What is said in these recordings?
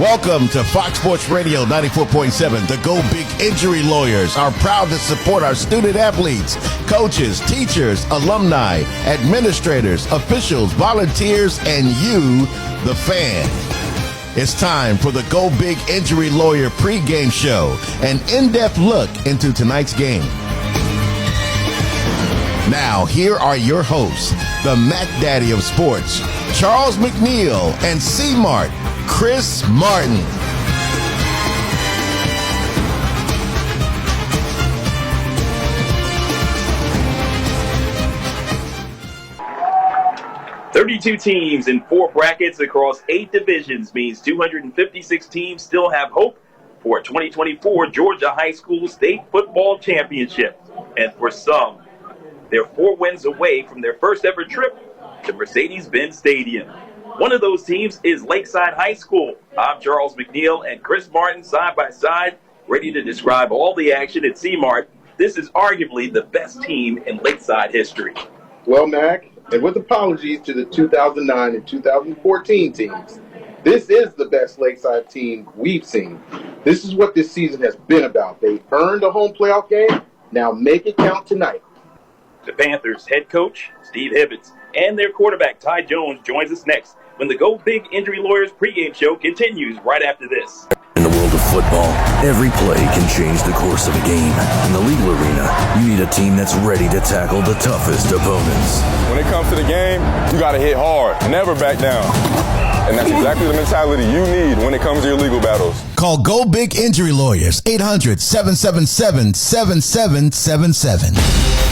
Welcome to Fox Sports Radio 94.7. The Go Big Injury Lawyers are proud to support our student athletes, coaches, teachers, alumni, administrators, officials, volunteers, and you, the fan. It's time for the Go Big Injury Lawyer pregame show, an in-depth look into tonight's game. Now, here are your hosts, the Mac Daddy of Sports, Charles McNeil, and C-Mart, Chris Martin. "32 teams in 4 brackets across 8 divisions means 256 teams still have hope for a 2024 Georgia High School State Football Championship. And for some, they're 4 wins away from their first ever trip to Mercedes-Benz Stadium. One of those teams is Lakeside High School. I'm Charles McNeil and Chris Martin side by side, ready to describe all the action at C-Mart. This is arguably the best team in Lakeside history. Well, Mac, and with apologies to the 2009 and 2014 teams, this is the best Lakeside team we've seen. This is what this season has been about. They earned a home playoff game. Now make it count tonight. The Panthers head coach, Steve Hibbets, and their quarterback, Ty Jones, joins us next when the Go Big Injury Lawyers pregame show continues right after this. In the world of football, every play can change the course of a game. In the legal arena, you need a team that's ready to tackle the toughest opponents. When it comes to the game, you got to hit hard, never back down. And that's exactly the mentality you need when it comes to your legal battles. Call Go Big Injury Lawyers, 800-777-7777.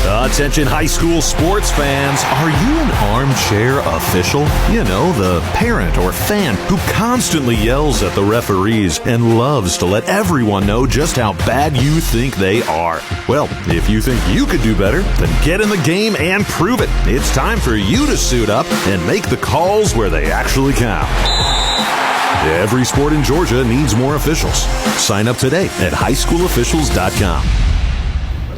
Attention high school sports fans, are you an armchair official? You know, the parent or fan who constantly yells at the referees and loves to let everyone know just how bad you think they are. Well, if you think you could do better, then get in the game and prove it. It's time for you to suit up and make the calls where they actually count. Every sport in Georgia needs more officials. Sign up today at highschoolofficials.com.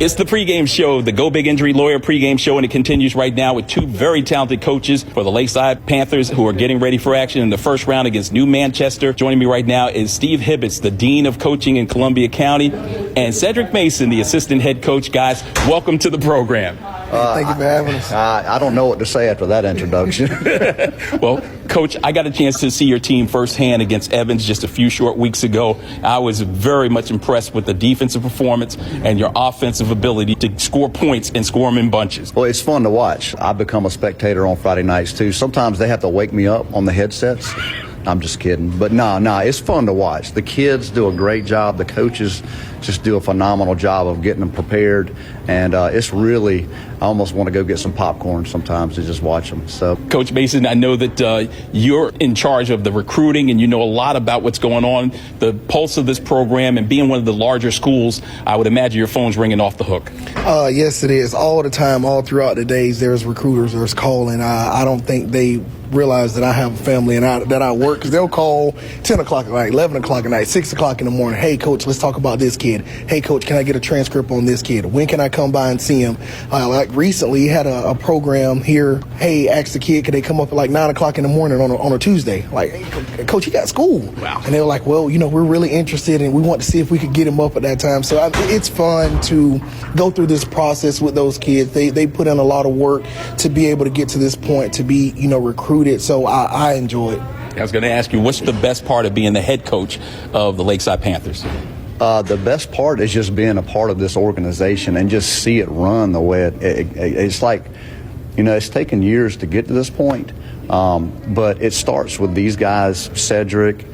It's the pregame show, the Go Big Injury Lawyer pregame show, and it continues right now with 2 very talented coaches for the Lakeside Panthers who are getting ready for action in the first round against New Manchester. Joining me right now is Steve Hibbets, the Dean of Coaching in Columbia County, and Cedric Mason, the Assistant Head Coach. Guys, welcome to the program. Thank you for having us. I don't know what to say after that introduction. Well, Coach, I got a chance to see your team firsthand against Evans just a few short weeks ago. I was very much impressed with the defensive performance and your offensive ability to score points and score them in bunches. Well, it's fun to watch. I become a spectator on Friday nights, too. Sometimes they have to wake me up on the headsets. I'm just kidding. But no, it's fun to watch. The kids do a great job. The coaches just do a phenomenal job of getting them prepared. And it's really, I almost want to go get some popcorn sometimes to just watch them. So, Coach Mason, I know that you're in charge of the recruiting and you know a lot about what's going on, the pulse of this program, and being one of the larger schools, I would imagine your phone's ringing off the hook. Yes, it is. All the time, all throughout the days, there's recruiters, there's calling. I don't think they realize that I have a family and that I work, because they'll call 10 o'clock at night, 11 o'clock at night, 6 o'clock in the morning. Hey, Coach, let's talk about this kid. Hey, Coach, can I get a transcript on this kid? When can I come by and see him? Like recently, had a program here. Hey, ask the kid, could they come up at like 9 o'clock in the morning on a Tuesday? Like, hey, Coach, he got school. Wow. And they were like, well, we're really interested and we want to see if we could get him up at that time. So it's fun to go through this process with those kids. They put in a lot of work to be able to get to this point, to be, recruited. So I enjoy it. I was going to ask you, what's the best part of being the head coach of the Lakeside Panthers? The best part is just being a part of this organization and just see it run the way it's like, it's taken years to get to this point, but it starts with these guys, Cedric,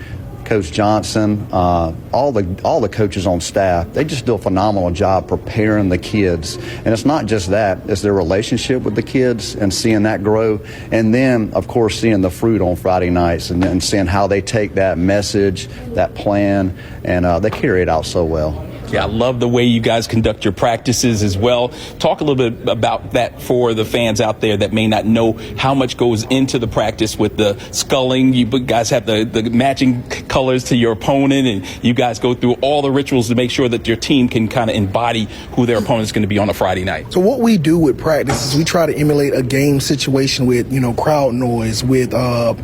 Coach Johnson, all the coaches on staff. They just do a phenomenal job preparing the kids. And it's not just that, it's their relationship with the kids and seeing that grow. And then, of course, seeing the fruit on Friday nights and seeing how they take that message, that plan, and they carry it out so well. Yeah, I love the way you guys conduct your practices as well. Talk a little bit about that for the fans out there that may not know how much goes into the practice with the sculling. You guys have the matching colors to your opponent, and you guys go through all the rituals to make sure that your team can kind of embody who their opponent's going to be on a Friday night. So what we do with practice is we try to emulate a game situation with, crowd noise, with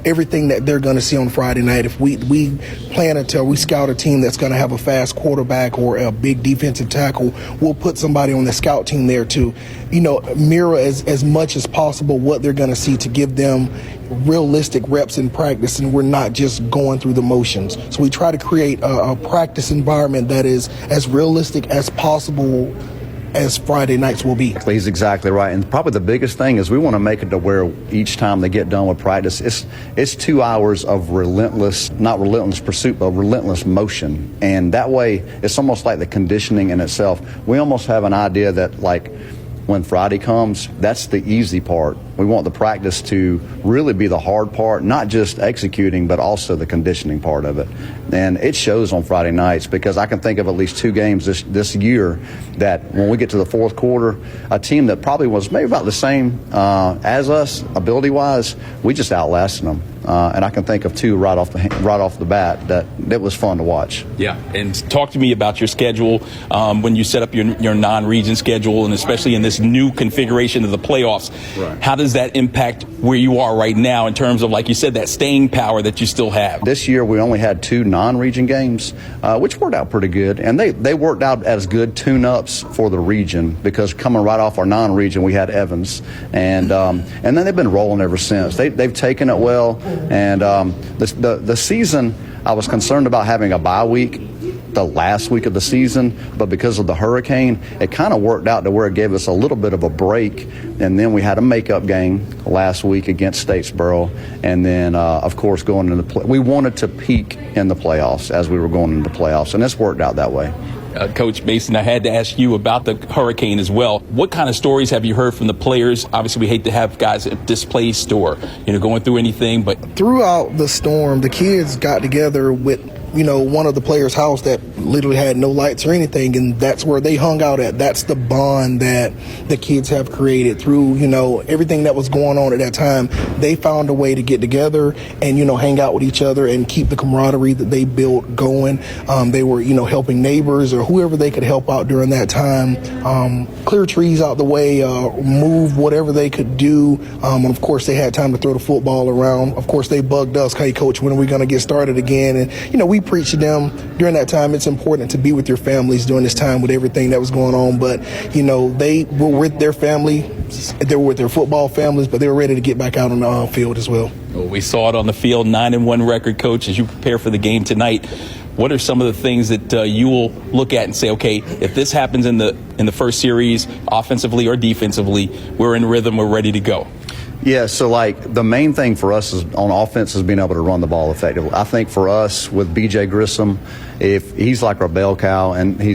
everything that they're going to see on Friday night. If we plan until we scout a team that's going to have a fast quarterback or a big defensive tackle, we'll put somebody on the scout team there to, mirror as much as possible what they're going to see to give them realistic reps in practice, and we're not just going through the motions. So we try to create a practice environment that is as realistic as possible as Friday nights will be. He's exactly right. And probably the biggest thing is we want to make it to where each time they get done with practice, it's 2 hours of not relentless pursuit, but relentless motion. And that way, it's almost like the conditioning in itself. We almost have an idea that, like, when Friday comes, that's the easy part. We want the practice to really be the hard part, not just executing, but also the conditioning part of it. And it shows on Friday nights, because I can think of at least 2 games this year that when we get to the fourth quarter, a team that probably was maybe about the same as us, ability-wise, we just outlasted them. And I can think of 2 right off the bat that it was fun to watch. Yeah, and talk to me about your schedule when you set up your non-region schedule, and especially in this new configuration of the playoffs. Right. How does that impact where you are right now in terms of, like you said, that staying power that you still have? This year we only had 2 non-region games, which worked out pretty good, and they worked out as good tune-ups for the region, because coming right off our non-region we had Evans, and then they've been rolling ever since. They've taken it well. And the season, I was concerned about having a bye week the last week of the season, but because of the hurricane, it kind of worked out to where it gave us a little bit of a break. And then we had a makeup game last week against Statesboro, and then of course going into we wanted to peak in the playoffs as we were going into the playoffs, and it's worked out that way. Coach Mason, I had to ask you about the hurricane as well. What kind of stories have you heard from the players? Obviously, we hate to have guys displaced or going through anything, but throughout the storm, the kids got together with one of the players' house that literally had no lights or anything, and that's where they hung out at. That's the bond that the kids have created through everything that was going on at that time. They found a way to get together and hang out with each other and keep the camaraderie that they built going. They were helping neighbors or whoever they could help out during that time, clear trees out the way, move whatever they could do. And of course, they had time to throw the football around. Of course, they bugged us, "Hey, Coach, when are we going to get started again?" And we preached to them during that time. It's important to be with your families during this time with everything that was going on. But they were with their family, they were with their football families, but they were ready to get back out on the field as well. Well, we saw it on the field, 9-1 record, Coach, as you prepare for the game tonight. What are some of the things that you will look at and say, okay, if this happens in the first series, offensively or defensively, we're in rhythm, we're ready to go? Yeah, so the main thing for us is on offense is being able to run the ball effectively. I think for us with B.J. Grissom, if he's like our bell cow and he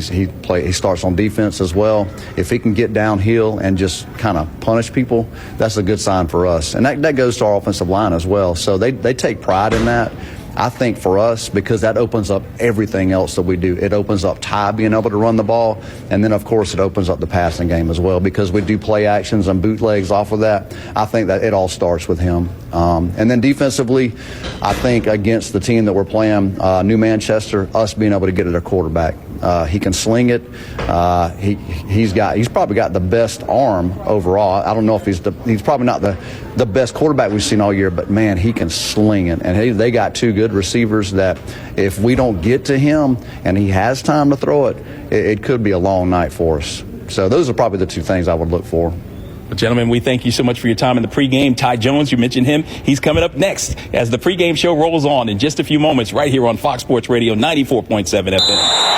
starts on defense as well, if he can get downhill and just kind of punish people, that's a good sign for us. And that goes to our offensive line as well. So they take pride in that. I think for us, because that opens up everything else that we do. It opens up Ty being able to run the ball, and then, of course, it opens up the passing game as well, because we do play actions and bootlegs off of that. I think that it all starts with him. And then defensively, I think against the team that we're playing, New Manchester, us being able to get at a quarterback. He can sling it. He's probably got the best arm overall. I don't know if he's probably not the best quarterback we've seen all year, but man, he can sling it. And they got 2 good receivers that if we don't get to him and he has time to throw it, it could be a long night for us. So those are probably the 2 things I would look for. Well, gentlemen, we thank you so much for your time in the pregame. Ty Jones, you mentioned him. He's coming up next as the pregame show rolls on in just a few moments right here on Fox Sports Radio 94.7 FM.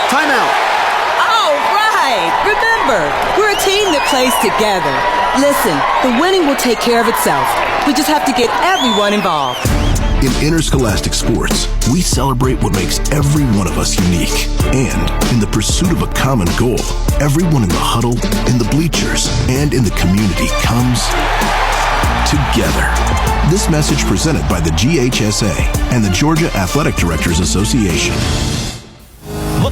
Timeout. All right. Remember, we're a team that plays together. Listen, the winning will take care of itself. We just have to get everyone involved. In interscholastic sports, we celebrate what makes every one of us unique. And in the pursuit of a common goal, everyone in the huddle, in the bleachers, and in the community comes together. This message presented by the GHSA and the Georgia Athletic Directors Association.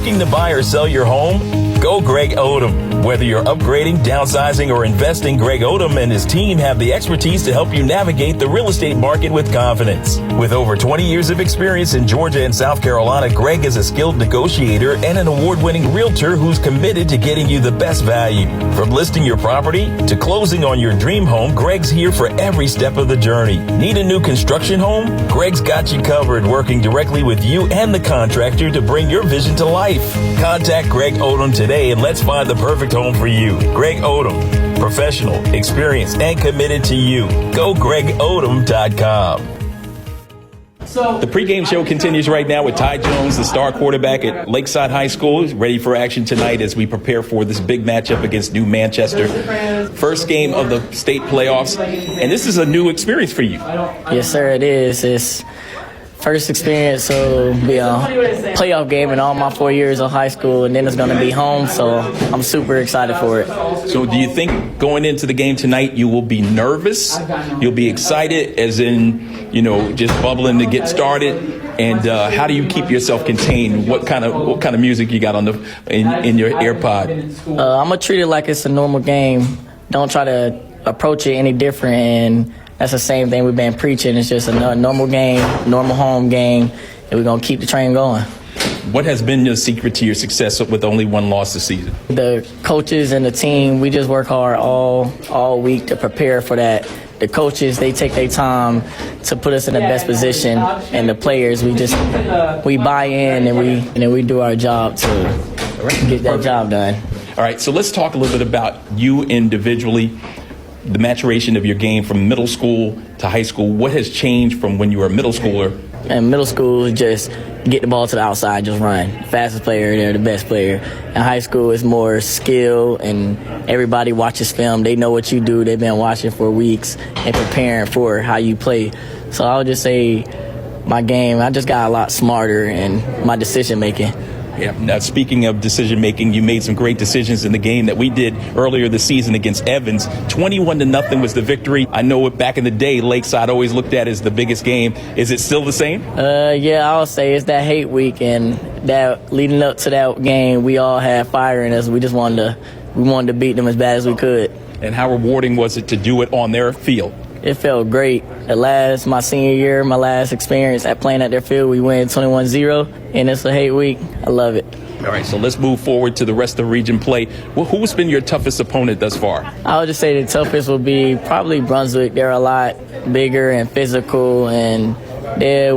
Looking to buy or sell your home? Go Greg Odom. Whether you're upgrading, downsizing, or investing, Greg Odom and his team have the expertise to help you navigate the real estate market with confidence. With over 20 years of experience in Georgia and South Carolina, Greg is a skilled negotiator and an award-winning realtor who's committed to getting you the best value. From listing your property to closing on your dream home, Greg's here for every step of the journey. Need a new construction home? Greg's got you covered, working directly with you and the contractor to bring your vision to life. Contact Greg Odom today and let's find the perfect home for you. Greg Odom, professional, experienced, and committed to you. Go GregOdom.com. The pregame show continues right now with Ty Jones, the star quarterback at Lakeside High School, ready for action tonight as we prepare for this big matchup against New Manchester. First game of the state playoffs, and this is a new experience for you. Yes, sir, it is. It's first experience, so it'll be a playoff game in all my 4 years of high school, and then it's going to be home, so I'm super excited for it. So do you think going into the game tonight you will be nervous? You'll be excited, as in, just bubbling to get started? And how do you keep yourself contained? What kind of music you got on in your AirPod? I'm going to treat it like it's a normal game. Don't try to approach it any different, and that's the same thing we've been preaching. It's just a normal game, normal home game, and we're going to keep the train going. What has been your secret to your success with only one loss this season? The coaches and the team, we just work hard all week to prepare for that. The coaches, they take their time to put us in the best position, and the players, we buy in and we do our job to get that job done. All right, so let's talk a little bit about you individually. The maturation of your game from middle school to high school. What has changed from when you were a middle schooler? In middle school, just get the ball to the outside, just run. Fastest player, they're the best player. In high school, it's more skill, and everybody watches film. They know what you do. They've been watching for weeks and preparing for how you play. So I would just say my game, I just got a lot smarter in my decision-making. Yeah. Now, speaking of decision-making, you made some great decisions in the game that we did earlier this season against Evans. 21-0 was the victory. I know back in the day, Lakeside always looked at as the biggest game. Is it still the same? Yeah, I'll say it's that hate week, and that leading up to that game, we all had fire in us. We just wanted to beat them as bad as we could. And how rewarding was it to do it on their field? It felt great. My senior year, my last experience at playing at their field, we win 21-0, and it's a hate week. I love it. All right, so let's move forward to the rest of the region play. Well, who's been your toughest opponent thus far? I would just say the toughest will be probably Brunswick. They're a lot bigger and physical, and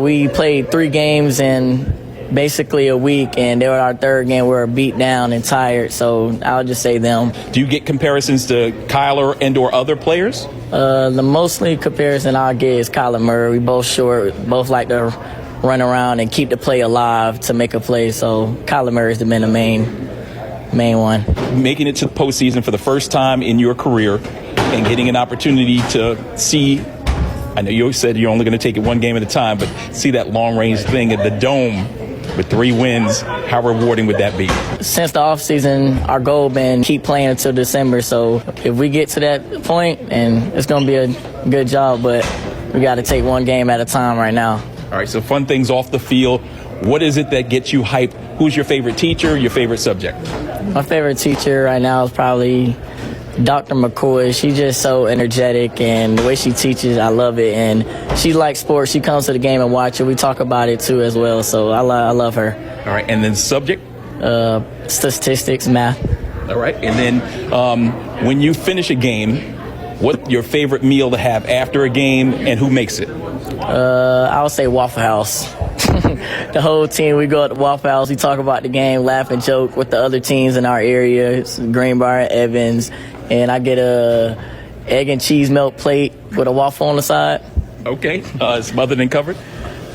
we played 3 games in basically a week, and they were our third game. We were beat down and tired, so I would just say them. Do you get comparisons to Kyler and or other players? The mostly comparison I'll get is Kyler Murray. We both short, both like to run around and keep the play alive to make a play, so Kyler Murray's been the main one. Making it to the postseason for the first time in your career and getting an opportunity to see, I know you always said you're only going to take it one game at a time, but see that long-range thing at the Dome with 3 wins, how rewarding would that be? Since the offseason, our goal been keep playing until December. So if we get to that point, and it's going to be a good job, but we got to take one game at a time right now. All right, so fun things off the field. What is it that gets you hyped? Who's your favorite teacher, your favorite subject? My favorite teacher right now is probably Dr. McCoy. She's just so energetic, and the way she teaches, I love it. And she likes sports. She comes to the game and watch it. We talk about it too as well. So I love her. All right, and then subject? Statistics, math. All right, and then when you finish a game, what's your favorite meal to have after a game, and who makes it? I would say Waffle House. The whole team, we go at the Waffle House, we talk about the game, laugh and joke with the other teams in our area. It's Greenbrier, Evans, and I get a egg and cheese melt plate with a waffle on the side. Okay, smothered and covered?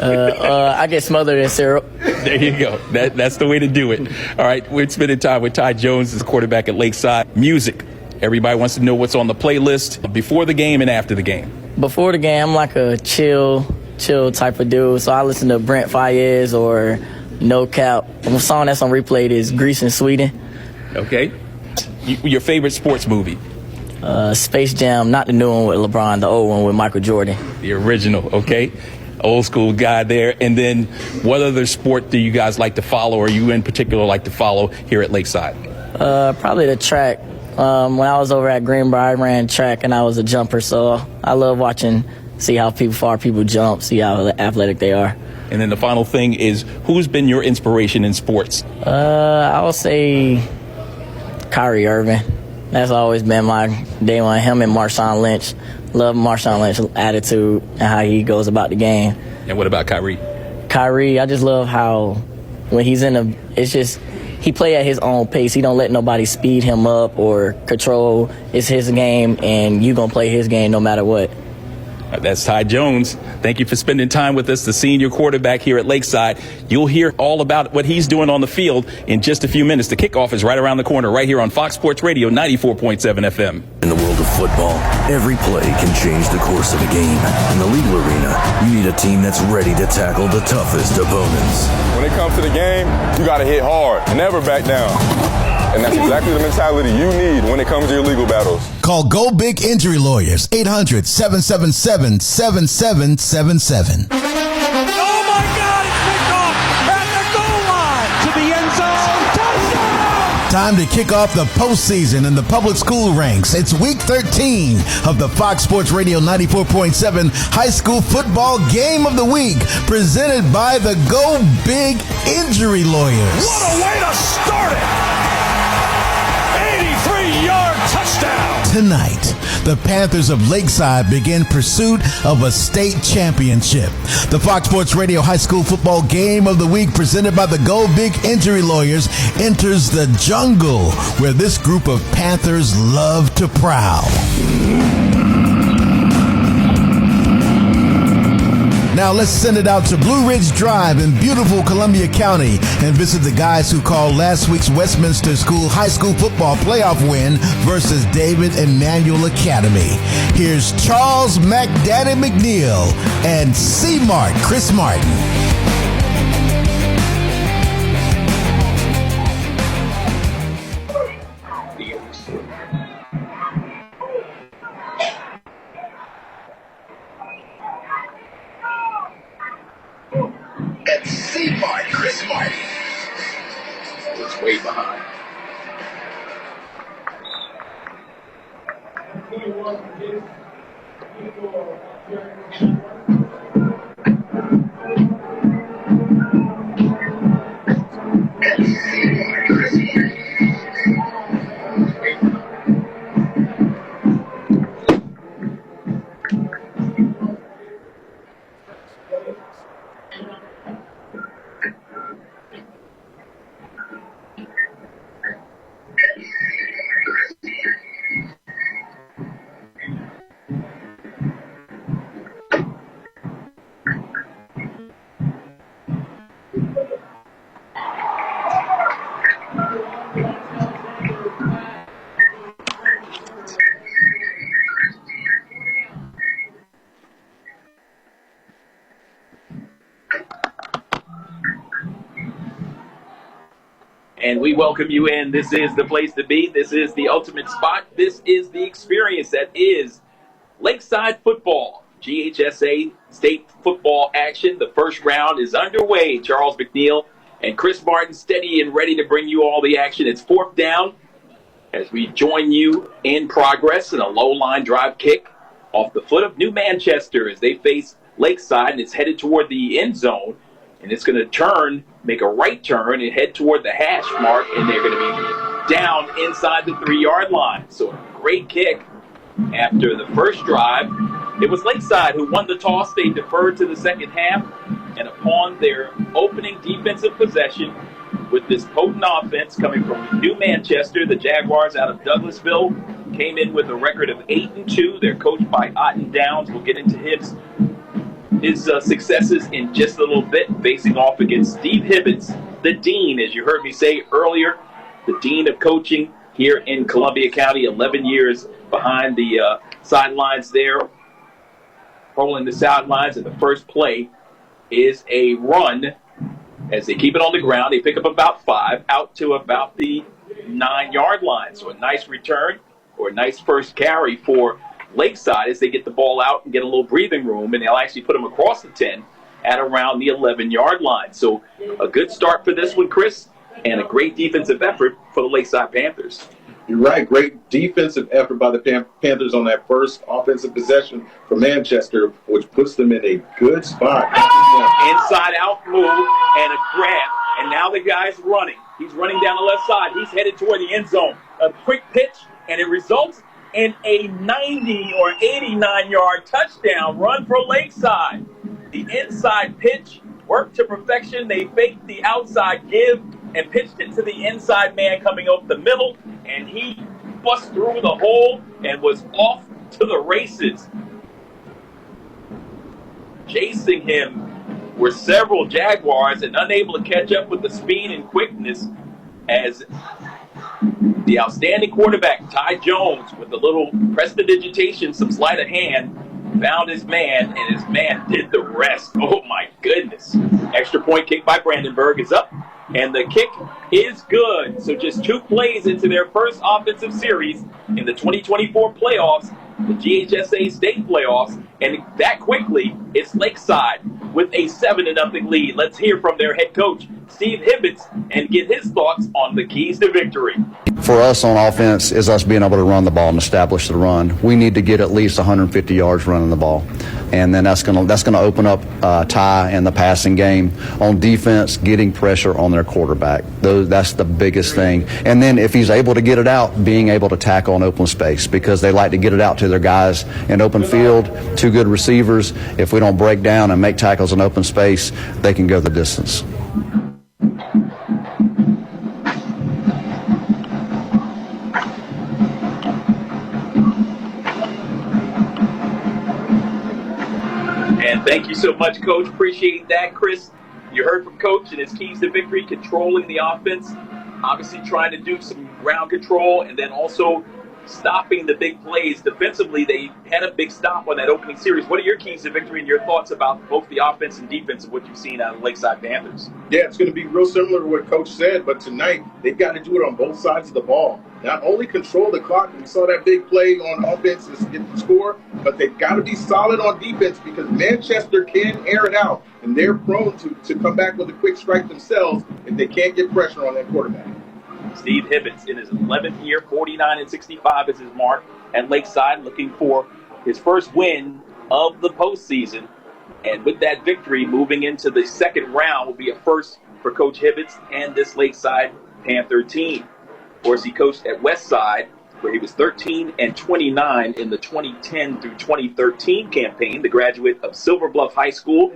I get smothered in syrup. There you go. That's the way to do it. All right, we're spending time with Ty Jones, the quarterback at Lakeside. Music. Everybody wants to know what's on the playlist before the game and after the game. Before the game, I'm like a chill type of dude. So I listen to Brent Fayez or No Cap. And the song that's on replay is Grease in Sweden. Okay. Your favorite sports movie? Space Jam, not the new one with LeBron, the old one with Michael Jordan. The original, okay. old school guy there. And then what other sport do you guys like to follow, or you in particular like to follow here at Lakeside? Probably the track. When I was over at Greenbrier, I ran track and I was a jumper, so I love watching, see how far people jump, see how athletic they are. And then the final thing is, who's been your inspiration in sports? I would say Kyrie Irving. That's always been my day one. Him and Marshawn Lynch. Love Marshawn Lynch's attitude and how he goes about the game. And what about Kyrie? Kyrie, I just love how when he's it's just, he play at his own pace. He don't let nobody speed him up or control. It's his game, and you going to play his game no matter what. That's Ty Jones. Thank you for spending time with us, the senior quarterback here at Lakeside. You'll hear all about what he's doing on the field in just a few minutes. The kickoff is right around the corner, right here on Fox Sports Radio 94.7 FM. In the world of football, every play can change the course of a game. In the legal arena, you need a team that's ready to tackle the toughest opponents. When it comes to the game, you got to hit hard and never back down. And that's exactly the mentality you need when it comes to your legal battles. Call Go Big Injury Lawyers, 800-777-7777. Oh, my God, it's picked off at the goal line to the end zone. Touchdown! Time to kick off the postseason in the public school ranks. It's week 13 of the Fox Sports Radio 94.7 High School Football Game of the Week, presented by the Go Big Injury Lawyers. What a way to start it! 83-yard touchdown! Tonight, the Panthers of Lakeside begin pursuit of a state championship. The Fox Sports Radio High School Football Game of the Week, presented by the Go Big Injury Lawyers, enters the jungle where this group of Panthers love to prowl. Now let's send it out to Blue Ridge Drive in beautiful Columbia County and visit the guys who called last week's Westminster School High School football playoff win versus David Emmanuel Academy. Here's Charles McDaddy McNeil and C-Mart Chris Martin. And C-Mart Chris Martin was way behind. And C-Mart Chris Martin. And we welcome you in. This is the place to be. This is the ultimate spot. This is the experience that is Lakeside football. GHSA state football action. The first round is underway. Charles McNeil and Chris Martin steady and ready to bring you all the action. It's fourth down as we join you in progress in a low line drive kick off the foot of New Manchester as they face Lakeside, and it's headed toward the end zone. And it's going to turn, make a right turn, and head toward the hash mark, and they're going to be down inside the 3-yard line. So a great kick after the first drive. It was Lakeside who won the toss. They deferred to the second half, and upon their opening defensive possession with this potent offense coming from New Manchester, the Jaguars out of Douglasville came in with a record of 8-2. They're coached by Otten Downs. We'll get into his successes in just a little bit, facing off against Steve Hibbets, the dean, as you heard me say earlier, the dean of coaching here in Columbia County, 11 years behind the sidelines there, rolling the sidelines, and the first play is a run as they keep it on the ground. They pick up about 5 out to about the 9-yard line. So a nice return or a nice first carry for Lakeside as they get the ball out and get a little breathing room, and they'll actually put them across the 10 at around the 11-yard line. So a good start for this one, Chris, and a great defensive effort for the Lakeside Panthers. You're right. Great defensive effort by the Panthers on that first offensive possession for Manchester, which puts them in a good spot. Inside-out move and a grab, and now the guy's running. He's running down the left side. He's headed toward the end zone. A quick pitch, and it results in a 90 or 89-yard touchdown run for Lakeside. The inside pitch worked to perfection. They faked the outside give and pitched it to the inside man coming up the middle, and he bust through the hole and was off to the races. Chasing him were several Jaguars and unable to catch up with the speed and quickness as the outstanding quarterback, Ty Jones, with a little prestidigitation, some sleight of hand, found his man, and his man did the rest. Oh, my goodness. Extra point kick by Brandenburg is up, and the kick is good. So just 2 plays into their first offensive series in the 2024 playoffs, the GHSA state playoffs, and that quickly, it's Lakeside with a 7-0 lead. Let's hear from their head coach, Steve Hibbets, and get his thoughts on the keys to victory. For us on offense is us being able to run the ball and establish the run. We need to get at least 150 yards running the ball, and then that's gonna open up Ty in the passing game. On defense, getting pressure on their quarterback. That's the biggest thing. And then if he's able to get it out, being able to tackle in open space, because they like to get it out to their guys in open field. 2 good receivers. If we don't break down and make tackles in open space, they can go the distance. And thank you so much, Coach. Appreciate that, Chris. You heard from Coach and his keys to victory, controlling the offense, obviously trying to do some ground control, and then also stopping the big plays. Defensively, they had a big stop on that opening series. What are your keys to victory and your thoughts about both the offense and defense of what you've seen out of the Lakeside Panthers? Yeah, it's going to be real similar to what Coach said, but tonight they've got to do it on both sides of the ball. Not only control the clock, we saw that big play on offense to get the score, but they've got to be solid on defense because Manchester can air it out, and they're prone to come back with a quick strike themselves if they can't get pressure on that quarterback. Steve Hibbets in his 11th year, 49-65 is his mark at Lakeside, looking for his first win of the postseason. And with that victory, moving into the second round will be a first for Coach Hibbets and this Lakeside Panther team. Of course, he coached at Westside, where he was 13-29 in the 2010 through 2013 campaign, the graduate of Silver Bluff High School.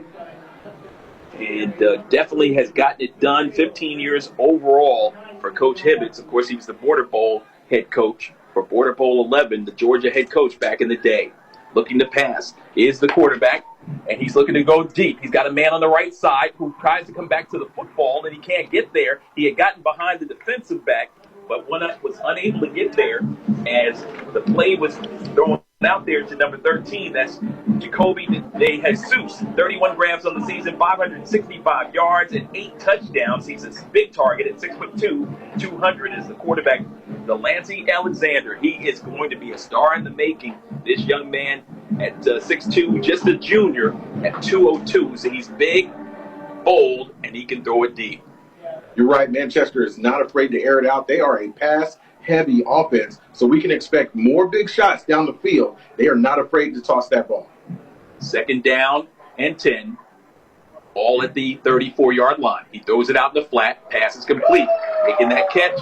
And definitely has gotten it done. 15 years overall for Coach Hibbets. Of course, he was the Border Bowl head coach for Border Bowl 11, the Georgia head coach back in the day. Looking to pass is the quarterback, and he's looking to go deep. He's got a man on the right side who tries to come back to the football, and he can't get there. He had gotten behind the defensive back, but was unable to get there as the play was thrown out there to number 13. That's Jacoby De Jesus. 31 grabs on the season, 565 yards, and 8 touchdowns. He's a big target at 6'2", 200 is the quarterback. Delancey Alexander, he is going to be a star in the making. This young man at 6'2", just a junior at 202. So he's big, bold, and he can throw it deep. You're right. Manchester is not afraid to air it out. They are a pass-heavy offense, so we can expect more big shots down the field. They are not afraid to toss that ball. 2nd down and 10, all at the 34-yard line. He throws it out in the flat. Pass is complete. Making that catch.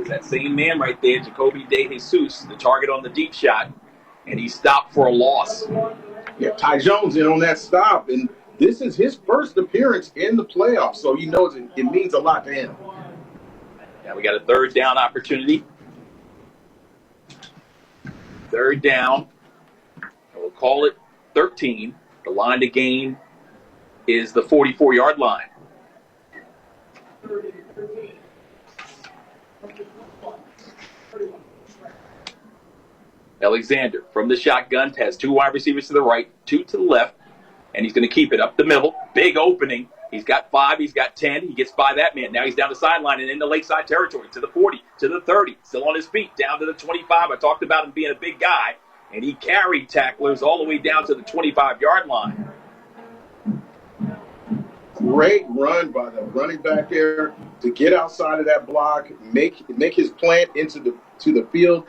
That same man right there, Jacoby De Jesus, the target on the deep shot, and he stopped for a loss. Yeah, Ty Jones in on that stop, and this is his first appearance in the playoffs, so he knows it means a lot to him. Now we got a 3rd down opportunity. 3rd down. We'll call it 13. The line to gain is the 44-yard line. Alexander from the shotgun has 2 wide receivers to the right, 2 to the left, and he's going to keep it up the middle. Big opening. He's got 5, he's got 10. He gets by that man. Now he's down the sideline and into Lakeside territory, to the 40, to the 30. Still on his feet, down to the 25. I talked about him being a big guy. and he carried tacklers all the way down to the 25-yard line. Great run by the running back there to get outside of that block, make his plant into the field.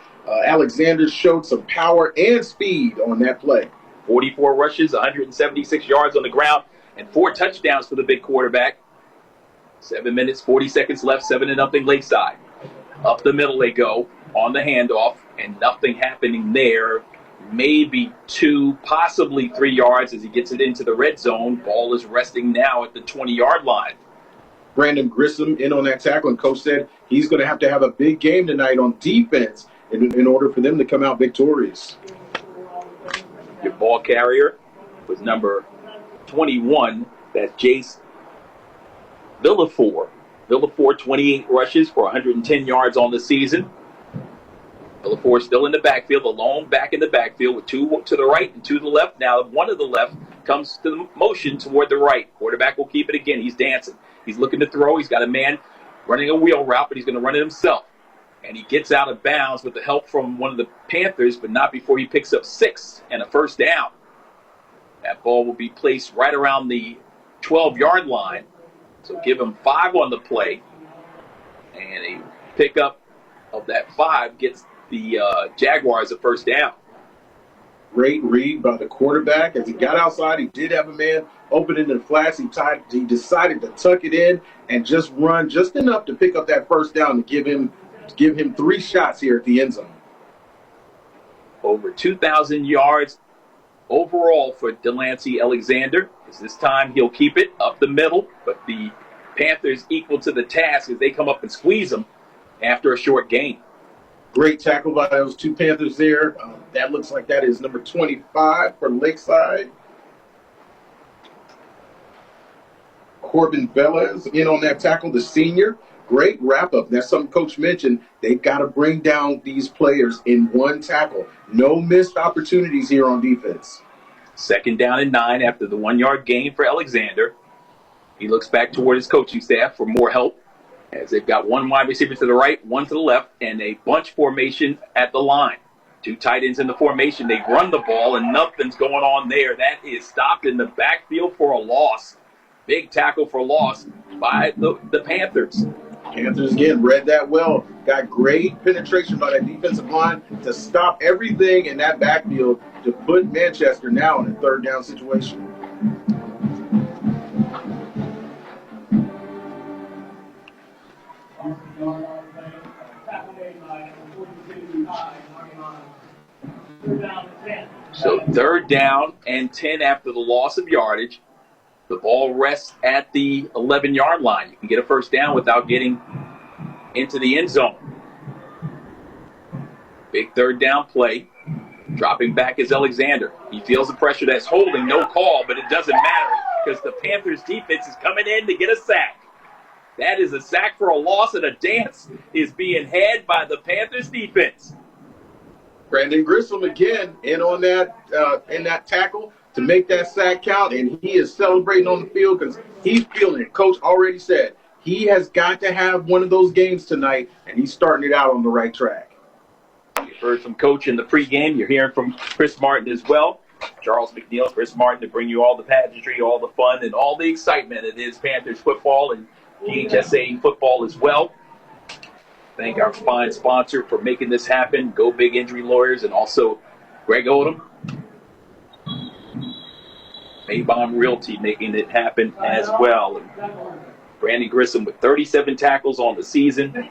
Alexander showed some power and speed on that play. 44 rushes, 176 yards on the ground, and 4 touchdowns for the big quarterback. 7 minutes, 40 seconds left, 7-0 Lakeside. Up the middle they go on the handoff, and nothing happening there. Maybe 2, possibly 3 yards as he gets it into the red zone. Ball is resting now at the 20-yard line. Brandon Grissom in on that tackle, and coach said he's going to have a big game tonight on defense in order for them to come out victorious. Your ball carrier was number 21. That's Jace Villafort. Villafort, 28 rushes for 110 yards on the season. Villafort still in the backfield, alone back in the backfield with 2 to the right and 2 to the left. Now 1 to the left comes to the motion toward the right. Quarterback will keep it again. He's dancing. He's looking to throw. He's got a man running a wheel route, but he's going to run it himself. And he gets out of bounds with the help from one of the Panthers, but not before he picks up 6 and a first down. That ball will be placed right around the 12-yard line. So give him 5 on the play. And a pickup of that 5 gets the Jaguars a first down. Great read by the quarterback. As he got outside, he did have a man open into the flats. He decided to tuck it in and just run just enough to pick up that first down to give him 3 shots here at the end zone. Over 2,000 yards overall for Delancey Alexander. This time he'll keep it up the middle, but the Panthers equal to the task as they come up and squeeze him after a short gain. Great tackle by those 2 Panthers there. That looks like that is number 25 for Lakeside. Corbin Velez in on that tackle, the senior. Great wrap-up. That's something Coach mentioned. They've got to bring down these players in 1 tackle. No missed opportunities here on defense. 2nd down and 9 after the 1-yard gain for Alexander. He looks back toward his coaching staff for more help as they've got 1 wide receiver to the right, 1 to the left, and a bunch formation at the line. 2 tight ends in the formation. They run the ball, and nothing's going on there. That is stopped in the backfield for a loss. Big tackle for loss by the Panthers. Panthers, again, read that well. Got great penetration by that defensive line to stop everything in that backfield to put Manchester now in a 3rd down situation. So 3rd down and 10 after the loss of yardage. The ball rests at the 11-yard line. You can get a first down without getting into the end zone. Big 3rd down play. Dropping back is Alexander. He feels the pressure that's holding. No call, but it doesn't matter because the Panthers defense is coming in to get a sack. That is a sack for a loss, and a dance is being had by the Panthers defense. Brandon Grissom again in on that tackle to make that sack count, and he is celebrating on the field because he's feeling it. Coach already said he has got to have one of those games tonight, and he's starting it out on the right track. You've heard from Coach in the pregame. You're hearing from Chris Martin as well. Charles McNeil, Chris Martin to bring you all the pageantry, all the fun, and all the excitement that is Panthers football and PHSA football as well. Thank our fine sponsor for making this happen, Go Big Injury Lawyers, and also Greg Odom. Maybom Realty making it happen as well. And Brandon Grissom with 37 tackles on the season.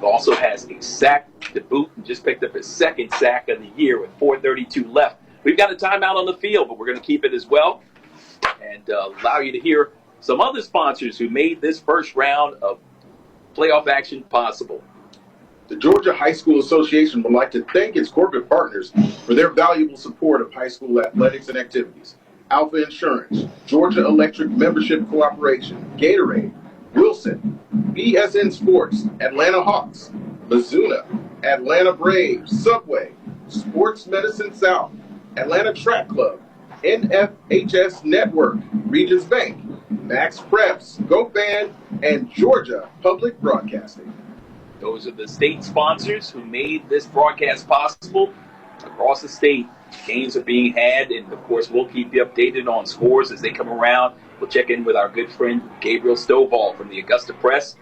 Also has a sack to boot and just picked up his 2nd sack of the year with 4:32 left. We've got a timeout on the field, but we're going to keep it as well and allow you to hear some other sponsors who made this first round of playoff action possible. The Georgia High School Association would like to thank its corporate partners for their valuable support of high school athletics and activities. Alpha Insurance, Georgia Electric Membership Cooperation, Gatorade, Wilson, BSN Sports, Atlanta Hawks, Mizzuna, Atlanta Braves, Subway, Sports Medicine South, Atlanta Track Club, NFHS Network, Regions Bank, Max Preps, GoFan, and Georgia Public Broadcasting. Those are the state sponsors who made this broadcast possible. across the state, games are being had, and of course we'll keep you updated on scores as they come around. We'll check in with our good friend Gabriel Stovall from the Augusta Press.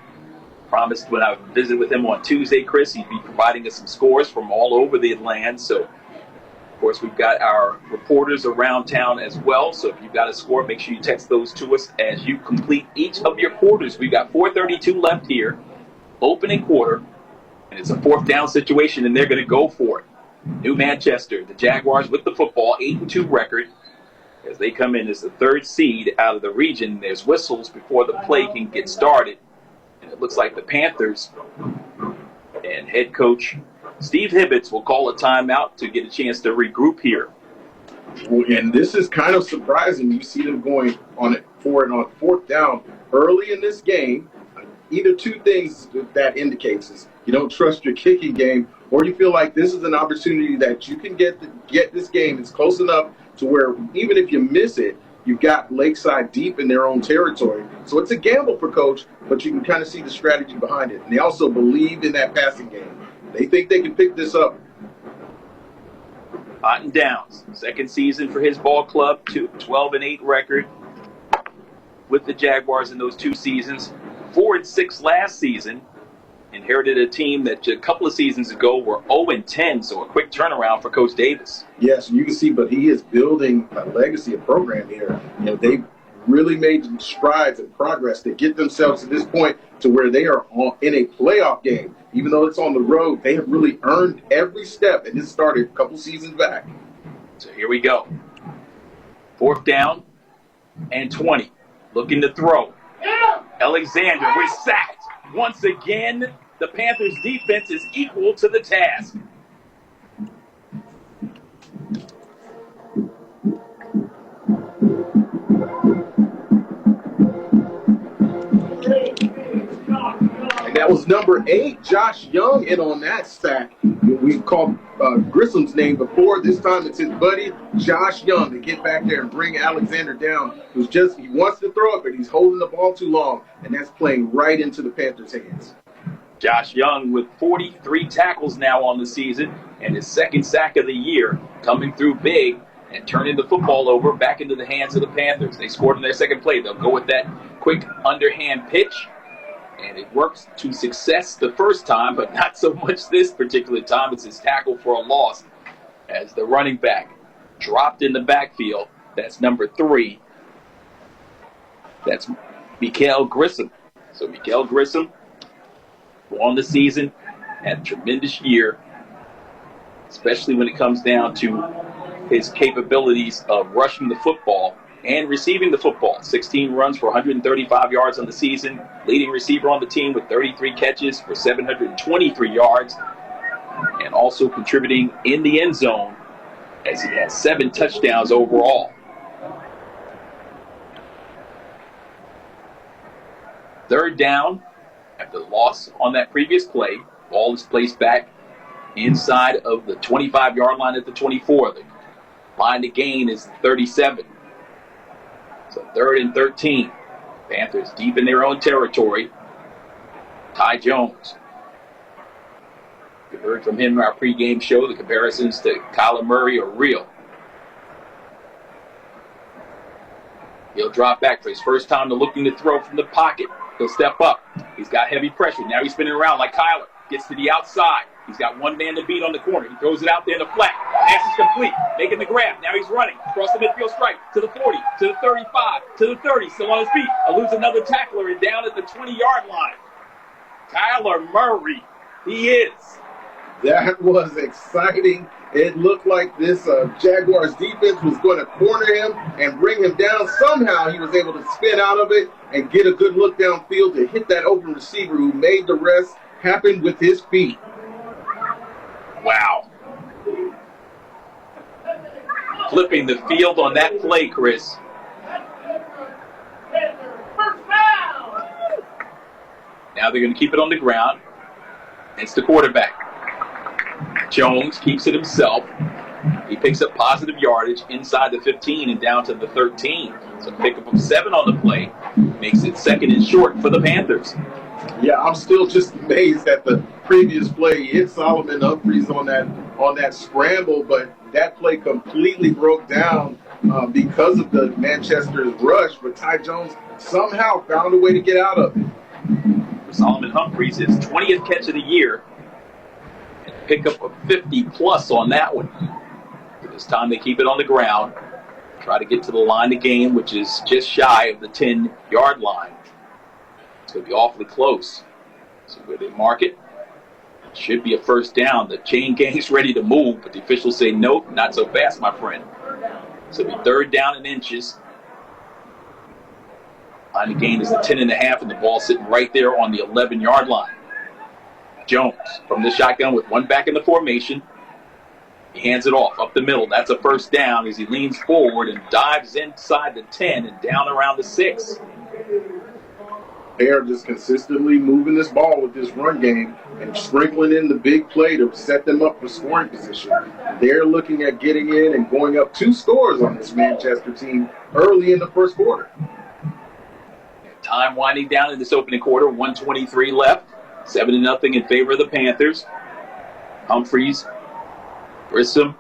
Promised when I visit with him on Tuesday, Chris, he'd be providing us some scores from all over the land. So, of course, we've got our reporters around town as well. So if you've got a score, make sure you text those to us as you complete each of your quarters. We've got 4:32 left here, opening quarter, and it's a fourth down situation, and they're going to go for it. New Manchester, the Jaguars with the football, 8-2 record. As they come in as the third seed out of the region, there's whistles before the play can get started. And it looks like the Panthers and head coach Steve Hibbets will call a timeout to get a chance to regroup here. And this is kind of surprising. You see them going on it on fourth down early in this game. Either two things that indicates is you don't trust your kicking game, or you feel like this is an opportunity that you can get this game. It's close enough to where even if you miss it, you've got Lakeside deep in their own territory. So it's a gamble for Coach, but you can kind of see the strategy behind it. And they also believe in that passing game. They think they can pick this up. Otten Downs, second season for his ball club, 12-8 record with the Jaguars in those 2 seasons. 4-6 last season. Inherited a team that a couple of seasons ago were 0-10, so a quick turnaround for Coach Davis. Yes, you can see, but he is building a legacy of program here. They've really made strides and progress to get themselves to this point to where they are in a playoff game. Even though it's on the road, they have really earned every step, and this started a couple seasons back. So here we go. Fourth down and 20. Looking to throw. Alexander was sacked. Once again, the Panthers' defense is equal to the task. And that was number 8, Josh Young, in on that sack. We've called Grissom's name before. This time it's his buddy, Josh Young, to get back there and bring Alexander down. He wants to throw it, but he's holding the ball too long, and that's playing right into the Panthers' hands. Josh Young with 43 tackles now on the season and his second sack of the year, coming through big and turning the football over back into the hands of the Panthers. They scored in their second play. They'll go with that quick underhand pitch, and it works to success the first time, but not so much this particular time. It's his tackle for a loss as the running back dropped in the backfield. That's number 3. That's Mikael Grissom. So Mikael Grissom, on the season, had a tremendous year, especially when it comes down to his capabilities of rushing the football and receiving the football. 16 runs for 135 yards on the season, leading receiver on the team with 33 catches for 723 yards, and also contributing in the end zone as he has 7 touchdowns overall. Third down, after the loss on that previous play, ball is placed back inside of the 25-yard line at the 24. The line to gain is 37. So 3rd and 13. Panthers deep in their own territory. Ty Jones. We heard from him in our pregame show. The comparisons to Kyler Murray are real. He'll drop back for his first time looking to throw from the pocket. He'll step up. He's got heavy pressure. Now he's spinning around like Kyler. Gets to the outside. He's got one man to beat on the corner. He throws it out there in the flat. Pass is complete. Making the grab. Now he's running. Across the midfield stripe. To the 40. To the 35. To the 30. Still on his feet. Eludes another tackler and down at the 20-yard line. Kyler Murray. He is. That was exciting. It looked like this Jaguars defense was going to corner him and bring him down. Somehow he was able to spin out of it and get a good look downfield to hit that open receiver who made the rest happen with his feet. Wow. Flipping the field on that play, Chris. Now they're going to keep it on the ground. It's the quarterback. Jones keeps it himself. He picks up positive yardage inside the 15 and down to the 13. So pick up 7 on the play. Makes it 2nd and short for the Panthers. Yeah, I'm still just amazed at the previous play. He hit Solomon Humphreys on that scramble, but that play completely broke down because of the Manchester's rush. But Ty Jones somehow found a way to get out of it. For Solomon Humphreys, his 20th catch of the year. And pick up a 50-plus on that one. But this time they keep it on the ground. Try to get to the line of game, which is just shy of the 10-yard line. It's going to be awfully close. So where they mark it, should be a first down. The chain gang's ready to move, but the officials say, nope, not so fast, my friend. So it'll be third down and inches. Line of gain is the 10.5, and the ball sitting right there on the 11-yard line. Jones from the shotgun with one back in the formation. He hands it off up the middle. That's a first down as he leans forward and dives inside the 10 and down around the 6. They are just consistently moving this ball with this run game and sprinkling in the big play to set them up for scoring position. They're looking at getting in and going up 2 scores on this Manchester team early in the first quarter. Time winding down in this opening quarter, 1:23 left. 7-0 in favor of the Panthers. Humphreys, Grissom.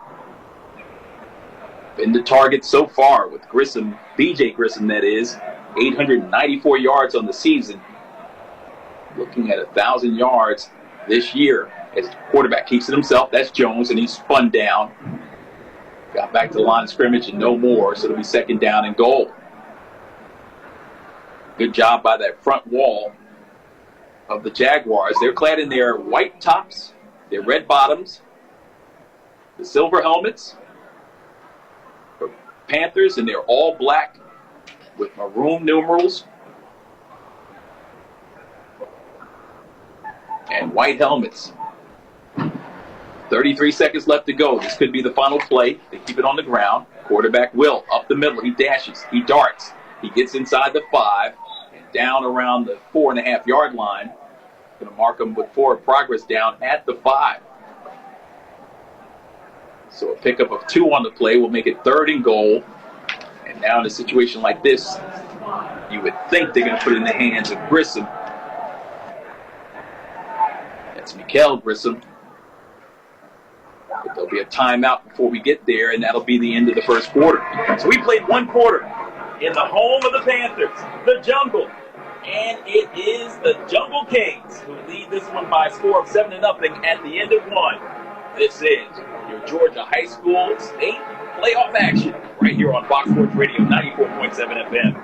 Been the target so far with Grissom, B.J. Grissom that is. 894 yards on the season. Looking at 1,000 yards this year as the quarterback keeps it himself. That's Jones, and he's spun down. Got back to the line of scrimmage and no more, so it'll be second down and goal. Good job by that front wall of the Jaguars. They're clad in their white tops, their red bottoms, the silver helmets for Panthers, and they're all black with maroon numerals and white helmets. 33 seconds left to go. This could be the final play. They keep it on the ground. Quarterback Will up the middle. He dashes. He darts. He gets inside the 5 and down around the 4.5-yard line. Going to mark him with forward progress down at the 5. So a pickup of 2 on the play will make it third and goal. And now in a situation like this, you would think they're going to put it in the hands of Grissom. That's Mikael Grissom. But there'll be a timeout before we get there, and that'll be the end of the first quarter. So we played 1 quarter in the home of the Panthers, the Jungle. And it is the Jungle Kings who lead this one by a score of 7-0 at the end of 1. This is your Georgia High School State playoff action right here on Fox Sports Radio 94.7 FM.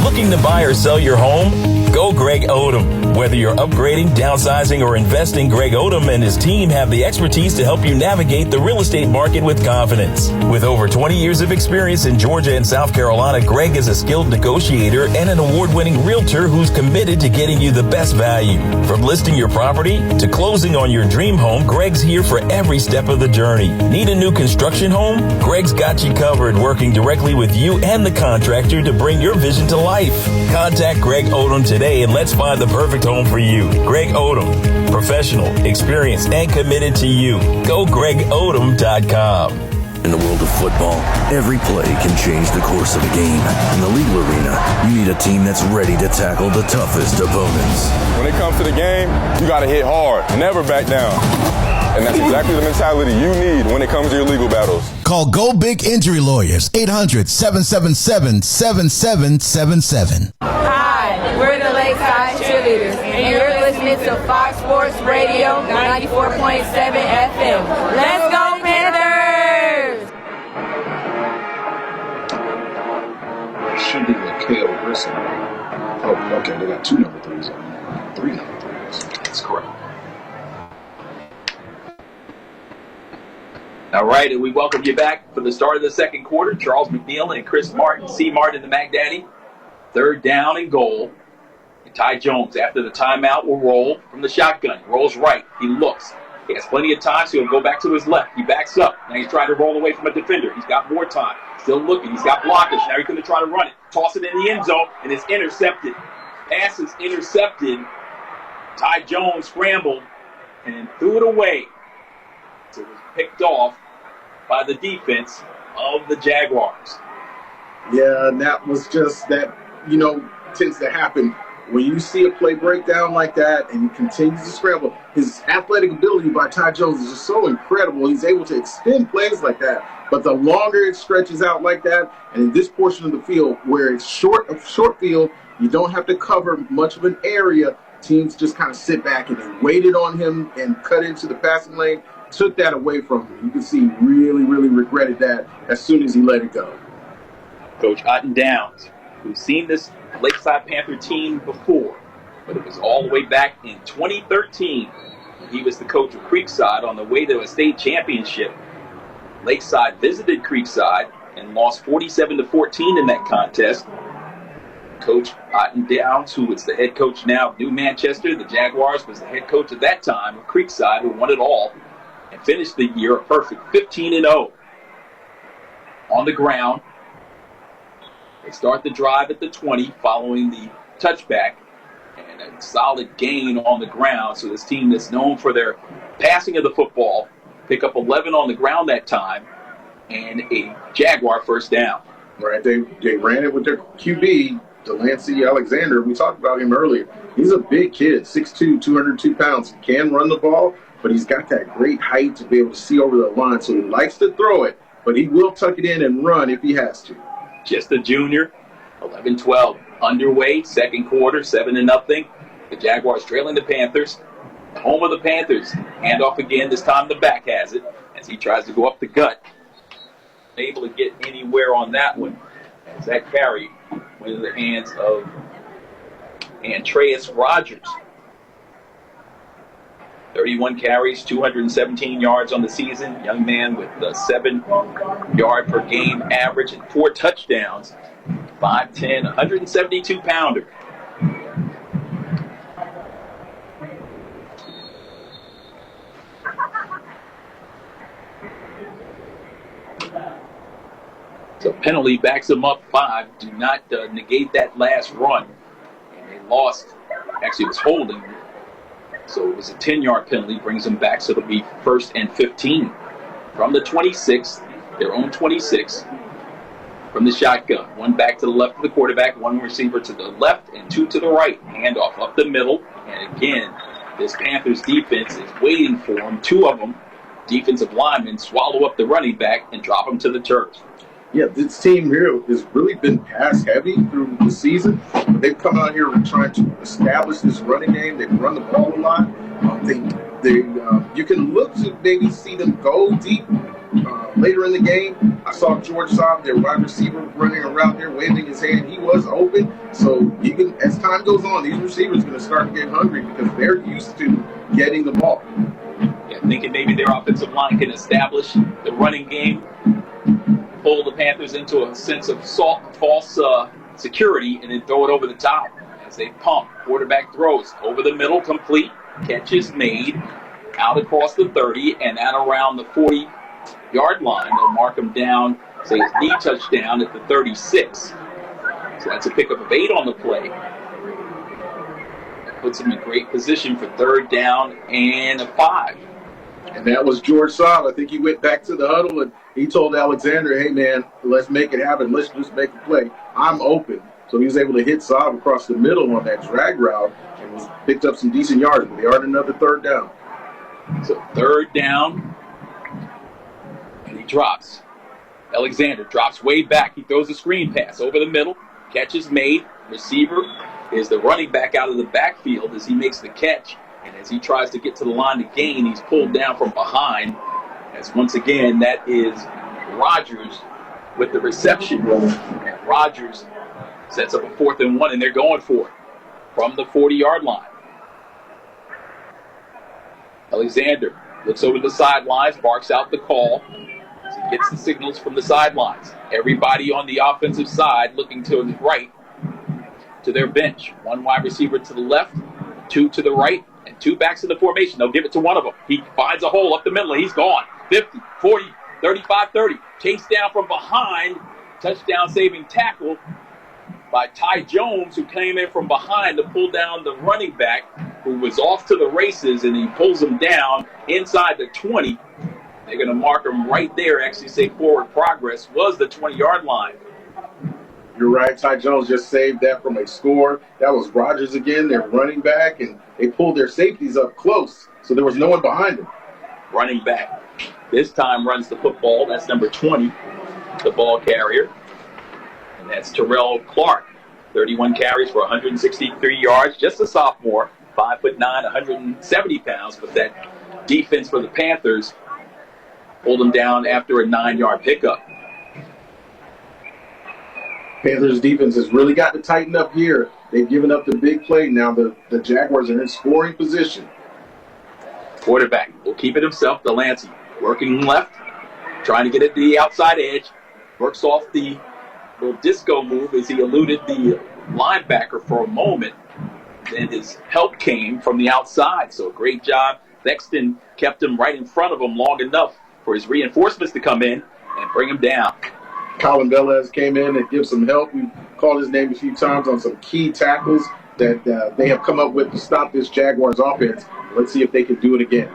Looking to buy or sell your home? Go Greg Odom. Whether you're upgrading, downsizing, or investing, Greg Odom and his team have the expertise to help you navigate the real estate market with confidence. With over 20 years of experience in Georgia and South Carolina, Greg is a skilled negotiator and an award-winning realtor who's committed to getting you the best value. From listing your property to closing on your dream home, Greg's here for every step of the journey. Need a new construction home? Greg's got you covered, working directly with you and the contractor to bring your vision to life. Contact Greg Odom today and let's find the perfect home for you. Greg Odom, professional, experienced, and committed to you. Go GregOdom.com. In the world of football, every play can change the course of a game. In the legal arena, you need a team that's ready to tackle the toughest opponents. When it comes to the game, you got to hit hard, never back down. And that's exactly the mentality you need when it comes to your legal battles. Call Go Big Injury Lawyers, 800-777-7777. Hi, we're the Lakeside Cheerleaders, and you're listening to Fox Sports Radio 94.7 FM. Let's go, Panthers! Should be Mikael Grissom. Oh, okay, they got 2 number 3s on there. 3 number 3s. That's correct. All right, and we welcome you back for the start of the second quarter. Charles McNeil and Chris Martin, C. Martin and the Mac Daddy. Third down and goal. And Ty Jones, after the timeout, will roll from the shotgun. He rolls right. He looks. He has plenty of time, so he'll go back to his left. He backs up. Now he's trying to roll away from a defender. He's got more time. Still looking. He's got blockers. Now he's going to try to run it. Toss it in the end zone, and it's intercepted. Pass is intercepted. Ty Jones scrambled and threw it away. So it was picked off by the defense of the Jaguars. Yeah, and that was just that, tends to happen when you see a play breakdown like that and he continues to scramble, his athletic ability by Ty Jones is just so incredible. He's able to extend plays like that. But the longer it stretches out like that, and in this portion of the field where it's short field, you don't have to cover much of an area. Teams just kind of sit back and they waited on him and cut into the passing lane, took that away from him. You can see he really, really regretted that as soon as he let it go. Coach Otten Downs, who's seen this Lakeside Panther team before, but it was all the way back in 2013 when he was the coach of Creekside on the way to a state championship. Lakeside visited Creekside and lost 47-14 in that contest. Coach Otten Downs, who is the head coach now of New Manchester, the Jaguars, was the head coach at that time of Creekside, who won it all and finished the year a perfect 15-0. On the ground, they start the drive at the 20 following the touchback and a solid gain on the ground. So this team that's known for their passing of the football pick up 11 on the ground that time and a Jaguar first down. Right, they ran it with their QB, Delancey Alexander. We talked about him earlier. He's a big kid, 6'2", 202 pounds. He can run the ball, but he's got that great height to be able to see over the line. So he likes to throw it, but he will tuck it in and run if he has to. Just a junior, 11-12 underway, second quarter, 7-0. The Jaguars trailing the Panthers. Home of the Panthers. Handoff again, this time the back has it as he tries to go up the gut. Able to get anywhere on that one as that carry went into the hands of Andreas Rogers. 31 carries, 217 yards on the season. Young man with a 7-yard per game average and 4 touchdowns. 5'10", 172-pounder. So penalty backs them up 5. Do not negate that last run. And they lost. Actually, it was holding. So it was a 10-yard penalty, brings them back, so it'll be 1st and 15. From the 26, their own 26, from the shotgun. 1 back to the left of the quarterback, 1 receiver to the left, and 2 to the right. Handoff up the middle. And again, this Panthers defense is waiting for them. 2 of them, defensive linemen, swallow up the running back and drop him to the turf. Yeah, this team here has really been pass-heavy through the season. They've come out here trying to establish this running game. They've run the ball a lot. You can look to maybe see them go deep later in the game. I saw George Saab, their wide receiver, running around there waving his hand. He was open. So even as time goes on, these receivers are going to start to get hungry because they're used to getting the ball. Yeah, thinking maybe their offensive line can establish the running game, pull the Panthers into a sense of false security, and then throw it over the top as they pump. Quarterback throws over the middle, complete. Catch is made out across the 30 and at around the 40-yard line. They'll mark him down, say his knee touchdown at the 36. So that's a pickup of 8 on the play. That puts him in great position for 3rd down and a 5. And that was George Saab. I think he went back to the huddle and he told Alexander, hey, man, let's make it happen. Let's just make a play. I'm open. So he was able to hit Saab across the middle on that drag route and picked up some decent yards. But they are another 3rd down. So 3rd down. And he drops. Alexander drops way back. He throws a screen pass over the middle. Catch is made. Receiver is the running back out of the backfield as he makes the catch. And as he tries to get to the line to gain, he's pulled down from behind. As once again, that is Rogers with the reception. And Rogers sets up a 4th and 1, and they're going for it from the 40-yard line. Alexander looks over the sidelines, barks out the call as he gets the signals from the sidelines. Everybody on the offensive side looking to the right to their bench. 1 wide receiver to the left, 2 to the right, and 2 backs in the formation. They'll give it to one of them. He finds a hole up the middle. He's gone. 50, 40, 35, 30. Chased down from behind. Touchdown-saving tackle by Ty Jones, who came in from behind to pull down the running back, who was off to the races, and he pulls him down inside the 20. They're going to mark him right there. Actually say forward progress was the 20-yard line. You're right. Ty Jones just saved that from a score. That was Rogers again, their running back, and they pulled their safeties up close, so there was no one behind him. Running back this time runs the football. That's number 20, the ball carrier. And that's Terrell Clark. 31 carries for 163 yards. Just a sophomore, 5'9", 170 pounds. But that defense for the Panthers pulled him down after a 9-yard pickup. Panthers defense has really got to tighten up here. They've given up the big play. Now the Jaguars are in scoring position. Quarterback will keep it himself, Delancey. Working left, trying to get it to the outside edge. Works off the little disco move as he eluded the linebacker for a moment. Then his help came from the outside. So great job. Sexton kept him right in front of him long enough for his reinforcements to come in and bring him down. Colin Velez came in and gave some help. We've called his name a few times on some key tackles that they have come up with to stop this Jaguars offense. Let's see if they can do it again.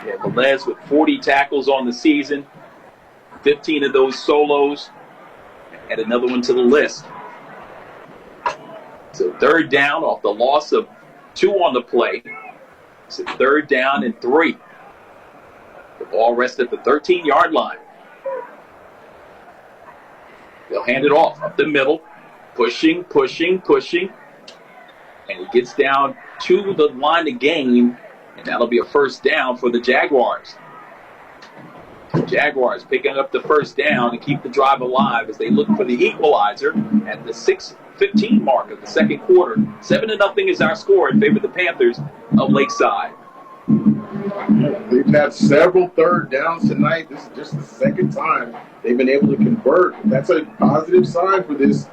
Yeah, Velez with 40 tackles on the season, 15 of those solos. Add another one to the list. So third down off the loss of 2 on the play. It's a 3rd down and 3. The ball rests at the 13-yard line. They'll hand it off up the middle. Pushing. And he gets down to the line of game, and that'll be a 1st down for the Jaguars. The Jaguars picking up the 1st down to keep the drive alive as they look for the equalizer at the 6:15 mark of the second quarter. 7-0 is our score in favor of the Panthers of Lakeside. They've had several 3rd downs tonight. This is just the 2nd time they've been able to convert. That's a positive sign for this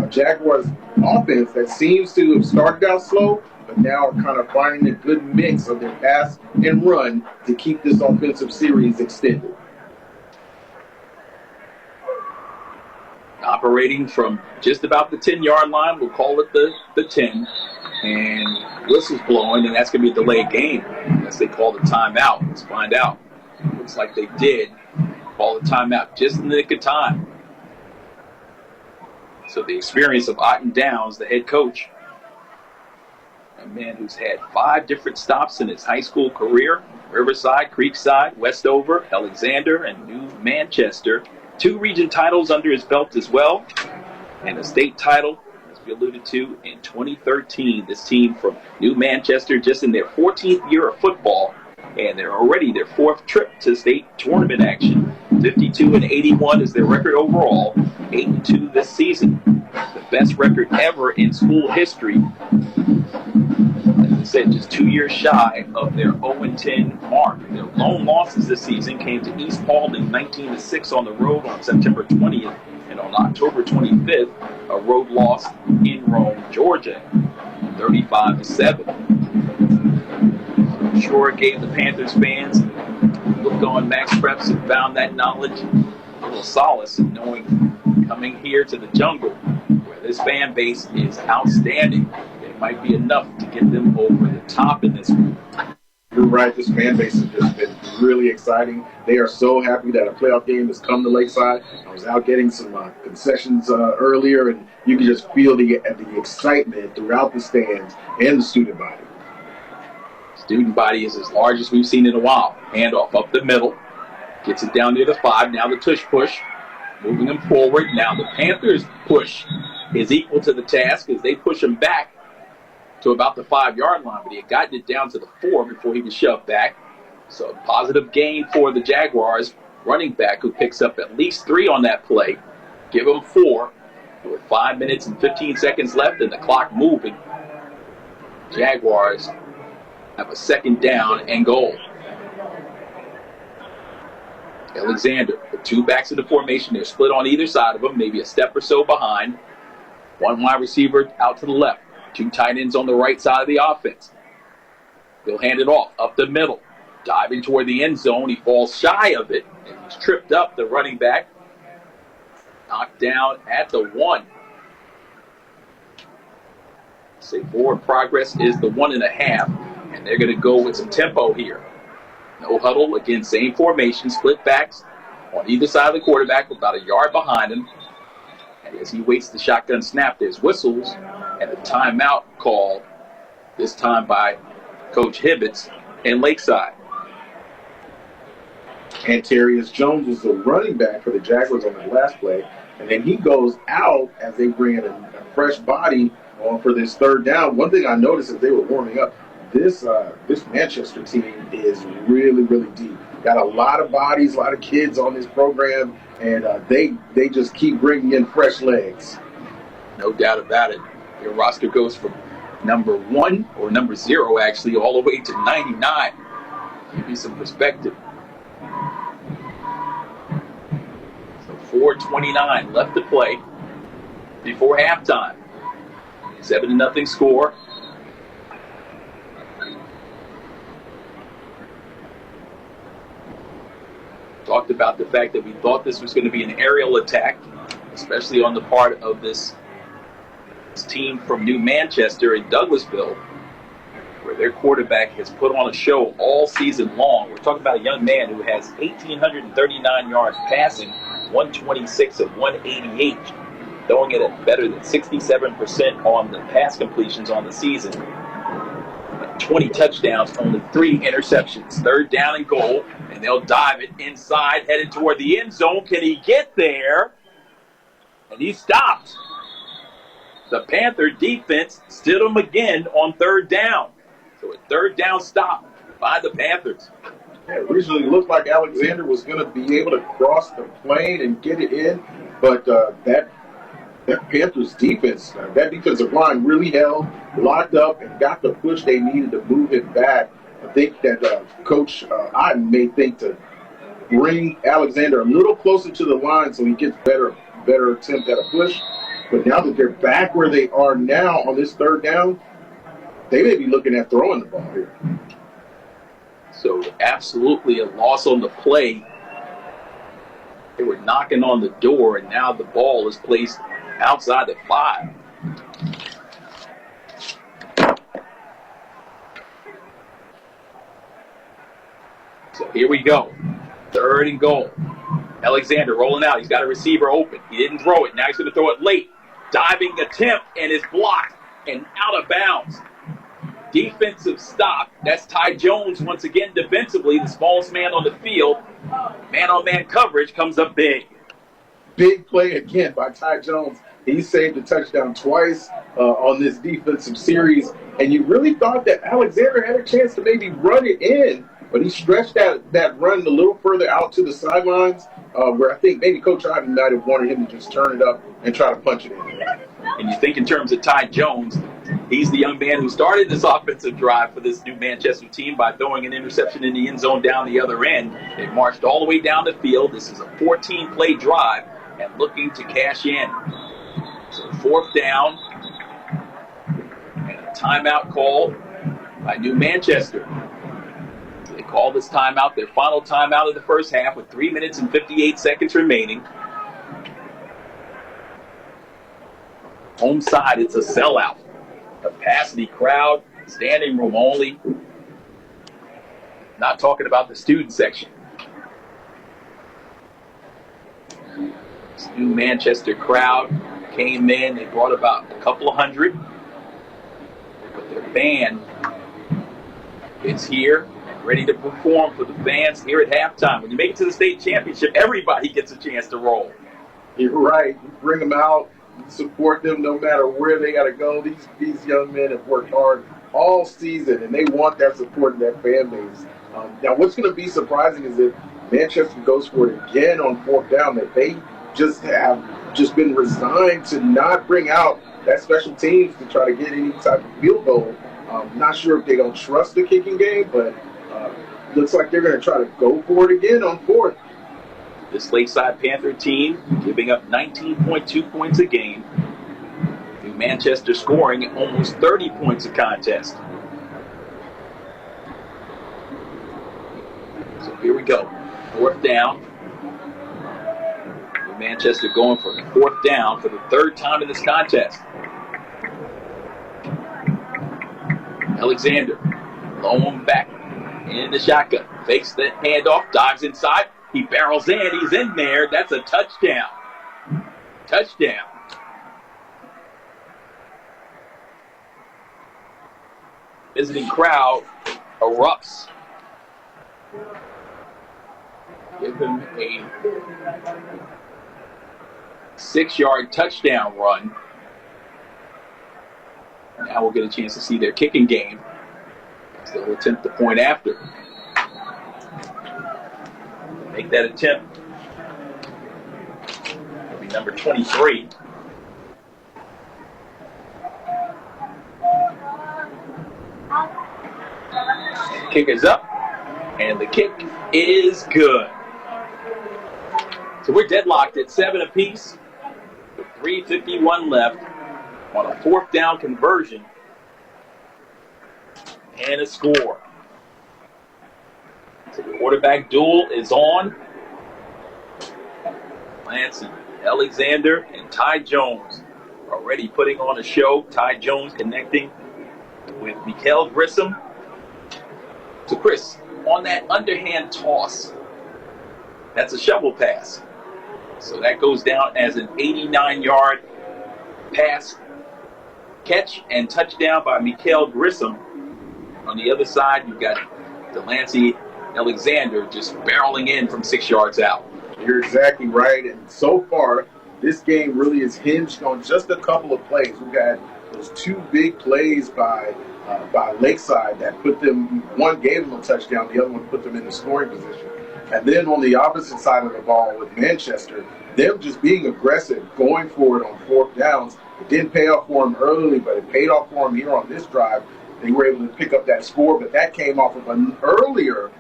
Jaguars offense that seems to have started out slow, but now are kind of finding a good mix of their pass and run to keep this offensive series extended. Operating from just about the 10-yard line, we'll call it the 10. And whistle's blowing, and that's going to be a delayed game unless they call the timeout. Let's find out. Looks like they did call the timeout just in the nick of time. So the experience of Otten Downs, the head coach, a man who's had 5 different stops in his high school career: Riverside, Creekside, Westover, Alexander, and New Manchester. 2 region titles under his belt as well, and a state title, as we alluded to, in 2013. This team from New Manchester just in their 14th year of football, and they're already their 4th trip to state tournament action. 52-81 is their record overall, 8-2 this season. The best record ever in school history. As I said, just 2 years shy of their 0-10 mark. Their lone losses this season came to East Paulding 19-6 on the road on September 20th, and on October 25th, a road loss in Rome, Georgia, 35-7. I'm sure it gave the Panthers fans looked on Max Preps and found that knowledge a little solace in knowing coming here to the jungle where this fan base is outstanding. It might be enough to get them over the top in this group. You're right. This fan base has just been really exciting. They are so happy that a playoff game has come to Lakeside. I was out getting some concessions earlier, and you can just feel the excitement throughout the stands and the student body. Student body is as large as we've seen in a while. Handoff up the middle. Gets it down near the 5. Now the tush push. Moving them forward. Now the Panthers' push is equal to the task as they push him back to about the 5-yard line. But he had gotten it down to the 4 before he was shoved back. So positive gain for the Jaguars. Running back who picks up at least 3 on that play. Give him 4 with 5 minutes and 15 seconds left and the clock moving. Jaguars have a 2nd down and goal. Alexander, the 2 backs in the formation. They're split on either side of them, maybe a step or so behind. 1 wide receiver out to the left. 2 tight ends on the right side of the offense. He'll hand it off up the middle. Diving toward the end zone. He falls shy of it. And he's tripped up, the running back. Knocked down at the 1. Say forward progress is the 1.5. And they're going to go with some tempo here. No huddle. Again, same formation. Split backs on either side of the quarterback, about a yard behind him. And as he waits the shotgun snap, there's whistles and a timeout call, this time by Coach Hibbets in Lakeside. Antarius Jones was the running back for the Jaguars on the last play, and then he goes out as they bring in a fresh body on for this third down. One thing I noticed as they were warming up, this Manchester team is really, really deep. Got a lot of bodies, a lot of kids on this program, and they just keep bringing in fresh legs. No doubt about it. Their roster goes from number 1, or number 0 actually, all the way to 99. Give you some perspective. So 4:29 left to play before halftime. 7-0 score. Talked about the fact that we thought this was going to be an aerial attack, especially on the part of this team from New Manchester in Douglasville, where their quarterback has put on a show all season long. We're talking about a young man who has 1,839 yards passing, 126 of 188, throwing it at better than 67% on the pass completions on the season. 20 touchdowns, only 3 interceptions. 3rd down and goal, and they'll dive it inside, headed toward the end zone. Can he get there? And he stopped. The Panther defense stood him again on 3rd down. So a 3rd down stop by the Panthers. Yeah, it originally looked like Alexander was going to be able to cross the plane and get it in, but that Panthers defense, that defensive line really held, locked up, and got the push they needed to move it back. I think that Coach I may think to bring Alexander a little closer to the line so he gets better attempt at a push. But now that they're back where they are now on this 3rd down, they may be looking at throwing the ball here. So absolutely a loss on the play. They were knocking on the door, and now the ball is placed outside the 5. So here we go. 3rd and goal. Alexander rolling out. He's got a receiver open. He didn't throw it. Now he's going to throw it late. Diving attempt, and it's blocked and out of bounds. Defensive stop. That's Ty Jones once again defensively, the smallest man on the field. Man-on-man coverage comes up big. Big play again by Ty Jones. He saved a touchdown twice on this defensive series, and you really thought that Alexander had a chance to maybe run it in, but he stretched that run a little further out to the sidelines, where I think maybe Coach Ivan might have wanted him to just turn it up and try to punch it in. And you think in terms of Ty Jones, he's the young man who started this offensive drive for this New Manchester team by throwing an interception in the end zone down the other end. They marched all the way down the field. This is a 14-play drive and looking to cash in. So 4th down and a timeout call by New Manchester. They call this timeout their final timeout of the first half with 3 minutes and 58 seconds remaining. Home side, it's a sellout. Capacity crowd, standing room only. Not talking about the student section. This New Manchester crowd came in. They brought about a couple of hundred. But their band is here, ready to perform for the fans here at halftime. When you make it to the state championship, everybody gets a chance to roll. You're right. You bring them out. Support them no matter where they got to go. These young men have worked hard all season, and they want that support in that fan base. Now, what's going to be surprising is if Manchester goes for it again on 4th down, that they have been resigned to not bring out that special teams to try to get any type of field goal. Not sure if they don't trust the kicking game, but looks like they're going to try to go for it again on 4th. This Lakeside Panther team giving up 19.2 points a game. New Manchester scoring almost 30 points a contest. So here we go. 4th down. New Manchester going for 4th down for the 3rd time in this contest. Alexander, lone back in the shotgun. Fakes the handoff, dives inside. He barrels in. He's in there. That's a touchdown. Touchdown. visiting crowd erupts. Give him a 6-yard touchdown run. Now we'll get a chance to see their kicking game. They'll attempt the point after. Make that attempt. It'll be number 23. Kick is up, and the kick is good. So we're deadlocked at 7 apiece, with 3:51 left on a 4th down conversion and a score. So the quarterback duel is on. Lance Alexander and Ty Jones already putting on a show. Ty Jones connecting with Mikael Grissom. So Chris, on that underhand toss, that's a shovel pass. So that goes down as an 89-yard pass, catch, and touchdown by Mikael Grissom. On the other side, you've got Delancey Alexander just barreling in from 6 yards out. You're exactly right. And so far, this game really is hinged on just a couple of plays. We've got those 2 big plays by Lakeside that put them, one gave them a touchdown, the other one put them in the scoring position. And then on the opposite side of the ball with Manchester, them just being aggressive, going for it on 4th downs. It didn't pay off for them early, but it paid off for them here on this drive. They were able to pick up that score, but that came off of an earlier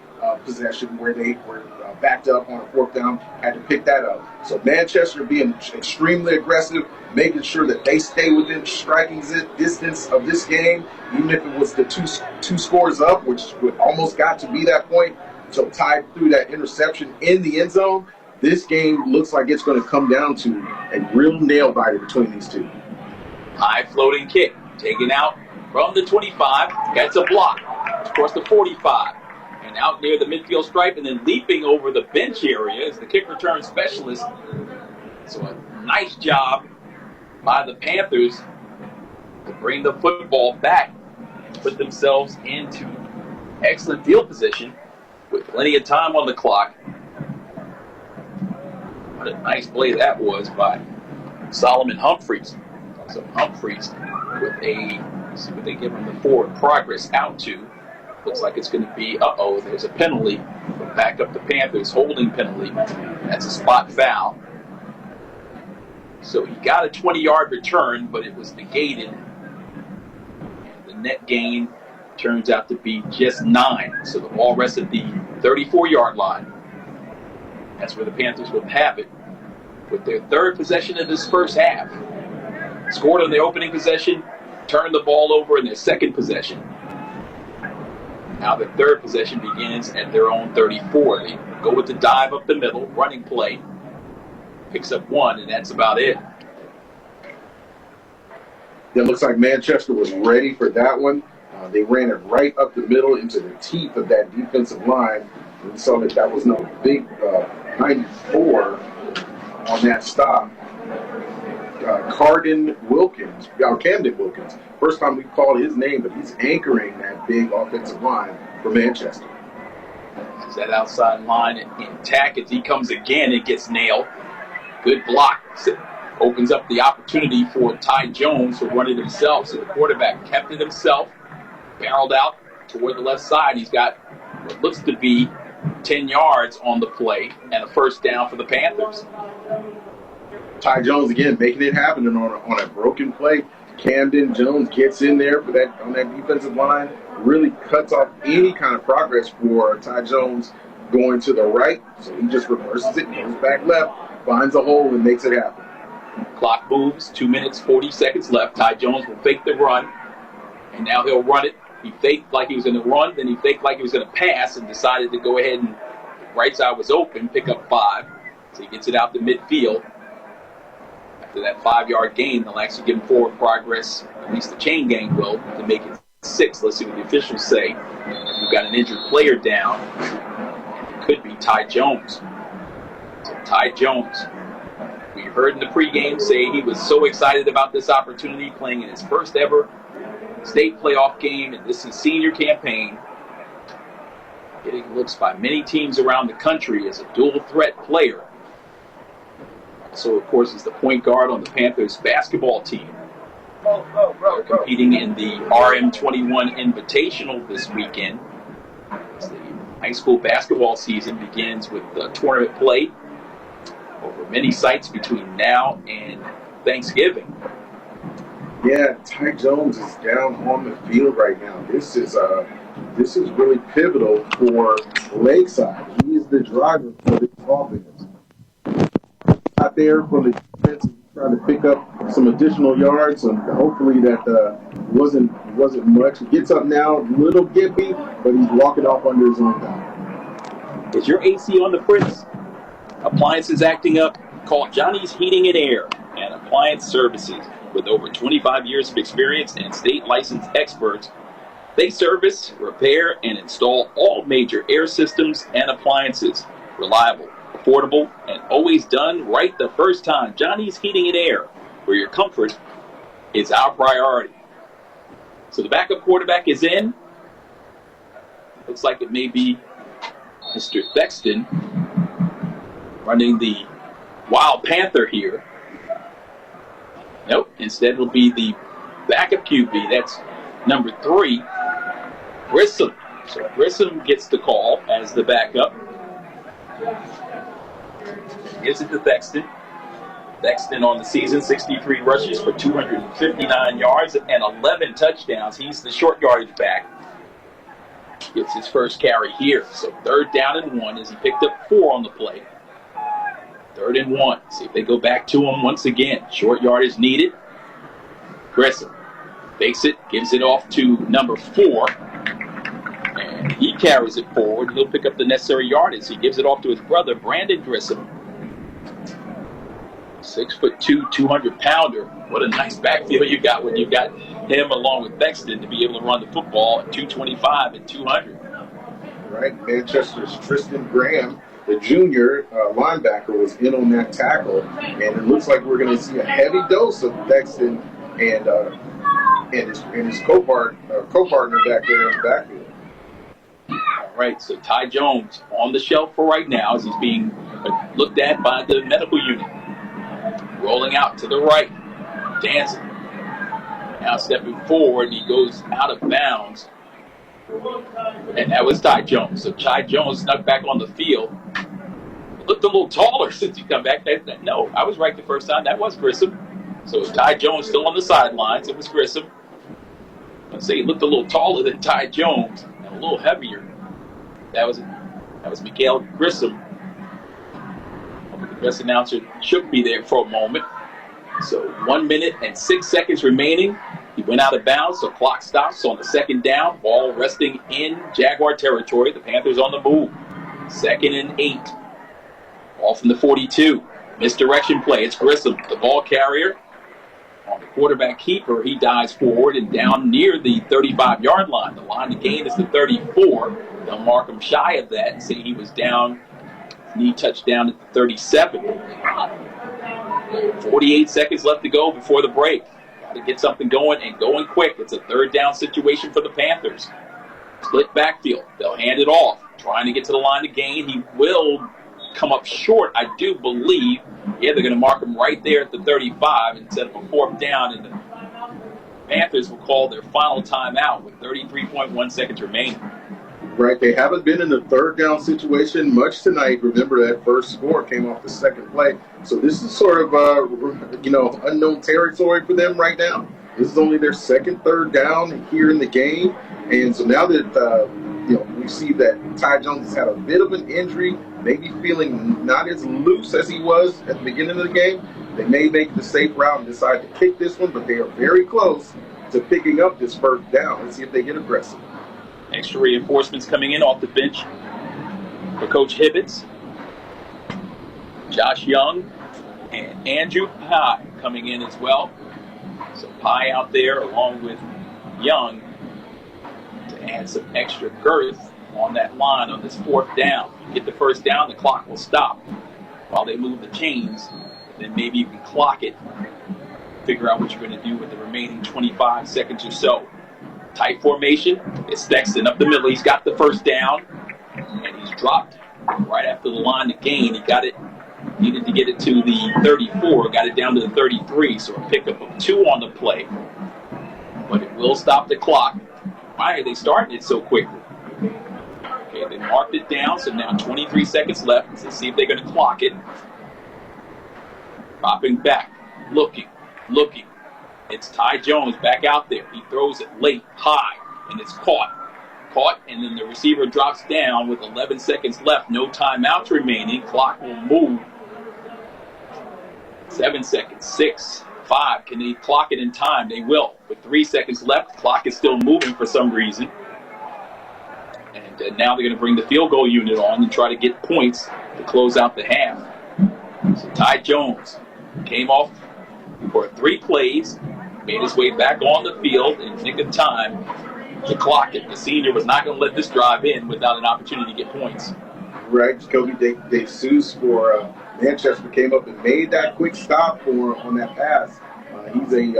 possession where they were backed up on a 4th down, had to pick that up. So Manchester being extremely aggressive, making sure that they stay within striking distance of this game, even if it was the two scores up, which would almost got to be that point. So tied through that interception in the end zone, this game looks like it's going to come down to a real nail biter between these two. High floating kick, taken out from the 25. That's a block across the 45. And out near the midfield stripe, and then leaping over the bench area is the kick return specialist. So a nice job by the Panthers to bring the football back, put themselves into excellent field position with plenty of time on the clock. What a nice play that was by Solomon Humphreys. So Humphreys with a, let's see what they give him the forward progress out to. Looks like it's going to be, there's a penalty. Back up the Panthers, holding penalty. That's a spot foul. So he got a 20-yard return, but it was negated. And the net gain turns out to be just 9. So the ball rests at the 34-yard line. That's where the Panthers will have it with their 3rd possession of this first half. Scored on their opening possession, turned the ball over in their 2nd possession. Now the 3rd possession begins at their own 34. They go with the dive up the middle, running play. Picks up 1, and that's about it. It looks like Manchester was ready for that one. They ran it right up the middle into the teeth of that defensive line. We saw that was no big 94 on that stop. Camden Wilkins. First time we called his name, but he's anchoring that big offensive line for Manchester. That outside line intact as he comes again, it gets nailed. Good block. Opens up the opportunity for Ty Jones to run it himself. So the quarterback kept it himself, barreled out toward the left side. He's got what looks to be 10 yards on the play and a 1st down for the Panthers. Ty Jones again making it happen on a broken play. Camden Jones gets in there for that on that defensive line, really cuts off any kind of progress for Ty Jones going to the right. So he just reverses it, goes back left, finds a hole, and makes it happen. Clock moves, 2 minutes, 40 seconds left. Ty Jones will fake the run, and now he'll run it. He faked like he was going to run, then he faked like he was going to pass, and decided to go ahead and right side was open, pick up 5. So he gets it out to midfield. After that 5-yard gain, they'll actually give him forward progress, at least the chain gang will, to make it 6. Let's see what the officials say. We've got an injured player down. It could be Ty Jones. So Ty Jones We heard in the pregame say he was so excited about this opportunity, playing in his first ever state playoff game, and this is senior campaign. Getting looks by many teams around the country as a dual threat player. So, of course, is the point guard on the Panthers basketball team. They're competing in the RM21 Invitational this weekend. As the high school basketball season begins with tournament play over many sites between now and Thanksgiving. Yeah, Ty Jones is down on the field right now. This is really pivotal for Lakeside. He is the driver for this offense. Out there from the defense, trying to pick up some additional yards, and hopefully that wasn't much. He gets up now, a little gimpy, but he's walking off under his own power. Is your AC on the fritz? Appliances acting up? Call Johnny's Heating and Air and Appliance Services. With over 25 years of experience and state licensed experts, they service, repair, and install all major air systems and appliances. Reliable, affordable, and always done right the first time. Johnny's Heating and Air, where your comfort is our priority. So the backup quarterback is in. Looks like it may be Mr. Thexton running the Wild Panther here. Nope, instead it'll be the backup QB. That's number 3, Grissom. So Grissom gets the call as the backup. Gives it to Thexton. Thexton on the season, 63 rushes for 259 yards and 11 touchdowns. He's the short yardage back. Gets his first carry here. So 3rd down and 1 as he picked up 4 on the play. 3rd and 1. See if they go back to him once again. Short yardage needed. Grissom fakes it, gives it off to number 4. And he carries it forward. He'll pick up the necessary yardage. He gives it off to his brother, Brandon Grissom. 6'2", 200-pounder. What a nice backfield you got when you got him along with Thexton to be able to run the football at 225 and 200. Right, Manchester's Tristan Graham, the junior linebacker, was in on that tackle, and it looks like we're going to see a heavy dose of Thexton and his co-partner back there in the backfield. All right, so Ty Jones on the shelf for right now as he's being looked at by the medical unit. Rolling out to the right, dancing. Now stepping forward, he goes out of bounds. And that was Ty Jones. So Ty Jones snuck back on the field. Looked a little taller since he come back. No, I was right the first time. That was Grissom. So Ty Jones still on the sidelines. It was Grissom. I'd say he looked a little taller than Ty Jones and a little heavier. That was Mikael Grissom. The best announcer shook me there for a moment. So 1 minute and 6 seconds remaining. He went out of bounds, so clock stops on the 2nd down. Ball resting in Jaguar territory. The Panthers on the move. 2nd and 8. Ball from the 42. Misdirection play. It's Grissom, the ball carrier. On the quarterback keeper, he dives forward and down near the 35-yard line. The line to gain is the 34. They'll mark him shy of that and say he was down. Knee touchdown at the 37. 48 seconds left to go before the break. Got to get something going and going quick. It's a 3rd down situation for the Panthers. Split backfield. They'll hand it off. Trying to get to the line to gain. He will come up short, I do believe. Yeah, they're going to mark him right there at the 35 instead of a 4th down. And the Panthers will call their final timeout with 33.1 seconds remaining. Right, they haven't been in a 3rd down situation much tonight. Remember that first score came off the 2nd play. So this is sort of, unknown territory for them right now. This is only their 2nd 3rd down here in the game. And so now that, we see that Ty Jones has had a bit of an injury, maybe feeling not as loose as he was at the beginning of the game, they may make the safe route and decide to kick this one, but they are very close to picking up this 1st down. Let's see if they get aggressive. Extra reinforcements coming in off the bench for Coach Hibbets. Josh Young and Andrew Pye coming in as well. So Pye out there along with Young to add some extra girth on that line on this 4th down. You get the 1st down, the clock will stop while they move the chains then maybe you can clock it, figure out what you're going to do with the remaining 25 seconds or so. Tight formation. It's Sexton up the middle. He's got the first down, and he's dropped right after the line to gain. He got it, needed to get it to the 34, got it down to the 33, so a pickup of 2 on the play. But it will stop the clock. Why are they starting it so quickly? Okay, they marked it down, so now 23 seconds left. Let's see if they're going to clock it. Dropping back, looking. It's Ty Jones back out there. He throws it late, high, and it's caught, and then the receiver drops down with 11 seconds left. No timeouts remaining. Clock will move. 7 seconds, 6, 5. Can they clock it in time? They will. With 3 seconds left, clock is still moving for some reason. And now they're going to bring the field goal unit on and try to get points to close out the half. So Ty Jones came off for 3 plays, made his way back on the field in nick of time to clock it. The senior was not going to let this drive in without an opportunity to get points. Right, Jacoby DeSuze for Manchester came up and made that quick stop on that pass. He's a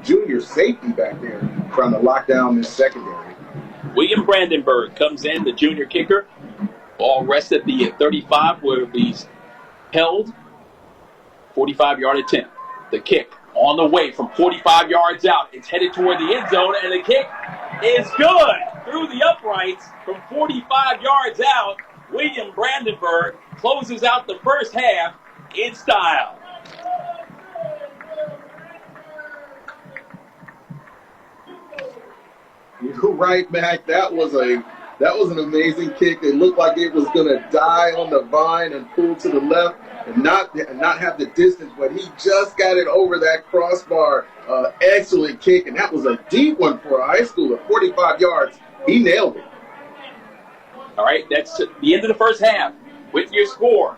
junior safety back there trying to lock down this secondary. William Brandenburg comes in, the junior kicker. Ball rests at the 35 where he's held. 45-yard attempt. The kick on the way from 45 yards out. It's headed toward the end zone, and the kick is good. Through the uprights from 45 yards out, William Brandenburg closes out the first half in style. You're right, Mac. That was an amazing kick. It looked like it was going to die on the vine and pull to the left and not have the distance, but he just got it over that crossbar. Excellent kick, and that was a deep one for a high schooler. 45 yards. He nailed it. All right, that's the end of the first half. With your score,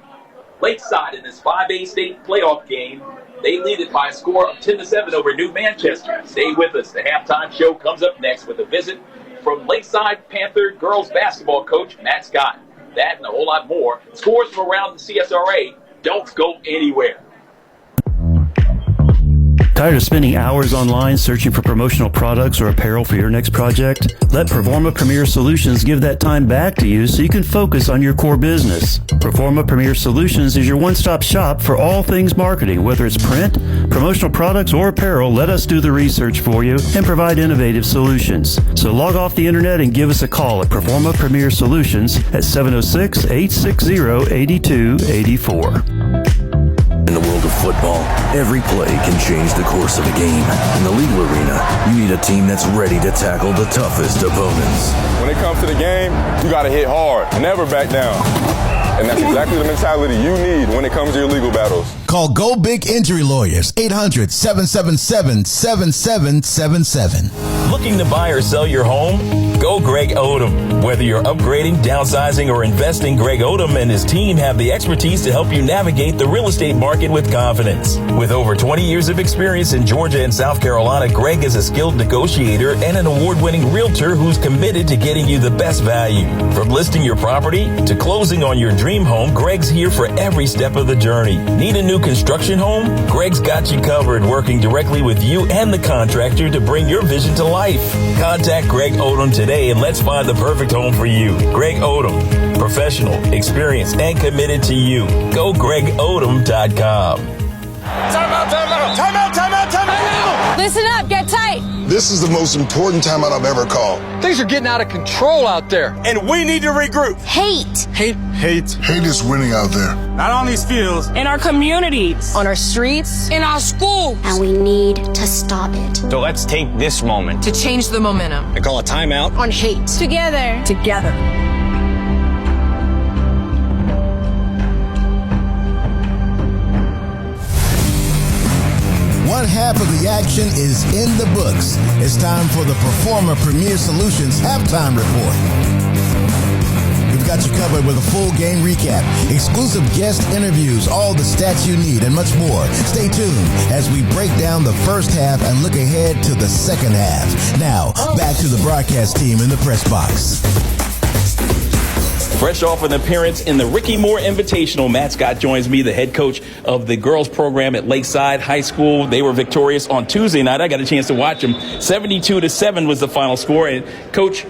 Lakeside in this 5A state playoff game, they lead it by a score of 10-7 over New Manchester. Stay with us. The halftime show comes up next with a visit from Lakeside Panther girls basketball coach Matt Scott. That and a whole lot more. Scores from around the CSRA. Don't go anywhere. Tired of spending hours online searching for promotional products or apparel for your next project? Let Performa Premier Solutions give that time back to you so you can focus on your core business. Performa Premier Solutions is your one-stop shop for all things marketing, whether it's print, promotional products, or apparel. Let us do the research for you and provide innovative solutions. So log off the internet and give us a call at Performa Premier Solutions at 706-860-8284. In the world of football, every play can change the course of a game. In the legal arena, you need a team that's ready to tackle the toughest opponents. When it comes to the game, you got to hit hard, never back down. And that's exactly the mentality you need when it comes to your legal battles. Call Go Big Injury Lawyers, 800-777-7777. Looking to buy or sell your home? Go Greg Odom. Whether you're upgrading, downsizing, or investing, Greg Odom and his team have the expertise to help you navigate the real estate market with confidence. With over 20 years of experience in Georgia and South Carolina, Greg is a skilled negotiator and an award-winning realtor who's committed to getting you the best value. From listing your property to closing on your dream home, Greg's here for every step of the journey. Need a new construction home? Greg's got you covered, working directly with you and the contractor to bring your vision to life. Contact Greg Odom today and let's find the perfect home for you. Greg Odom, professional, experienced, and committed to you. Go GregOdom.com. Timeout! Listen up, get tight. This is the most important timeout I've ever called. Things are getting out of control out there, and we need to regroup. Hate is winning out there. Not on these fields. in our communities, on our streets, in our schools. And we need to stop it. So let's take this moment To change the momentum and call a timeout on hate. Together. One half of the action is in the books. It's time for the Performa Premier Solutions Halftime Report. We've got you covered with a full game recap, exclusive guest interviews, all the stats you need, and much more. Stay tuned as we break down the first half and look ahead to the second half. Now, back to the broadcast team in the press box. Fresh off an appearance in the Ricky Moore Invitational, Matt Scott joins me, the head coach of the girls program at Lakeside High School. They were victorious on Tuesday night. I got a chance to watch them. 72-7 was the final score. And Coach,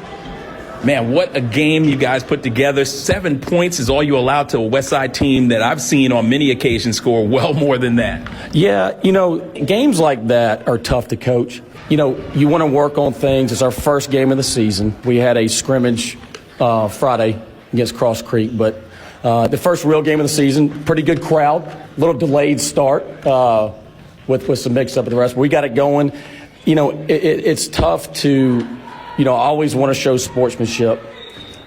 man, what a game you guys put together. 7 points is all you allowed to a Westside team that I've seen on many occasions score well more than that. Yeah, games like that are tough to coach. You want to work on things. It's our first game of the season. We had a scrimmage Friday against Cross Creek, but the first real game of the season, pretty good crowd, little delayed start with some mix up with the rest. But we got it going. It's tough to, I always want to show sportsmanship,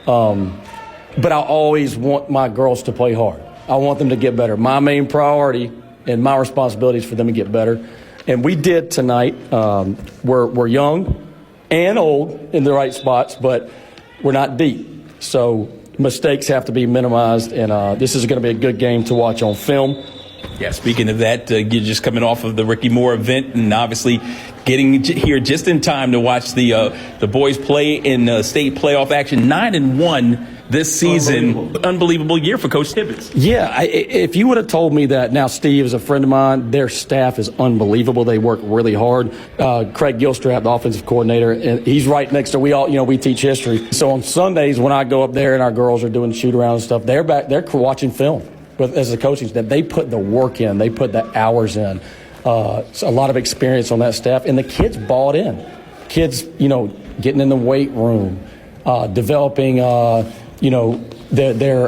but I always want my girls to play hard. I want them to get better. My main priority and my responsibility is for them to get better. And we did tonight. We're young and old in the right spots, but we're not deep. So mistakes have to be minimized, and this is going to be a good game to watch on film. Yeah, speaking of that, you're just coming off of the Ricky Moore event and obviously getting here just in time to watch the boys play in state playoff action. 9-1 this season. Unbelievable year for Coach Tibbetts. Yeah, if you would have told me that, now Steve is a friend of mine, their staff is unbelievable. They work really hard. Craig Gilstrap, the offensive coordinator, and he's right next to, we teach history. So on Sundays when I go up there and our girls are doing shoot around and stuff, they're watching film. But as a coaching staff, they put the work in, they put the hours in. So a lot of experience on that staff, and the kids bought in. Kids, getting in the weight room, developing, their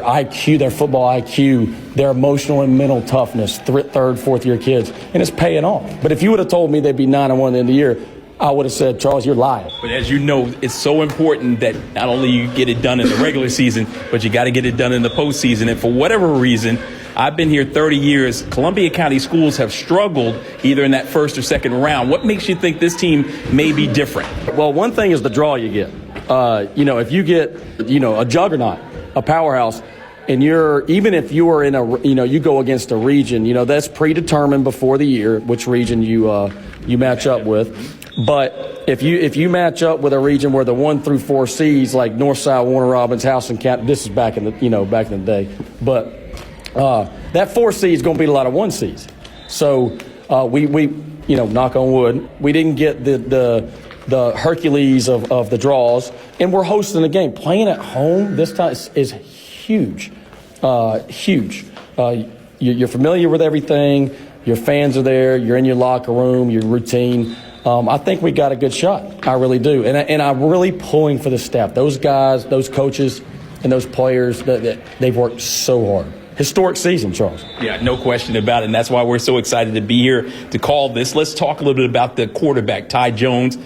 IQ, their football IQ, their emotional and mental toughness, third, fourth year kids, and it's paying off. But if you would have told me they'd be 9-1 at the end of the year, I would have said, Charles, you're lying. But as you know, it's so important that not only you get it done in the regular season, but you got to get it done in the postseason. And for whatever reason, I've been here 30 years. Columbia County schools have struggled either in that first or second round. What makes you think this team may be different? Well, one thing is the draw you get. If you get, a juggernaut, a powerhouse, and even if you are in you go against a region, that's predetermined before the year, which region you match up with. But if you match up with a region where the 1 through 4 seeds like Northside, Warner Robins, House and County, this is back in the day, but that 4 seed is going to beat a lot of 1 seeds. So we knock on wood, we didn't get the Hercules of the draws, and we're hosting the game. Playing at home this time is huge, huge. You're familiar with everything. Your fans are there. You're in your locker room, your routine. I think we got a good shot. I really do. And I'm really pulling for the staff. Those guys, those coaches, and those players, they've worked so hard. Historic season, Charles. Yeah, no question about it. And that's why we're so excited to be here to call this. Let's talk a little bit about the quarterback, Ty Jones.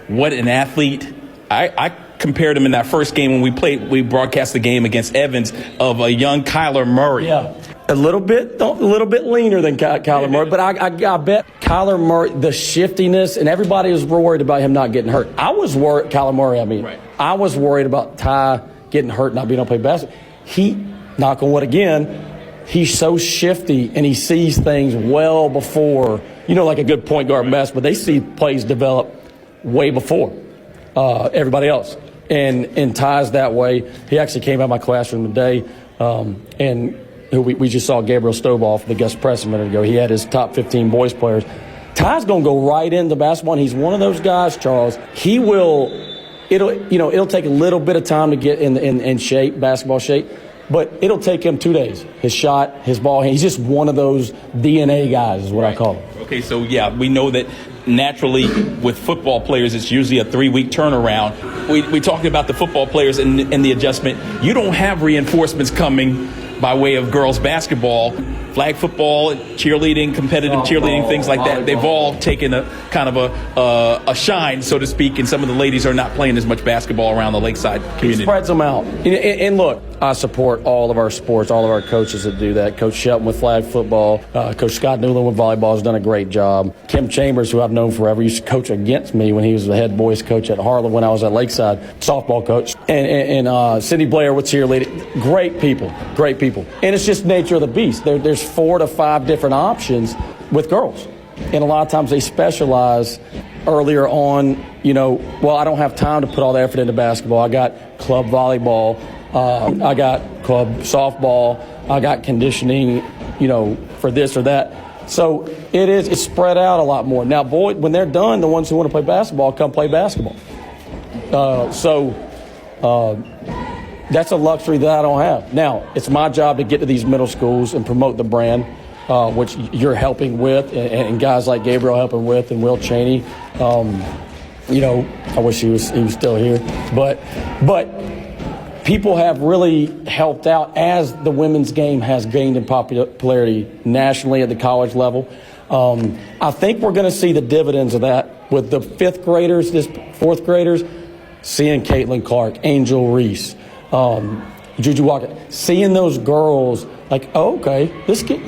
What an athlete. I compared him in that first game when we broadcast the game against Evans of a young Kyler Murray. Yeah. A little bit leaner than Kyler Murray, but I bet Kyler Murray, the shiftiness, and everybody was worried about him not getting hurt. I was worried, Kyler Murray, right. I was worried about Ty getting hurt, not being able to play basketball. He, knock on wood again, he's so shifty and he sees things well before, like a good point guard mess, but they see plays develop way before everybody else. And Ty's that way. He actually came out of my classroom today, and we just saw Gabriel Stovall, the guest press a minute ago. He had his top 15 boys players. Ty's going to go right into basketball, and he's one of those guys, Charles. It'll take a little bit of time to get in shape, basketball shape, but it'll take him 2 days. His shot, his ball, he's just one of those DNA guys is what I call him. Okay, so yeah, we know that naturally with football players, it's usually a 3-week turnaround. We talked about the football players and the adjustment. You don't have reinforcements coming by way of girls basketball, flag football, cheerleading, competitive cheerleading, things like that. They've all taken a kind of a shine, so to speak, and some of the ladies are not playing as much basketball around the Lakeside community. It spreads them out. And look, I support all of our sports, all of our coaches that do that. Coach Shelton with flag football, Coach Scott Newland with volleyball has done a great job. Kim Chambers, who I've known forever, used to coach against me when he was the head boys coach at Harlan when I was at Lakeside, softball coach. And Cindy Blair with cheerleading. Great people. And it's just nature of the beast. There's 4 to 5 different options with girls. And a lot of times they specialize earlier on, I don't have time to put all the effort into basketball. I got club volleyball. I got club softball. I got conditioning, for this or that. So it's spread out a lot more. Now, when they're done, the ones who want to play basketball come play basketball. That's a luxury that I don't have. Now, it's my job to get to these middle schools and promote the brand, which you're helping with, and guys like Gabriel helping with, and Will Cheney. I wish he was still here. But people have really helped out as the women's game has gained in popularity nationally at the college level. I think we're going to see the dividends of that with the fifth graders, fourth graders, seeing Caitlin Clark, Angel Reese, Juju Walker, seeing those girls like, oh, okay, this kid,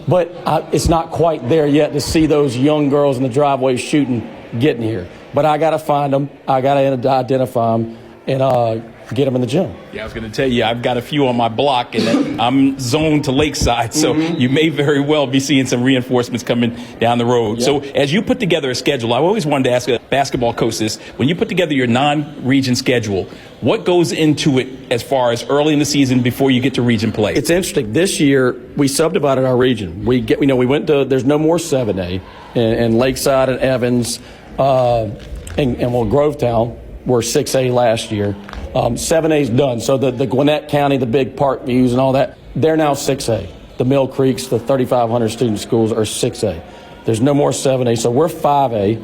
but it's not quite there yet to see those young girls in the driveway shooting, getting here. But I got to find them. I got to identify them and get them in the gym. Yeah, I was going to tell you, I've got a few on my block, and I'm zoned to Lakeside, so you may very well be seeing some reinforcements coming down the road. Yeah. So as you put together a schedule, I've always wanted to ask a basketball coach this. When you put together your non-region schedule, what goes into it as far as early in the season before you get to region play? It's interesting. This year, we subdivided our region. We went to, there's no more 7A, and Lakeside and Evans, and Grovetown were 6A last year. 7A's done. So the Gwinnett County, the big park views and all that, they're now 6A. The Mill Creeks, the 3,500 student schools are 6A. There's no more 7A. So we're 5A.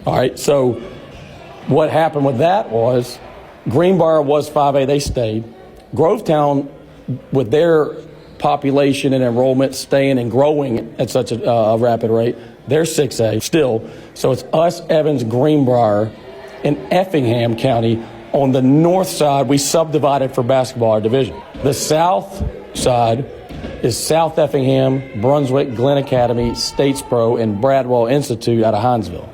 All right. So what happened with that was Greenbrier was 5A. They stayed. Grovetown, with their population and enrollment staying and growing at such a rapid rate, they're 6A still. So it's us, Evans, Greenbrier, and Effingham County. On the north side, we subdivided for basketball our division. The south side is South Effingham, Brunswick, Glen Academy, Statesboro, and Bradwell Institute out of Hinesville.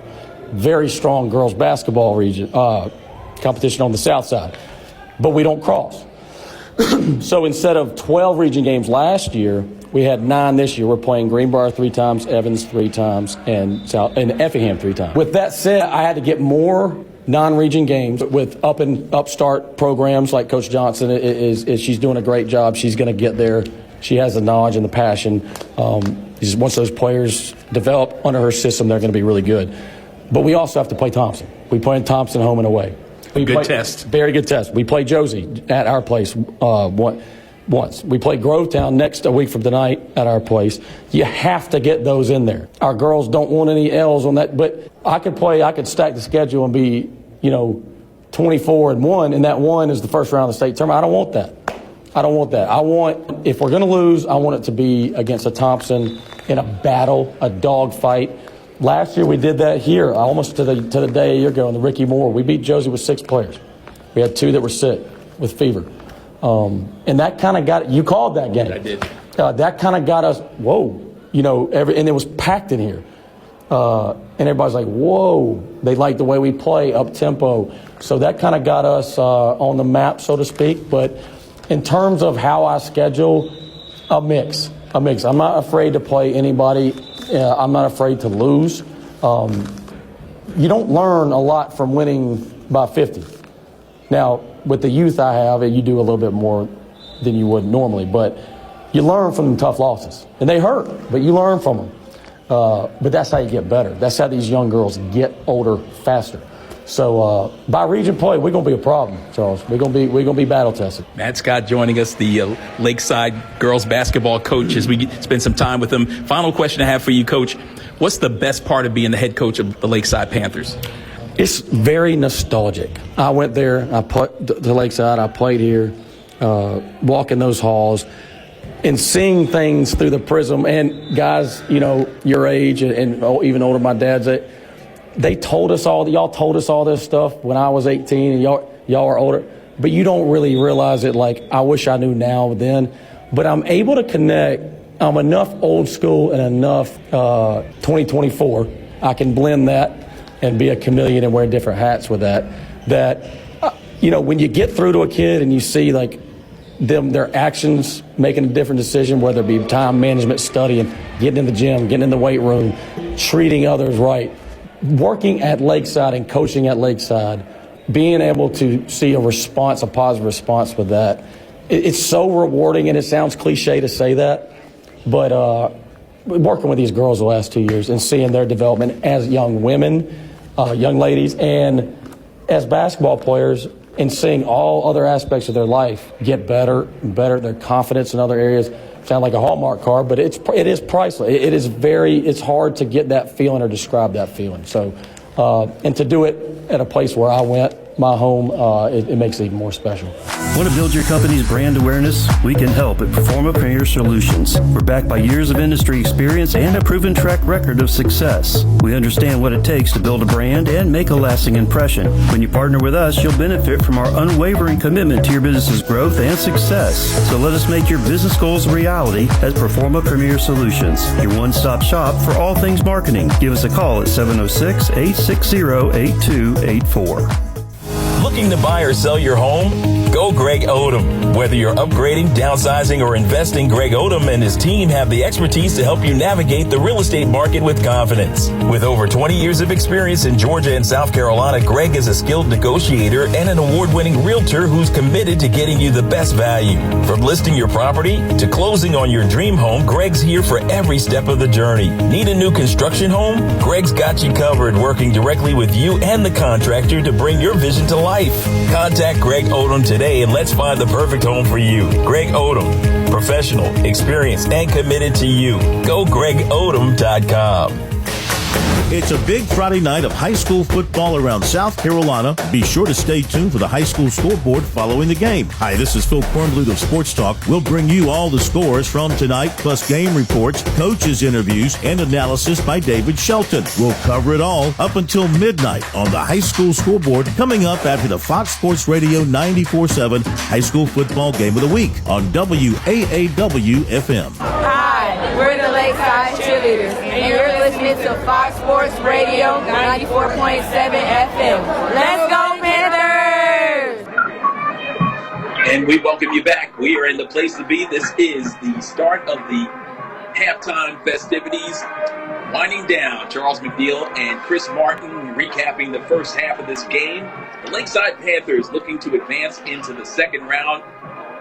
Very strong girls basketball region competition on the south side. But we don't cross. So instead of 12 region games last year, we had 9 this year. We're playing Greenbrier 3 times, Evans 3 times, and Effingham 3 times. With that said, I had to get more non-region games with upstart programs like Coach Johnson is she's doing a great job. She's going to get there. She has the knowledge and the passion. Once those players develop under her system, they're going to be really good. But we also have to play Thompson. We play Thompson home and away. Good test. Very good test. We play Josie at our place once. We play Grovetown a week from tonight at our place. You have to get those in there. Our girls don't want any L's on that, but I could stack the schedule and be, 24-1, and that 1 is the first round of the state tournament. I don't want that. If we're going to lose, I want it to be against a Thompson in a battle, a dog fight. Last year we did that here, almost to the day a year ago in the Ricky Moore. We beat Josie with 6 players. We had 2 that were sick with fever. And that kind of got, you called that game. I did. That kind of got us, whoa, and it was packed in here. And everybody's like, whoa, they like the way we play, up-tempo. So that kind of got us on the map, so to speak. But in terms of how I schedule, a mix. I'm not afraid to play anybody. I'm not afraid to lose. You don't learn a lot from winning by 50. Now, with the youth I have, you do a little bit more than you would normally. But you learn from the tough losses. And they hurt, but you learn from them. But that's how you get better. That's how these young girls get older faster. So by region play, we're gonna be a problem, Charles. We're gonna be battle tested. Matt Scott joining us, the Lakeside girls basketball coach, as we spend some time with him. Final question I have for you, Coach: what's the best part of being the head coach of the Lakeside Panthers? It's very nostalgic. I went there. I put to Lakeside. I played here. Walking those halls. And seeing things through the prism, and guys, your age and even older, my dad's age, y'all told us all this stuff when I was 18 and y'all are older, but you don't really realize it like I wish I knew now then. But I'm able to connect. I'm enough old school and enough 2024. I can blend that and be a chameleon and wear different hats with that. When you get through to a kid and you see like their actions making a different decision, whether it be time management, studying, getting in the gym, getting in the weight room, treating others right. Working at Lakeside and coaching at Lakeside being able to see a response, a positive response with that, it's so rewarding, and it sounds cliche to say that, but working with these girls the last 2 years and seeing their development as young women, young ladies, and as basketball players, and seeing all other aspects of their life get better and better, their confidence in other areas. Sound like a Hallmark card, but it is priceless. It's hard to get that feeling or describe that feeling. So, and to do it at a place where I went, my home, it makes it even more special. Want to build your company's brand awareness? We can help at Performa Premier Solutions. We're backed by years of industry experience and a proven track record of success. We understand what it takes to build a brand and make a lasting impression. When you partner with us, you'll benefit from our unwavering commitment to your business's growth and success. So let us make your business goals a reality at Performa Premier Solutions, your one-stop shop for all things marketing. Give us a call at 706-860-8284. Looking to buy or sell your home? Go Greg Odom. Whether you're upgrading, downsizing, or investing, Greg Odom and his team have the expertise to help you navigate the real estate market with confidence. With over 20 years of experience in Georgia and South Carolina, Greg is a skilled negotiator and an award-winning realtor who's committed to getting you the best value. From listing your property to closing on your dream home, Greg's here for every step of the journey. Need a new construction home? Greg's got you covered, working directly with you and the contractor to bring your vision to life. Contact Greg Odom today and let's find the perfect home for you. Greg Odom, professional, experienced, and committed to you. Go GregOdom.com. It's a big Friday night of high school football around South Carolina. Be sure to stay tuned for the high school scoreboard following the game. Hi, this is Phil Kornblut of Sports Talk. We'll bring you all the scores from tonight, plus game reports, coaches' interviews, and analysis by David Shelton. We'll cover it all up until midnight on the high school scoreboard, coming up after the Fox Sports Radio 94.7 High School Football Game of the Week on WAAW-FM. Hi, we're the Lakeside Cheerleaders, and you're listening to Fox Sports Radio 94.7 FM. Let's go, Panthers! And we welcome you back. We are in the place to be. This is the start of the halftime festivities. Winding down, Charles McNeil and Chris Martin recapping the first half of this game. The Lakeside Panthers looking to advance into the second round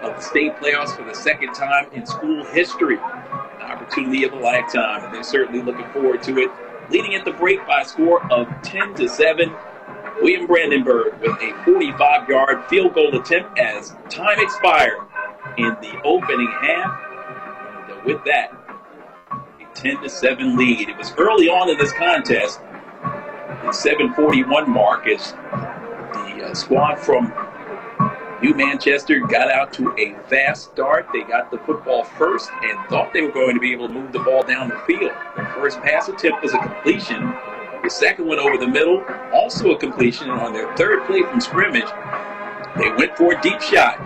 of the state playoffs for the second time in school history. An opportunity of a lifetime, and they're certainly looking forward to it. Leading at the break by a score of 10-7. William Brandenburg with a 45-yard field goal attempt as time expired in the opening half. And with that, a 10-7 lead. It was early on in this contest, the 7:41 mark, as the squad from New Manchester got out to a fast start. They got the football first and thought they were going to be able to move the ball down the field. Their first pass attempt was a completion. The second one over the middle, also a completion. And on their third play from scrimmage, they went for a deep shot.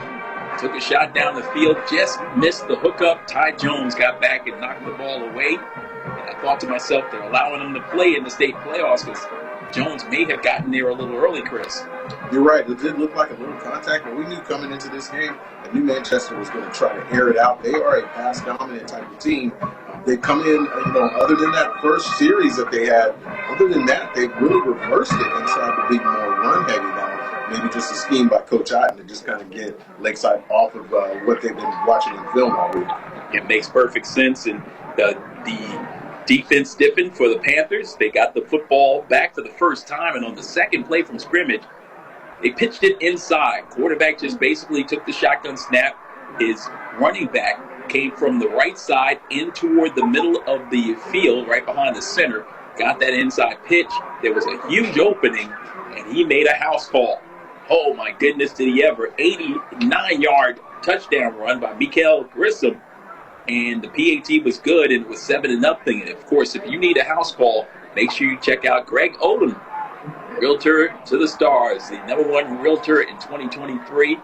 Took a shot down the field, just missed the hookup. Ty Jones got back and knocked the ball away. And I thought to myself, they're allowing them to play in the state playoffs because Jones may have gotten there a little early, Chris. You're right. It did look like a little contact, but we knew coming into this game that New Manchester was going to try to air it out. They are a pass-dominant type of team. They come in, other than that first series that they had, other than that, they've really reversed it and tried to be more run-heavy now. Maybe just a scheme by Coach Otten to just kind of get Lakeside off of what they've been watching in film all week. It makes perfect sense, and the defense stiffened for the Panthers. They got the football back for the first time, and on the second play from scrimmage, they pitched it inside. Quarterback just basically took the shotgun snap. His running back came from the right side in toward the middle of the field, right behind the center. Got that inside pitch. There was a huge opening, and he made a house call. Oh, my goodness, did he ever. 89-yard touchdown run by Mikael Grissom. And the PAT was good, and it was 7-0. And, of course, if you need a house call, make sure you check out Greg Odom, Realtor to the Stars, the #1 Realtor in 2023.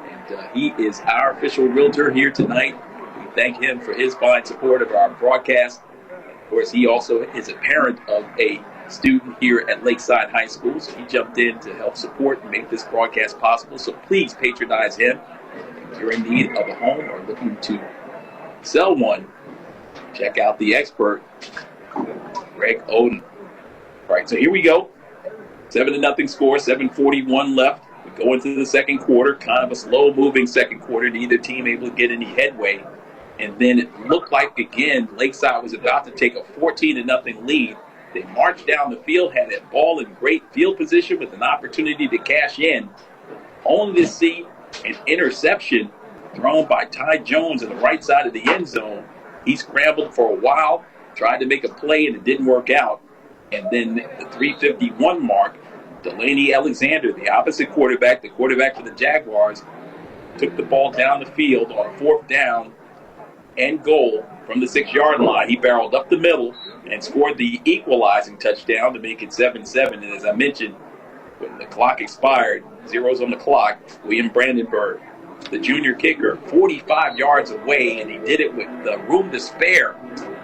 And he is our official Realtor here tonight. We thank him for his fine support of our broadcast. Of course, he also is a parent of a student here at Lakeside High School, so he jumped in to help support and make this broadcast possible. So please patronize him. If you're in need of a home or looking to sell one, check out the expert, Greg Odom. All right, so here we go. 7-0 score, 7:41 left. We go into the second quarter, kind of a slow-moving second quarter. Neither team able to get any headway. And then it looked like, again, Lakeside was about to take a 14-0 lead. They marched down the field, had that ball in great field position with an opportunity to cash in, only to see an interception thrown by Ty Jones on the right side of the end zone. He scrambled for a while, tried to make a play, and it didn't work out. And then the 3:51 mark, Delaney Alexander, the opposite quarterback, the quarterback for the Jaguars, took the ball down the field on 4th down and goal from the 6-yard line. He barreled up the middle and scored the equalizing touchdown to make it 7-7. And as I mentioned, when the clock expired, zeros on the clock, William Brandenburg, the junior kicker, 45 yards away, and he did it with the room to spare.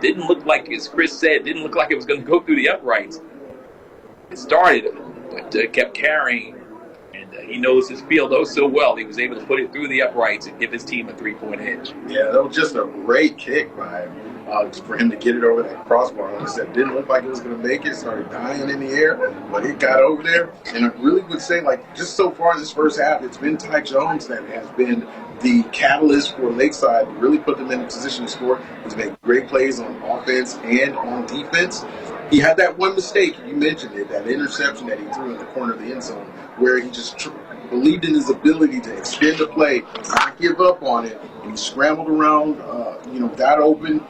Didn't look like, as Chris said, didn't look like it was going to go through the uprights. It started, but kept carrying, and he knows his field so well. He was able to put it through the uprights and give his team a 3-point edge. Yeah, that was just a great kick by him. For him to get it over that crossbar. Like I said, didn't look like it was going to make it. Started dying in the air, but it got over there. And I really would say, like, just so far this first half, it's been Ty Jones that has been the catalyst for Lakeside to really put them in a position to score. He's made great plays on offense and on defense. He had that one mistake, you mentioned it, that interception that he threw in the corner of the end zone, where he just believed in his ability to extend the play, not give up on it, and he scrambled around, got open,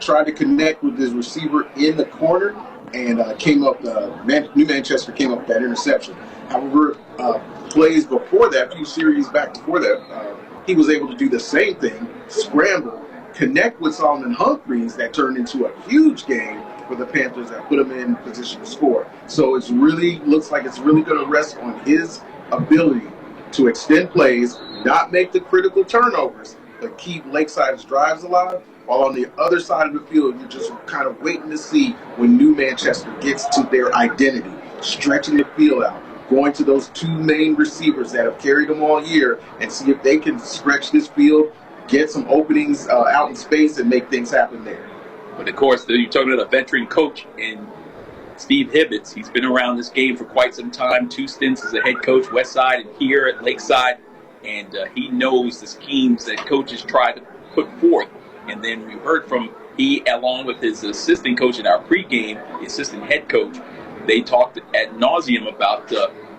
tried to connect with his receiver in the corner, and came up. New Manchester came up with that interception. However, plays before that, a few series back before that, he was able to do the same thing, scramble, connect with Solomon Humphreys, that turned into a huge game for the Panthers that put him in position to score. So it's really looks like it's really going to rest on his ability to extend plays, not make the critical turnovers, but keep Lakeside's drives alive. While on the other side of the field, you're just kind of waiting to see when New Manchester gets to their identity, stretching the field out, going to those two main receivers that have carried them all year, and see if they can stretch this field, get some openings out in space, and make things happen there. But of course, you're talking about a veteran coach in Steve Hibbets. He's been around this game for quite some time, 2 stints as a head coach, Westside and here at Lakeside, and he knows the schemes that coaches try to put forth. And then we heard from he, along with his assistant coach in our pregame, the assistant head coach, they talked ad nauseum about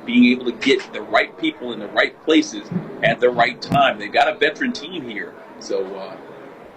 being able to get the right people in the right places at the right time. They've got a veteran team here, so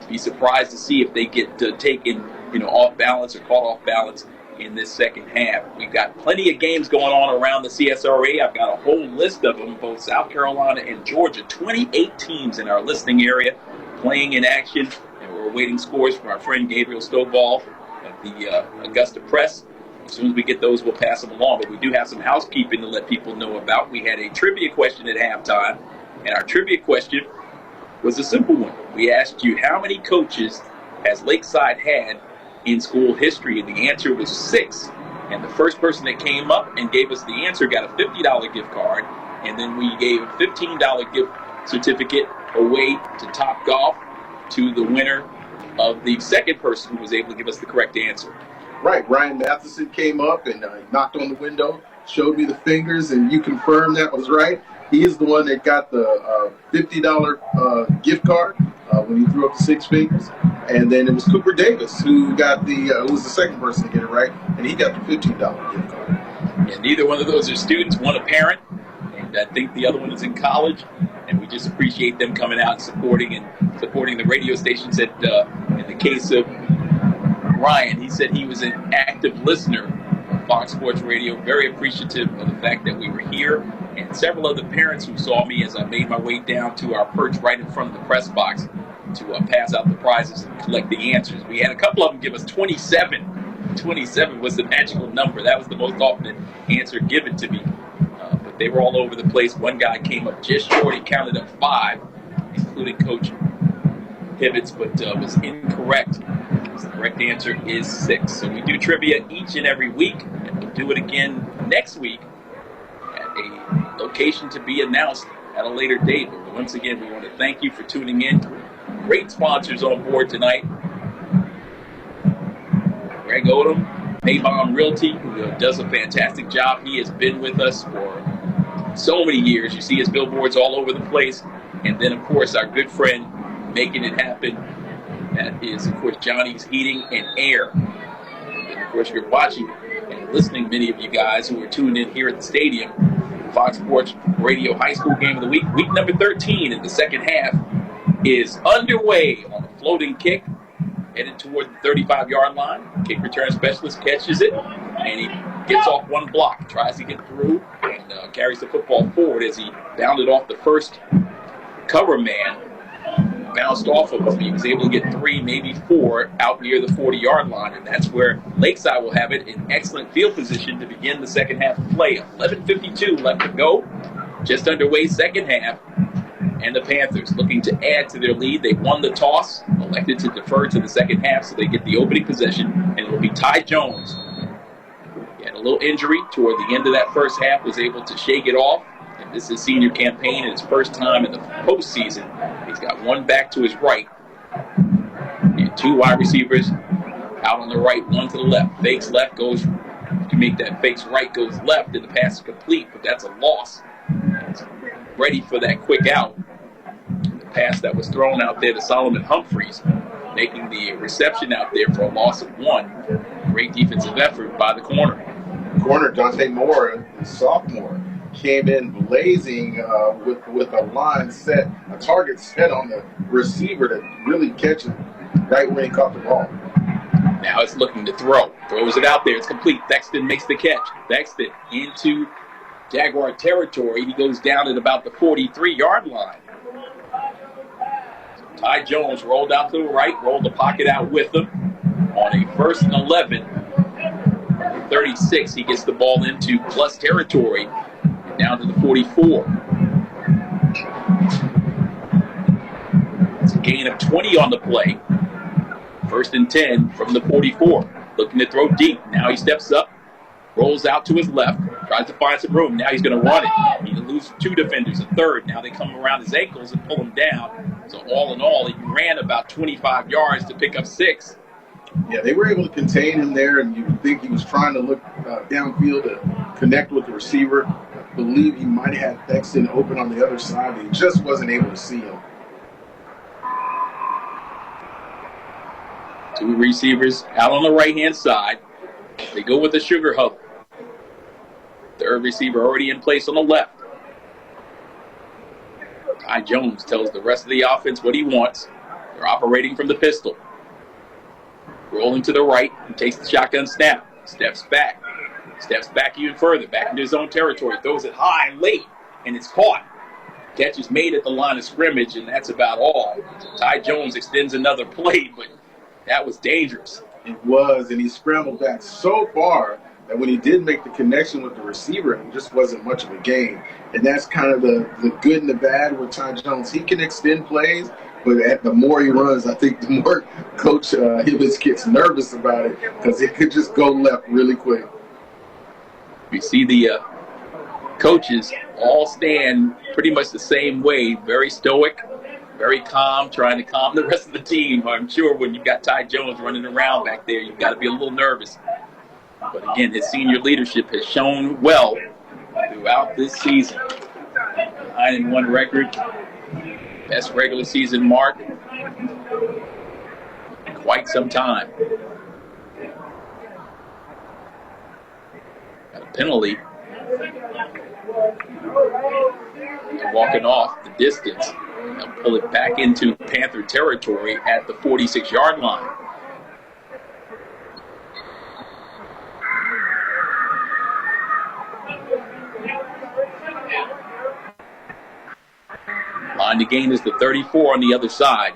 be surprised to see if they get taken, off balance or caught off balance in this second half. We've got plenty of games going on around the CSRA. I've got a whole list of them, both South Carolina and Georgia. 28 teams in our listening area playing in action. We're awaiting scores from our friend Gabriel Stovall of the Augusta Press. As soon as we get those, we'll pass them along. But we do have some housekeeping to let people know about. We had a trivia question at halftime, and our trivia question was a simple one. We asked you, how many coaches has Lakeside had in school history? And the answer was 6. And the first person that came up and gave us the answer got a $50 gift card. And then we gave a $15 gift certificate away to Top Golf to the winner of the second person who was able to give us the correct answer. Right, Ryan Matheson came up and knocked on the window, showed me the fingers, and you confirmed that was right. He is the one that got the $50 gift card when he threw up the 6 fingers. And then it was Cooper Davis who got who was the second person to get it right, and he got the $15 gift card. And neither one of those are students, one a parent, and I think the other one is in college. And we just appreciate them coming out and supporting the radio stations. In the case of Ryan, he said he was an active listener of Fox Sports Radio, very appreciative of the fact that we were here, and several other parents who saw me as I made my way down to our perch right in front of the press box to pass out the prizes and collect the answers. We had a couple of them give us 27. 27 was the magical number. That was the most often answer given to me. They were all over the place. One guy came up just short. He counted up 5, including Coach Hibbets, but was incorrect. The correct answer is 6. So we do trivia each and every week, and we'll do it again next week at a location to be announced at a later date. But once again, we want to thank you for tuning in. Great sponsors on board tonight. Greg Odom, Maybon Realty, who does a fantastic job. He has been with us for so many years. You see his billboards all over the place. And then, of course, our good friend making it happen. That is, of course, Johnny's Heating and Air. And, of course, you're watching and listening, many of you guys who are tuned in here at the stadium. Fox Sports Radio High School Game of the Week. Week number 13 in the second half is underway on a floating kick, headed toward the 35-yard line. Kick return specialist catches it, and he gets off one block, tries to get through, and carries the football forward as he bounded off the first cover man. Bounced off of him. He was able to get 3, maybe 4 out near the 40-yard line, and that's where Lakeside will have it in excellent field position to begin the second half of play. 11:52 left to go. Just underway second half, and the Panthers looking to add to their lead. They won the toss, elected to defer to the second half, so they get the opening possession, and it will be Ty Jones. He had a little injury toward the end of that first half, was able to shake it off. And this is his senior campaign and his first time in the postseason. He's got one back to his right and 2 wide receivers out on the right, one to the left. Fakes left, goes to make that fakes right, goes left, and the pass is complete, but that's a loss. It's ready for that quick out. The pass that was thrown out there to Solomon Humphreys, making the reception out there for a loss of 1. Great defensive effort by the corner. Corner Dante Moore, the sophomore, came in blazing with a line set, a target set on the receiver to really catch it right when he caught the ball. Now it's looking to throw. Throws it out there. It's complete. Thexton makes the catch. Thexton into Jaguar territory. He goes down at about the 43-yard line. So Ty Jones rolled out to the right, rolled the pocket out with him on a 1st and 11. 36, he gets the ball into plus territory. Down to the 44. It's a gain of 20 on the play. 1st and 10 from the 44. Looking to throw deep. Now he steps up, rolls out to his left, tries to find some room. Now he's going to run it. He loses 2 defenders, a third. Now they come around his ankles and pull him down. So all in all, he ran about 25 yards to pick up 6. Yeah, they were able to contain him there, and you would think he was trying to look downfield to connect with the receiver. I believe he might have had Thexton open on the other side, but he just wasn't able to see him. 2 receivers out on the right-hand side. They go with the sugar hug. 3rd receiver already in place on the left. Ty Jones tells the rest of the offense what he wants. They're operating from the pistol. Rolling to the right, he takes the shotgun snap, steps back even further, back into his own territory, throws it high late, and it's caught. Catch is made at the line of scrimmage, and that's about all. So Ty Jones extends another play, but that was dangerous. It was, and he scrambled back so far that when he did make the connection with the receiver, it just wasn't much of a gain. And that's kind of the good and the bad with Ty Jones. He can extend plays, but the more he runs, I think the more Coach Hibbets gets nervous about it because it could just go left really quick. We see the coaches all stand pretty much the same way, very stoic, very calm, trying to calm the rest of the team. I'm sure when you've got Ty Jones running around back there, you've got to be a little nervous. But again, his senior leadership has shown well throughout this season. 9-1 record, best regular season mark in quite some time. Got a penalty. Walking off the distance. They'll pull it back into Panther territory at the 46-yard line. Line to gain is the 34 on the other side.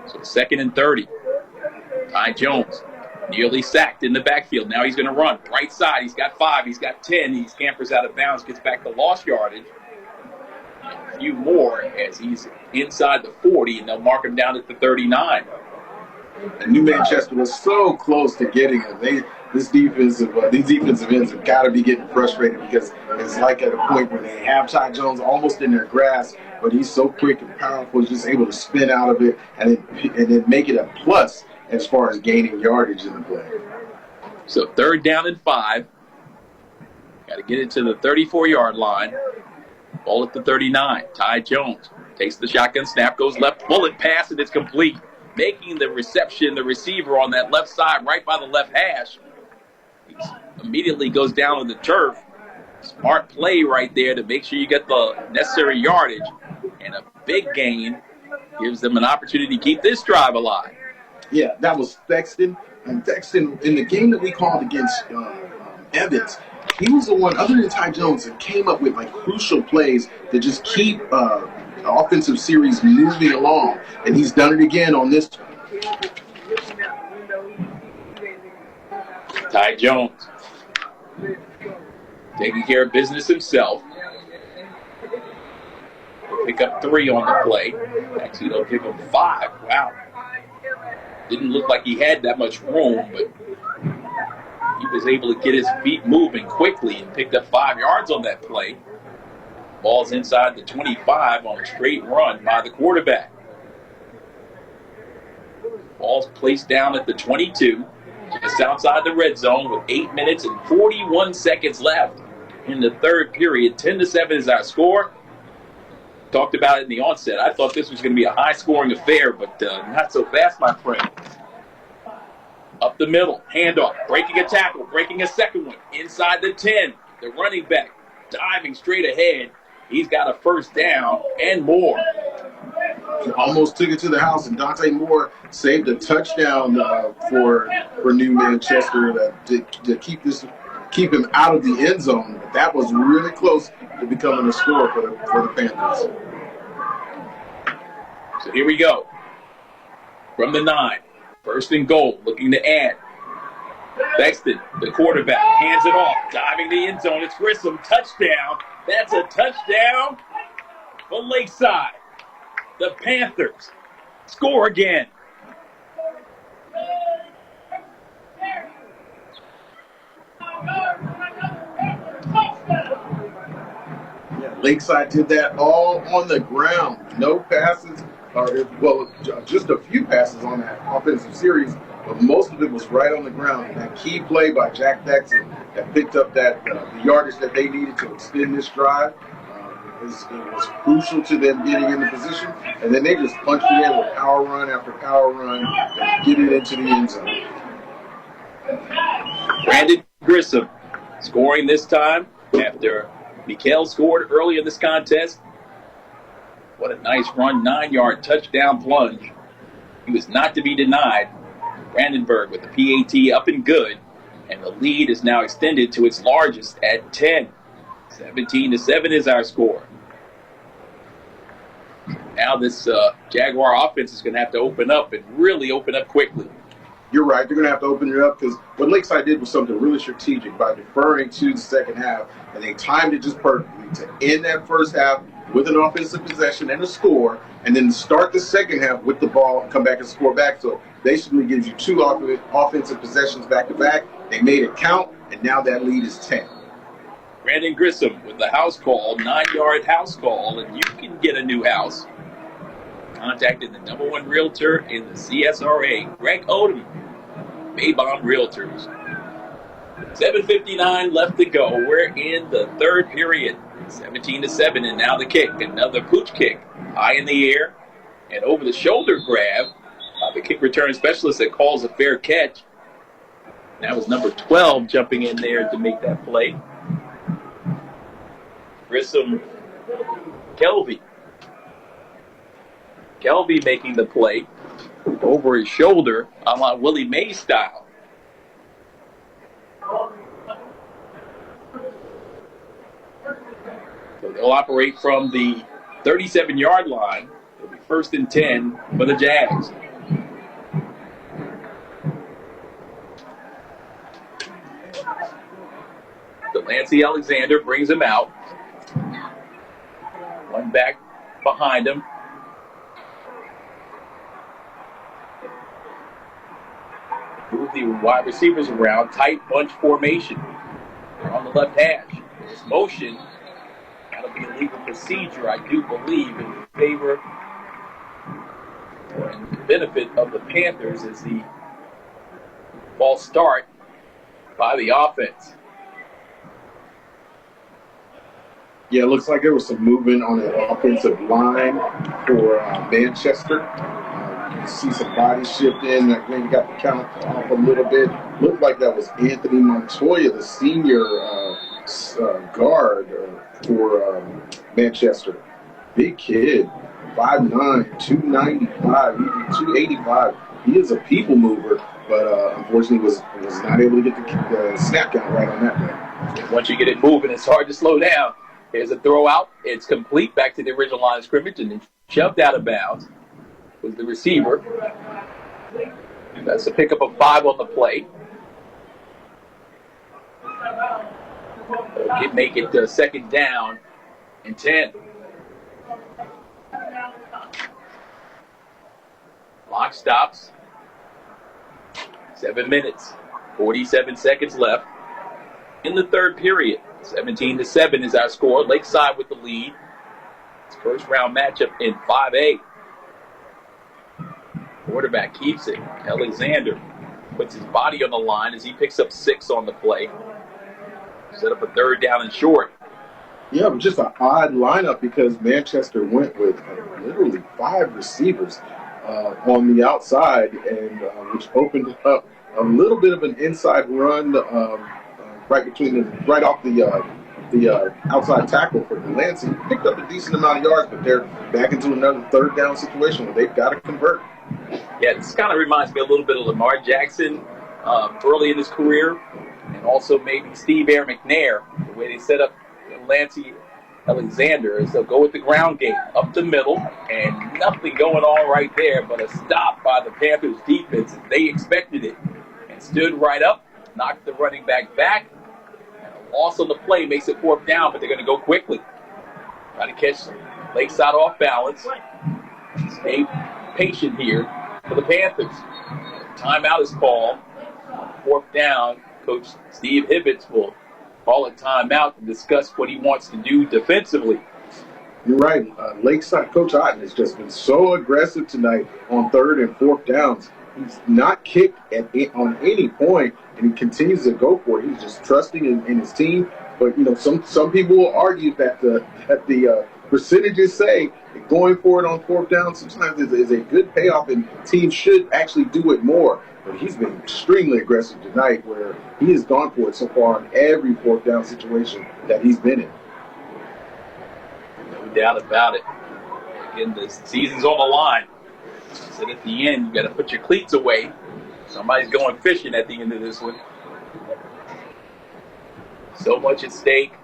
So 2nd and 30. Ty Jones nearly sacked in the backfield. Now he's going to run. Right side, he's got 5, he's got 10. He scampers out of bounds, gets back to lost yardage. A few more as he's inside the 40, and they'll mark him down at the 39. And New Manchester was so close to getting him. These defensive ends have got to be getting frustrated because it's like at a point where they have Ty Jones almost in their grasp, but he's so quick and powerful, he's just able to spin out of it and then make it a plus as far as gaining yardage in the play. So 3rd down and 5. Got to get it to the 34-yard line. Ball at the 39. Ty Jones takes the shotgun snap, goes left, bullet pass, and it's complete. Making the reception, the receiver on that left side, right by the left hash. He immediately goes down on the turf. Smart play right there to make sure you get the necessary yardage. And a big gain gives them an opportunity to keep this drive alive. Yeah, that was Thexton. And Thexton, in the game that we called against Evans, he was the one, other than Ty Jones, that came up with like crucial plays to just keep offensive series moving along. And he's done it again on this. Ty Jones taking care of business himself. They'll pick up 3 on the play. Actually, they'll give him 5. Wow. Didn't look like he had that much room, but he was able to get his feet moving quickly and picked up 5 yards on that play. Ball's inside the 25 on a straight run by the quarterback. Ball's placed down at the 22, just outside the red zone with 8 minutes and 41 seconds left in the 3rd period. 10-7 is our score. Talked about it in the onset. I thought this was going to be a high-scoring affair, but not so fast, my friend. Up the middle, handoff, breaking a tackle, breaking a second one. Inside the 10, the running back diving straight ahead. He's got a 1st down and more. Almost took it to the house, and Dante Moore saved a touchdown for New Manchester to keep him out of the end zone. But that was really close to becoming a score for the Panthers. So here we go. From the 9, 1st and goal, looking to add. Bexton, the quarterback, hands it off, diving the end zone. It's Grissom, touchdown. That's a touchdown for Lakeside. The Panthers score again. Lakeside did that all on the ground. No passes, just a few passes on that offensive series, but most of it was right on the ground. And that key play by Jack Thexton that picked up that the yardage that they needed to extend this drive. It was crucial to them getting in the position, and then they just punched it in with power run after power run and get it into the end zone. Brandon Grissom scoring this time after Mikael scored early in this contest. What a nice run, 9-yard touchdown plunge. He was not to be denied. Brandenburg with the PAT up and good, and the lead is now extended to its largest at 10. 17-7 is our score. Now this Jaguar offense is going to have to open up and really open up quickly. You're right. They're going to have to open it up because what Lakeside did was something really strategic by deferring to the second half, and they timed it just perfectly to end that first half with an offensive possession and a score, and then start the second half with the ball and come back and score back. So basically gives you 2 offensive possessions back-to-back. They made it count, and now that lead is 10. Brandon Grissom with the house call, 9-yard house call, and you can get a new house. Contacted the #1 realtor in the CSRA, Greg Odom, Maybom Realtors. 7:59 left to go. We're in the 3rd period. 17-7, and now the kick. Another pooch kick, high in the air, and over the shoulder grab by the kick return specialist that calls a fair catch. That was number 12 jumping in there to make that play. Grissom, Kelvey making the play over his shoulder, a la Willie Mays style. So they'll operate from the 37-yard line. It'll be 1st and 10 for the Jags. Delancey Alexander brings him out. One back behind him. Move the wide receivers around. Tight bunch formation. They're on the left hash. This motion, that'll be a legal procedure, I do believe, in favor or in the benefit of the Panthers as the false start by the offense. Yeah, it looks like there was some movement on the offensive line for Manchester. You see some body shift in. I think got the count off a little bit. Looked like that was Anthony Montoya, the senior guard for Manchester. Big kid, 5'9", 295, even 285. He is a people mover, but unfortunately was not able to get the snap count right on that play. Once you get it moving, it's hard to slow down. Here's a throw out. It's complete back to the original line of scrimmage and then shoved out of bounds was the receiver. That's a pickup of 5 on the play. Make it second down and 10. Clock stops. 7 minutes, 47 seconds left in the third period. 17-7 is our score. Lakeside with the lead. It's first round matchup in 5A. Quarterback keeps it. Alexander puts his body on the line as he picks up 6 on the play. Set up a third down and short. Yeah, but just an odd lineup because Manchester went with literally 5 receivers on the outside, and which opened up a little bit of an inside run right off the outside tackle for Delancey. Picked up a decent amount of yards, but they're back into another third down situation where they've got to convert. Yeah, this kind of reminds me a little bit of Lamar Jackson early in his career, and also maybe Steve Air McNair, the way they set up Lancey Alexander is they'll go with the ground game up the middle, and nothing going on right there but a stop by the Panthers defense. They expected it and stood right up, knocked the running back back. And a loss on the play makes it 4th down, but they're going to go quickly. Try to catch Lakeside off balance. Stay patient here for the Panthers. Timeout is called. 4th down, Coach Steve Hibbets will call a timeout to discuss what he wants to do defensively. You're right. Lakeside Coach Otten has just been so aggressive tonight on 3rd and 4th downs. He's not kicked on any point, and he continues to go for it. He's just trusting in his team. But you know, some people will argue that the percentages say going for it on 4th down sometimes is a good payoff, and teams should actually do it more. But he's been extremely aggressive tonight, where he has gone for it so far in every 4th down situation that he's been in. No doubt about it. Again, the season's on the line. So at the end, you got to put your cleats away. Somebody's going fishing at the end of this one. So much at stake.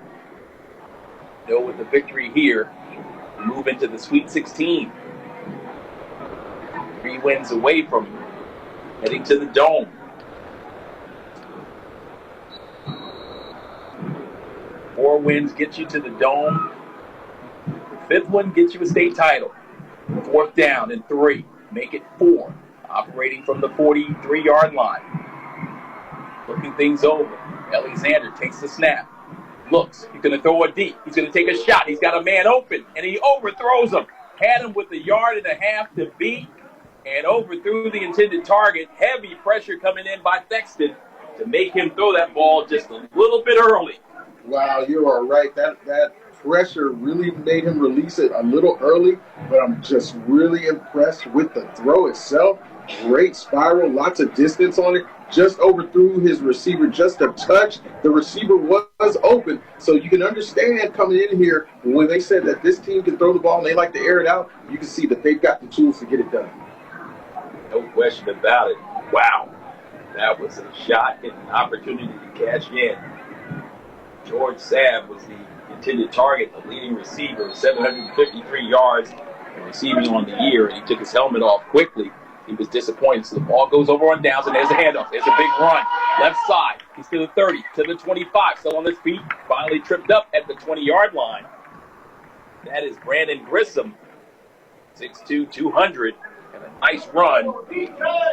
Though with the victory here, we move into the Sweet 16. 3 wins away from heading to the Dome. 4 wins get you to the Dome. The 5th one gets you a state title. 4th down and 3. Make it 4. Operating from the 43-yard line. Looking things over. Alexander takes the snap. Looks. He's going to throw a deep. He's going to take a shot. He's got a man open, and he overthrows him. Had him with 1.5 yards to beat, and overthrew the intended target. Heavy pressure coming in by Thexton to make him throw that ball just a little bit early. Wow, you are right. That pressure really made him release it a little early, but I'm just really impressed with the throw itself. Great spiral, lots of distance on it. Just overthrew his receiver just a touch. The receiver was open, so you can understand coming in here when they said that this team can throw the ball and they like to air it out. You can see that they've got the tools to get it done. No question about it. Wow. That was a shot and an opportunity to cash in. George Sabb was the intended target, the leading receiver, 753 yards receiving on the year, and he took his helmet off quickly. He was disappointed. So the ball goes over on downs, and there's a handoff. There's a big run. Left side. He's to the 30, to the 25. Still on his feet. Finally tripped up at the 20-yard line. That is Brandon Grissom, 6'2", 200. And a nice run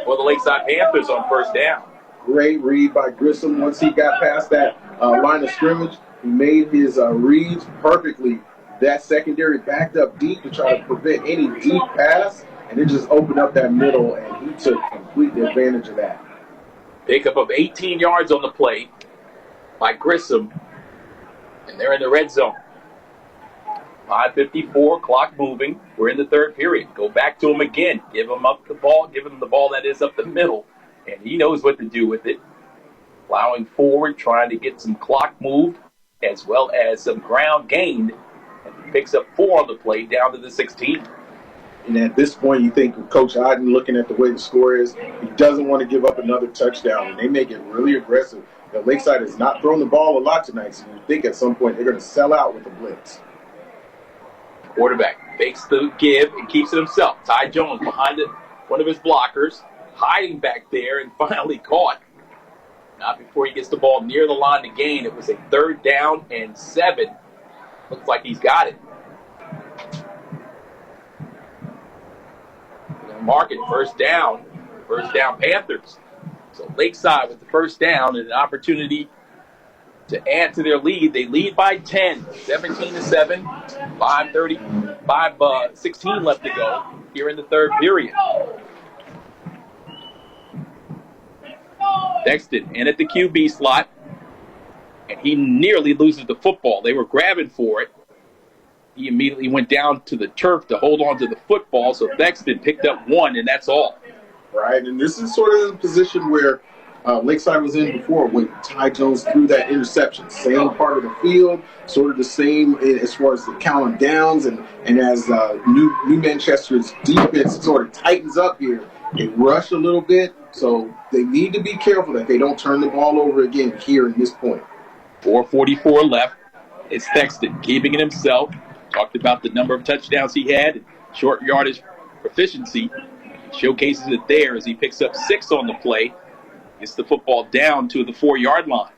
for the Lakeside Panthers on 1st down. Great read by Grissom. Once he got past that line of scrimmage, he made his reads perfectly. That secondary backed up deep to try to prevent any deep pass, and it just opened up that middle, and he took complete advantage of that. Pickup of 18 yards on the play by Grissom. And they're in the red zone. 5:54, clock moving. We're in the third period. Go back to him again. Give him up the ball. Give him the ball that is up the middle. And he knows what to do with it. Plowing forward, trying to get some clock moved, as well as some ground gained. And he picks up 4 on the play down to the 16. And at this point, you think Coach Oden, looking at the way the score is, he doesn't want to give up another touchdown. And they make it really aggressive. The Lakeside has not thrown the ball a lot tonight, so you think at some point they're going to sell out with the blitz. Quarterback fakes the give and keeps it himself. Ty Jones behind one of his blockers, hiding back there and finally caught. Not before he gets the ball near the line to gain. It was a 3rd down and 7. Looks like he's got it. Mark it, first down Panthers. So Lakeside with the first down and an opportunity to add to their lead. They lead by 10, 17-7, 16 left to go here in the third period. Dexton in at the QB slot, and he nearly loses the football. They were grabbing for it. He immediately went down to the turf to hold on to the football, so Dexton picked up 1, and that's all. Right, and this is sort of the position where Lakeside was in before when Ty Jones threw that interception. Same part of the field, sort of the same as far as the count on downs, and as New Manchester's defense sort of tightens up here, they rush a little bit, so they need to be careful that they don't turn the ball over again here in this point. 4:44 left. It's Dexton keeping it himself. Talked about the number of touchdowns he had, short yardage proficiency. Showcases it there as he picks up 6 on the play. Gets the football down to the 4-yard line.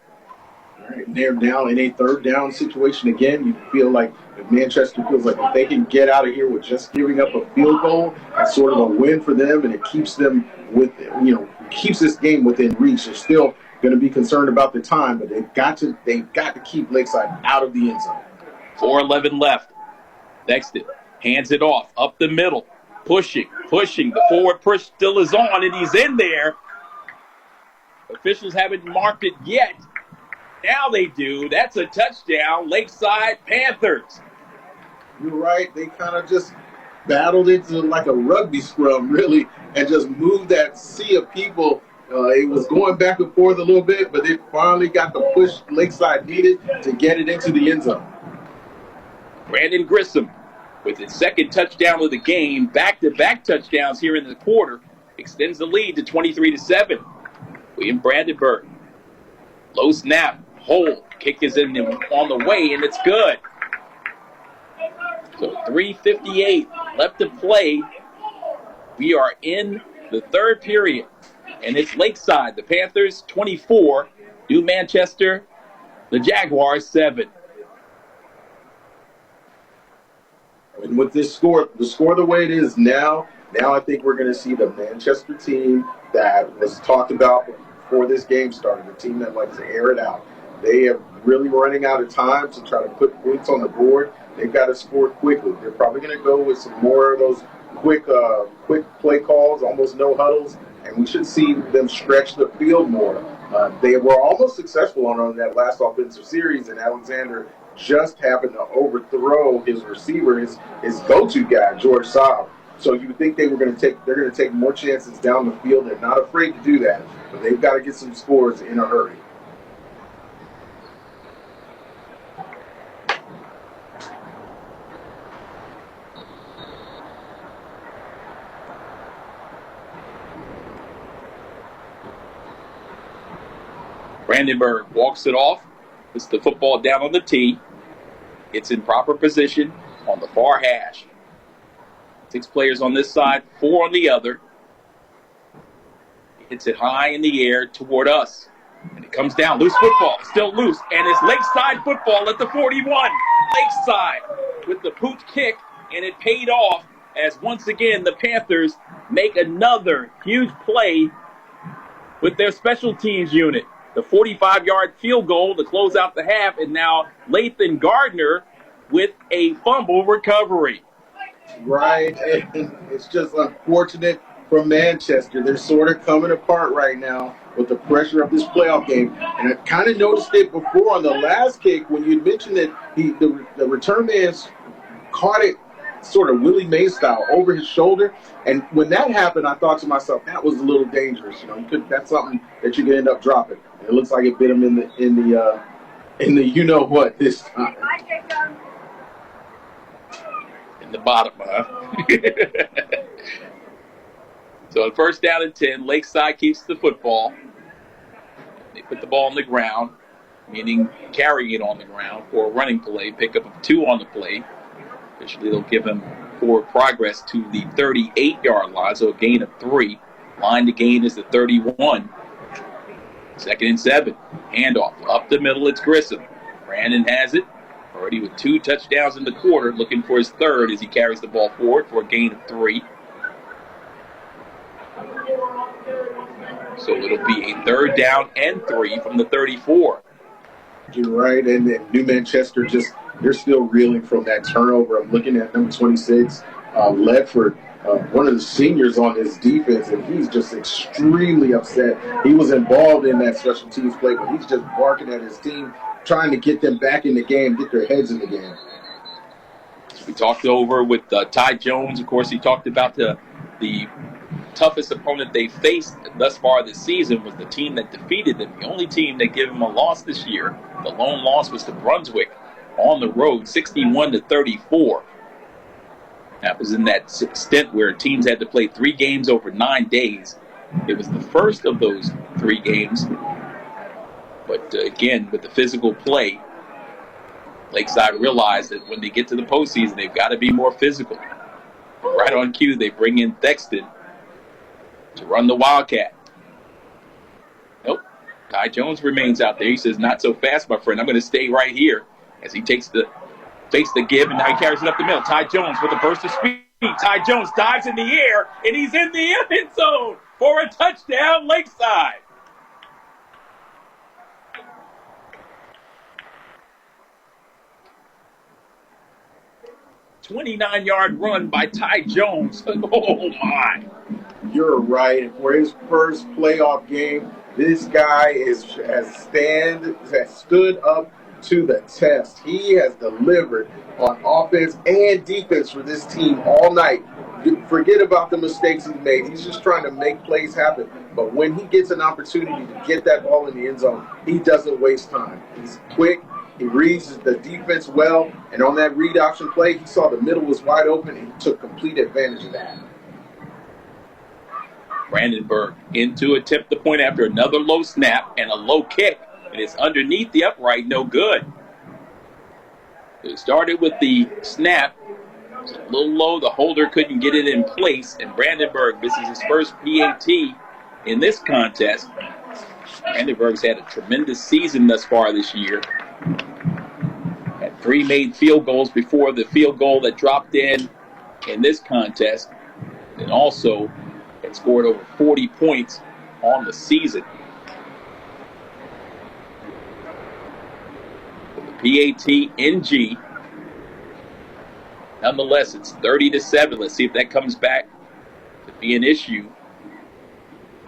All right, they're now in a 3rd down situation again. You feel like if Manchester feels like if they can get out of here with just giving up a field goal, it's sort of a win for them, and it keeps them keeps this game within reach. They're still going to be concerned about the time, but they've got to keep Lakeside out of the end zone. 4:11 left. Dexton hands it off up the middle. Pushing. The forward push still is on, and he's in there. Officials haven't marked it yet. Now they do. That's a touchdown. Lakeside Panthers. You're right. They kind of just battled it to like a rugby scrum, really, and just moved that sea of people. It was going back and forth a little bit, but they finally got the push Lakeside needed to get it into the end zone. Brandon Grissom with his 2nd touchdown of the game, back-to-back touchdowns here in the quarter, extends the lead to 23-7. William Brandenburg, low snap, hold, kick is in on the way, and it's good. So 3:58 left to play. We are in the third period, and it's Lakeside, the Panthers 24, New Manchester, the Jaguars 7. And with this score, the way it is now I think we're going to see the Manchester team that was talked about before this game started, the team that likes to air it out. They are really running out of time to try to put points on the board. They've got to score quickly. They're probably going to go with some more of those quick play calls, almost no huddles, and we should see them stretch the field more. They were almost successful on that last offensive series, and Alexander just happened to overthrow his receiver, his go-to guy, George Saab. So you would think they're going to take more chances down the field. They're not afraid to do that, but they've got to get some scores in a hurry. Brandenburg walks it off, puts the football down on the tee. It's in proper position on the far hash. 6 players on this side, 4 on the other. He hits it high in the air toward us. And it comes down. Loose football, still loose. And it's Lakeside football at the 41. Lakeside with the pooch kick, and it paid off as once again the Panthers make another huge play with their special teams unit. The 45-yard field goal to close out the half, and now Lathan Gardner with a fumble recovery. Right, and it's just unfortunate for Manchester. They're sort of coming apart right now. with the pressure of this playoff game. And I kind of noticed it before on the last kick when you mentioned that the return man caught it sort of Willie Mays style over his shoulder. And when that happened, I thought to myself, that was a little dangerous. That's something that you could end up dropping. And it looks like it bit him in the you know what this time. In the bottom, huh? So on first down and 10, Lakeside keeps the football. They put the ball on the ground, meaning carrying it on the ground for a running play, pickup of 2 on the play. Officially, they'll give him forward progress to the 38-yard line, so a gain of 3. Line to gain is the 31. 2nd and 7. Handoff up the middle. It's Grissom. Brandon has it. Already with 2 touchdowns in the quarter, looking for his 3rd as he carries the ball forward for a gain of 3. So it'll be a 3rd down and 3 from the 34. You're right, and then New Manchester they're still reeling from that turnover. I'm looking at number 26, Ledford, one of the seniors on his defense, and he's just extremely upset. He was involved in that special teams play, but he's just barking at his team, trying to get them back in the game, get their heads in the game. We talked over with Ty Jones. Of course, he talked about the toughest opponent they faced thus far this season was the team that defeated them. The only team that gave them a loss this year, the lone loss was to Brunswick on the road, 61-34. That was in that stint where teams had to play 3 games over 9 days. It was the first of those 3 games. But again, with the physical play, Lakeside realized that when they get to the postseason, they've got to be more physical. Right on cue, they bring in Thexton to run the Wildcat. Nope. Ty Jones remains out there. He says, not so fast, my friend. I'm going to stay right here as he takes the give, and now he carries it up the middle. Ty Jones with a burst of speed. Ty Jones dives in the air, and he's in the end zone for a touchdown, Lakeside. A 29-yard run by Ty Jones. Oh, my. You're right. For his first playoff game, this guy has stood up to the test. He has delivered on offense and defense for this team all night. Forget about the mistakes he's made. He's just trying to make plays happen. But when he gets an opportunity to get that ball in the end zone, he doesn't waste time. He's quick. He reads the defense well. And on that read option play, he saw the middle was wide open, and he took complete advantage of that. Brandenburg into attempt the point after another low snap and a low kick. And it's underneath the upright, no good. It started with the snap. It was a little low. The holder couldn't get it in place. And Brandenburg, this is his first PAT in this contest. Brandenburg's had a tremendous season thus far this year. Had 3 made field goals before the field goal that dropped in this contest. And also had scored over 40 points on the season. PAT-NG. Nonetheless, it's 30-7. Let's see if that comes back to be an issue.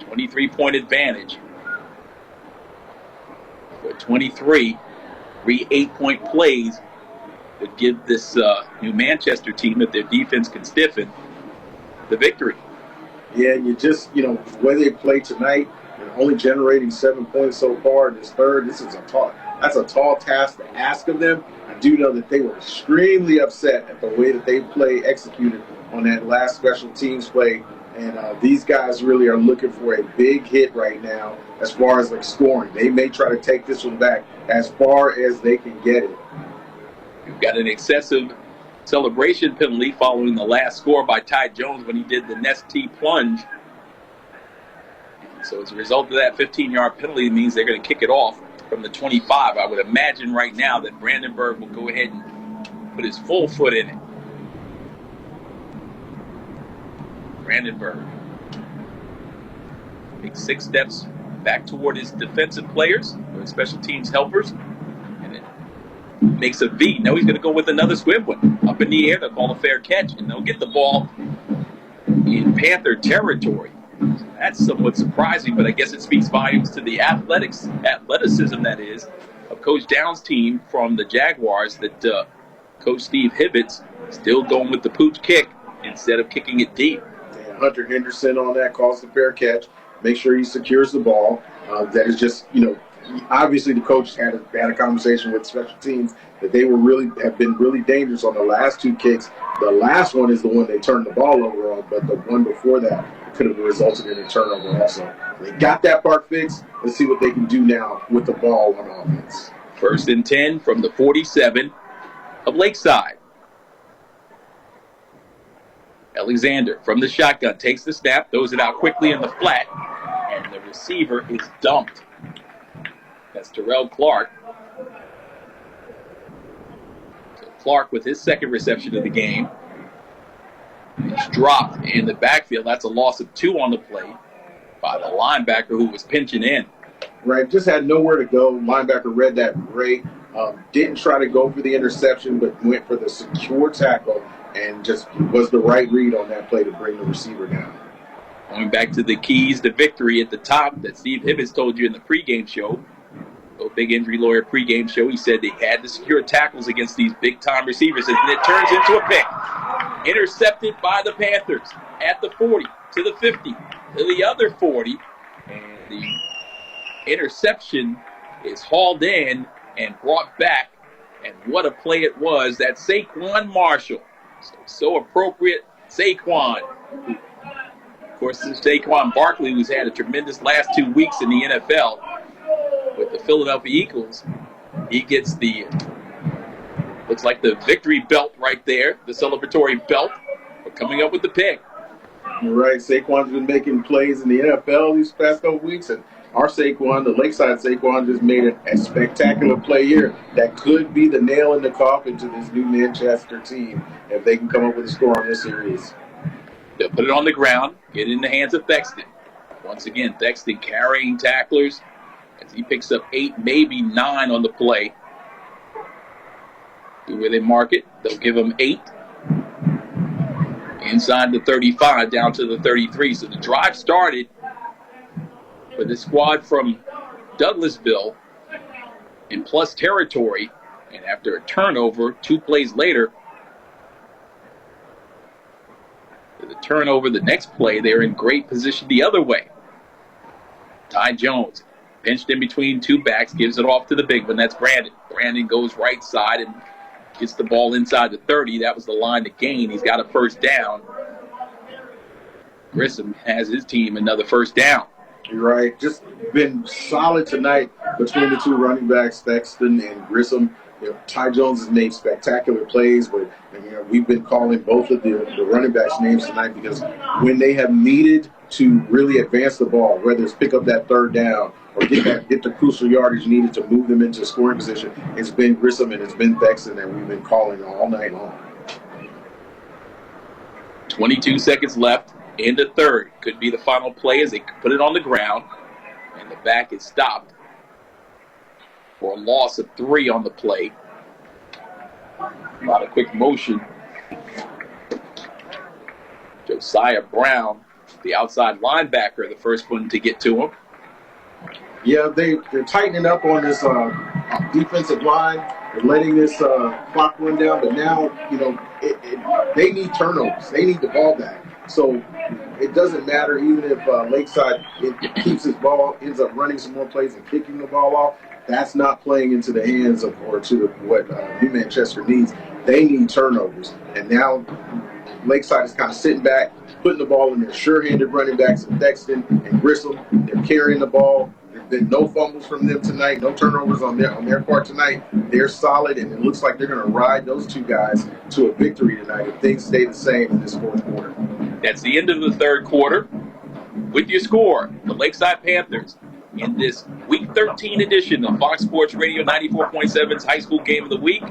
23-point advantage. For 23, 3 8-point plays would give this New Manchester team, if their defense can stiffen, the victory. Yeah, the way they play tonight, only generating 7 points so far in this third. That's a tall task to ask of them. I do know that they were extremely upset at the way that they executed on that last special teams play. And these guys really are looking for a big hit right now as far as scoring. They may try to take this one back as far as they can get it. You've got an excessive celebration penalty following the last score by Ty Jones when he did the Nest T plunge. So as a result of that 15-yard penalty, it means they're going to kick it off from the 25. I would imagine right now that Brandenburg will go ahead and put his full foot in it. Brandenburg takes 6 steps back toward his defensive players, or his special teams helpers, and then makes a V. Now he's going to go with another squib one. Up in the air, they'll call a fair catch, and they'll get the ball in Panther territory. That's somewhat surprising, but I guess it speaks volumes to the athleticism, that is, of Coach Downs' team from the Jaguars, that Coach Steve Hibbett's still going with the pooch kick instead of kicking it deep. And Hunter Henderson on that calls the fair catch. Make sure he secures the ball. That is just, obviously the coach had a conversation with special teams that they have been really dangerous on the last two kicks. The last one is the one they turned the ball over on, but the one before that could have resulted in a turnover also. They got that part fixed. Let's see what they can do now with the ball on offense. 1st and 10 from the 47 of Lakeside. Alexander from the shotgun takes the snap, throws it out quickly in the flat, and the receiver is dumped. That's Terrell Clark. So Clark with his second reception of the game. He's dropped in the backfield. That's a loss of 2 on the play by the linebacker who was pinching in. Right, just had nowhere to go. Linebacker read that great. Didn't try to go for the interception, but went for the secure tackle and just was the right read on that play to bring the receiver down. Going back to the keys to victory at the top that Steve Hibbets told you in the pregame show, Big Injury Lawyer pregame show, he said they had to secure tackles against these big-time receivers, and it turns into a pick. Intercepted by the Panthers at the 40, to the 50, to the other 40, and the interception is hauled in and brought back, and what a play it was. That Saquon Marshall, so appropriate. Saquon, of course, this is Saquon Barkley, who's had a tremendous last 2 weeks in the NFL with the Philadelphia Eagles. He gets looks like the victory belt right there, the celebratory belt for coming up with the pick. You're right. Saquon's been making plays in the NFL these past couple weeks, and our Saquon, the Lakeside Saquon, just made a spectacular play here that could be the nail in the coffin to this new Manchester team if they can come up with a score on this series. They'll put it on the ground, get it in the hands of Thexton. Once again, Thexton carrying tacklers as he picks up 8, maybe 9 on the play. See where they mark it. They'll give him 8. Inside the 35, down to the 33. So the drive started for the squad from Douglasville in plus territory. And after a turnover, 2 plays later, the turnover, the next play, they're in great position the other way. Ty Jones, pinched in between 2 backs, gives it off to the big one. That's Brandon. Brandon goes right side and gets the ball inside the 30. That was the line to gain. He's got a first down. Grissom has his team another first down. You're right. Just been solid tonight between the 2 running backs, Thexton and Grissom. Ty Jones has made spectacular plays, but we've been calling both of the running backs' names tonight because when they have needed to really advance the ball, whether it's pick up that 3rd down or get the crucial yardage needed to move them into scoring position, it's been Grissom and it's been Thexton, and we've been calling all night long. 22 seconds left in the 3rd. Could be the final play as they put it on the ground, and the back is stopped for a loss of 3 on the play. A lot of quick motion. Josiah Brown, the outside linebacker, the first one to get to him. Yeah, they're tightening up on this defensive line. They're letting this clock run down, but now, they need turnovers. They need the ball back. So it doesn't matter even if Lakeside keeps his ball, ends up running some more plays and kicking the ball off. That's not playing into the hands of or to what New Manchester needs. They need turnovers. And now Lakeside is kind of sitting back, putting the ball in their sure-handed running backs of Thexton and Grissom. They're carrying the ball. There's been no fumbles from them tonight, no turnovers on their part tonight. They're solid, and it looks like they're going to ride those 2 guys to a victory tonight if things stay the same in this 4th quarter. That's the end of the 3rd quarter. With your score, the Lakeside Panthers in this Week 13 edition of Fox Sports Radio 94.7's High School Game of the Week.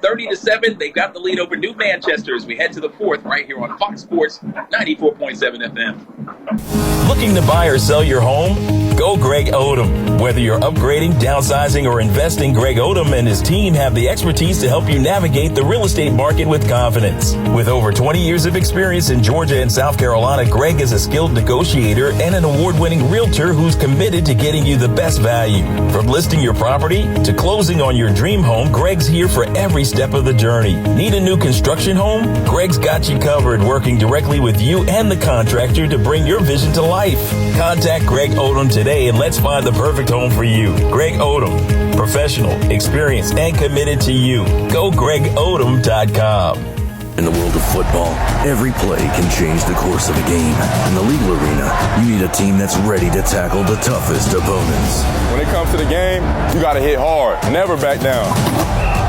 30-7, they've got the lead over New Manchester as we head to the 4th right here on Fox Sports 94.7 FM. Looking to buy or sell your home? Go Greg Odom. Whether you're upgrading, downsizing, or investing, Greg Odom and his team have the expertise to help you navigate the real estate market with confidence. With over 20 years of experience in Georgia and South Carolina, Greg is a skilled negotiator and an award-winning realtor who's committed to getting you the best value. From listing your property to closing on your dream home, Greg's here for every step of the journey. Need a new construction home? Greg's got you covered, working directly with you and the contractor to bring your vision to life. Contact Greg Odom today and let's find the perfect home for you. Greg Odom, professional, experienced, and committed to you. Go GregOdom.com. In the world of football, every play can change the course of a game. In the legal arena, you need a team that's ready to tackle the toughest opponents. When it comes to the game, you got to hit hard, never back down.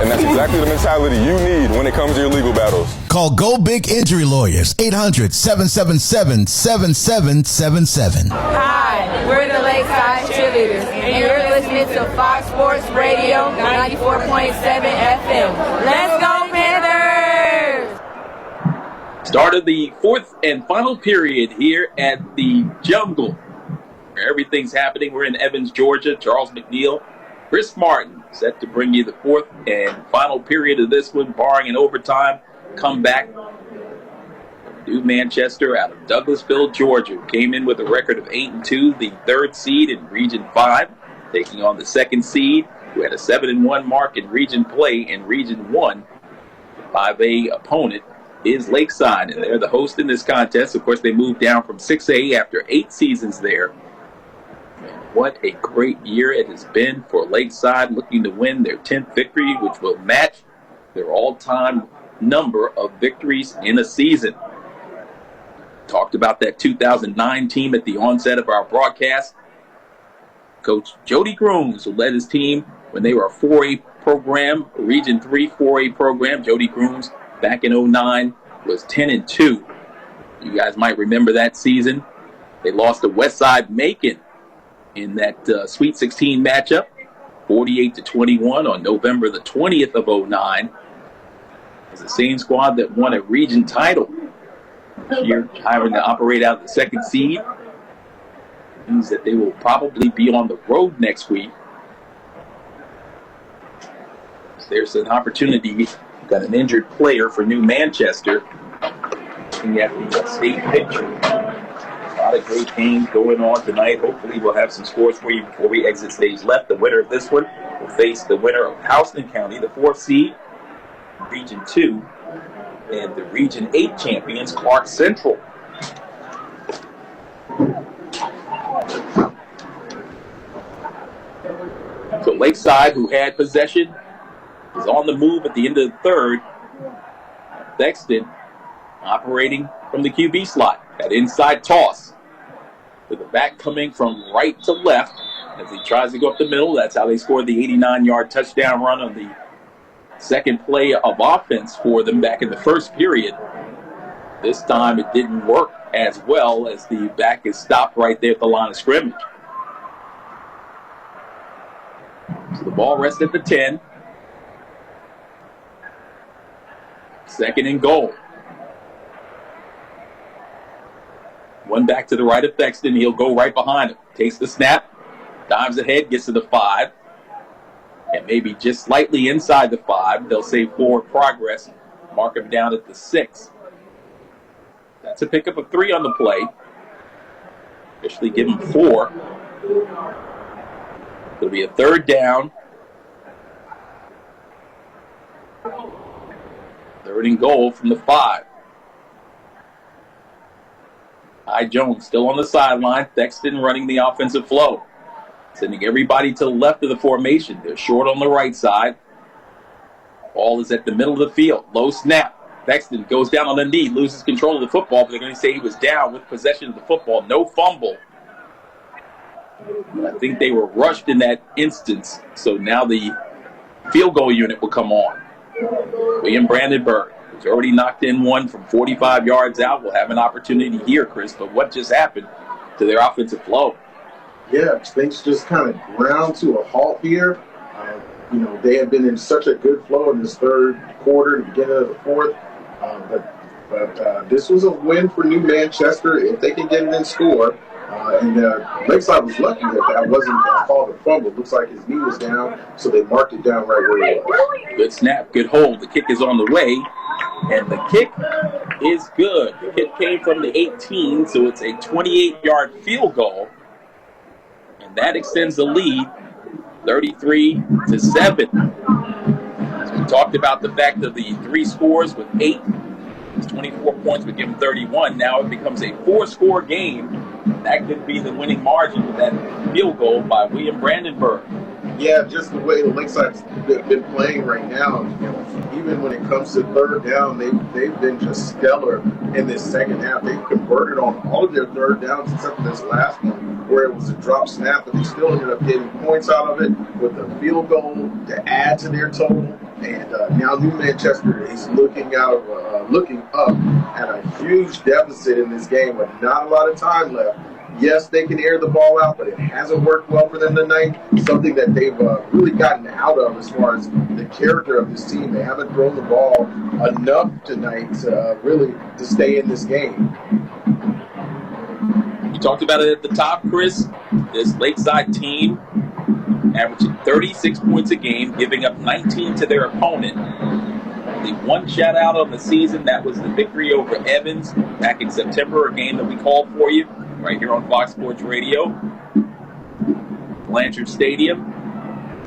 And that's exactly the mentality you need when it comes to your legal battles. Call Go Big Injury Lawyers, 800-777-7777. Hi, we're the Lakeside Cheerleaders, and you're listening to Fox Sports Radio 94.7 FM. Let's go, Panthers! Start of the fourth and final period here at the Jungle, where everything's happening. We're in Evans, Georgia. Charles McNeil, Chris Martin, set to bring you the fourth and final period of this one, barring an overtime comeback. New Manchester out of Douglasville, Georgia, came in with a record of 8-2, the third seed in Region 5, taking on the second seed, who had a 7-1 mark in Region play in Region 1. The 5A opponent is Lakeside, and they're the host in this contest. Of course, they moved down from 6A after 8 seasons there. What a great year it has been for Lakeside, looking to win their 10th victory, which will match their all-time number of victories in a season. Talked about that 2009 team at the onset of our broadcast. Coach Jody Grooms, who led his team when they were a 4A program, Region 3 4A program. Jody Grooms back in 2009 was 10-2. You guys might remember that season. They lost to Westside Macon in that Sweet 16 matchup, 48-21 on November the 20th of 2009. It's the same squad that won a region title. Here, hiring to operate out of the second seed means that they will probably be on the road next week. So there's an opportunity. We've got an injured player for New Manchester. Looking at the state picture. A lot of great games going on tonight. Hopefully we'll have some scores for you before we exit stage left. The winner of this one will face the winner of Houston County, the 4th seed, Region 2, and the Region 8 champions, Clark Central. So Lakeside, who had possession, is on the move at the end of the third. Thexton operating from the QB slot. That inside toss with the back coming from right to left as he tries to go up the middle. That's how they scored the 89-yard touchdown run on the second play of offense for them back in the first period. This time it didn't work as well as the back is stopped right there at the line of scrimmage. So the ball rests at the 10. Second and goal. One back to the right of Thexton. He'll go right behind him. Takes the snap. Dives ahead. Gets to the 5. And maybe just slightly inside the 5. They'll say forward progress. Mark him down at the 6. That's a pickup of 3 on the play. Officially give him 4. It'll be a third down. Third and goal from the 5. Ty Jones still on the sideline. Thexton running the offensive flow. Sending everybody to the left of the formation. They're short on the right side. Ball is at the middle of the field. Low snap. Thexton goes down on the knee, loses control of the football, but they're going to say he was down with possession of the football. No fumble. I think they were rushed in that instance, so now the field goal unit will come on. William Brandenburg, who's already knocked in one from 45 yards out, will have an opportunity here, Chris, but what just happened to their offensive flow? Yeah, things just kind of ground to a halt here. They have been in such a good flow in this third quarter, the beginning of the fourth. But this was a win for New Manchester. If they can get it and score, And Lakeside was lucky that wasn't called a fumble. It looks like his knee was down, so they marked it down right where he was. Good snap, good hold. The kick is on the way, and the kick is good. The kick came from the 18, so it's a 28-yard field goal, and that extends the lead 33-7. So we talked about the fact of the 3 scores with 8. It's 24 points would give them 31. Now it becomes a 4-score game. That could be the winning margin with that field goal by William Brandenburg. Yeah, just the way the Lakeside's been playing right now, even when it comes to third down, they've been just stellar in this second half. They've converted on all of their third downs except for this last one where it was a drop snap, but they still ended up getting points out of it with a field goal to add to their total. And now New Manchester is looking up at a huge deficit in this game with not a lot of time left. Yes, they can air the ball out, but it hasn't worked well for them tonight. Something that they've really gotten out of as far as the character of this team. They haven't thrown the ball enough tonight really to stay in this game. You talked about it at the top, Chris. This Lakeside team averaging 36 points a game, giving up 19 to their opponent. Only one shutout on the season. That was the victory over Evans back in September, a game that we called for you right here on Fox Sports Radio. Blanchard Stadium,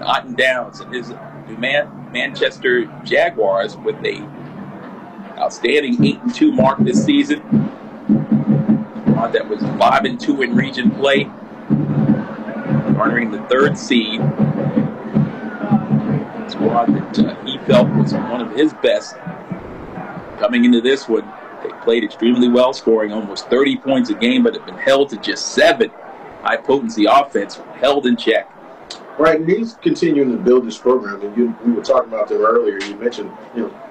Otten Downs, and his New Manchester Jaguars with a outstanding 8-2 mark this season. That was 5-2 in region play, garnering the 3rd seed. A squad that he felt was one of his best coming into this one. They played extremely well, scoring almost 30 points a game, but have been held to just 7. High potency offense held in check. Right, and he's continuing to build this program. And we were talking about them earlier. You mentioned,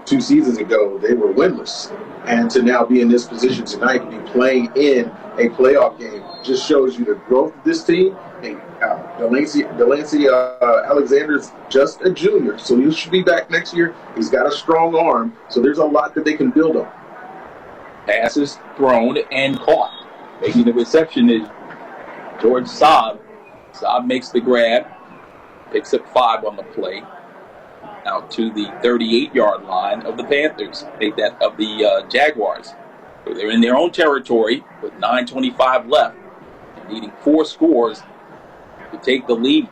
2 seasons ago they were winless, and to now be in this position tonight to be playing in a playoff game just shows you the growth of this team. And Delancey Alexander's just a junior, so he should be back next year. He's got a strong arm, so there's a lot that they can build on. Passes thrown and caught. Making the reception is George Saab. Saab makes the grab, picks up 5 on the play, out to the 38-yard line of the Panthers, of the Jaguars. So they're in their own territory with 9:25 left, needing 4 scores to take the lead.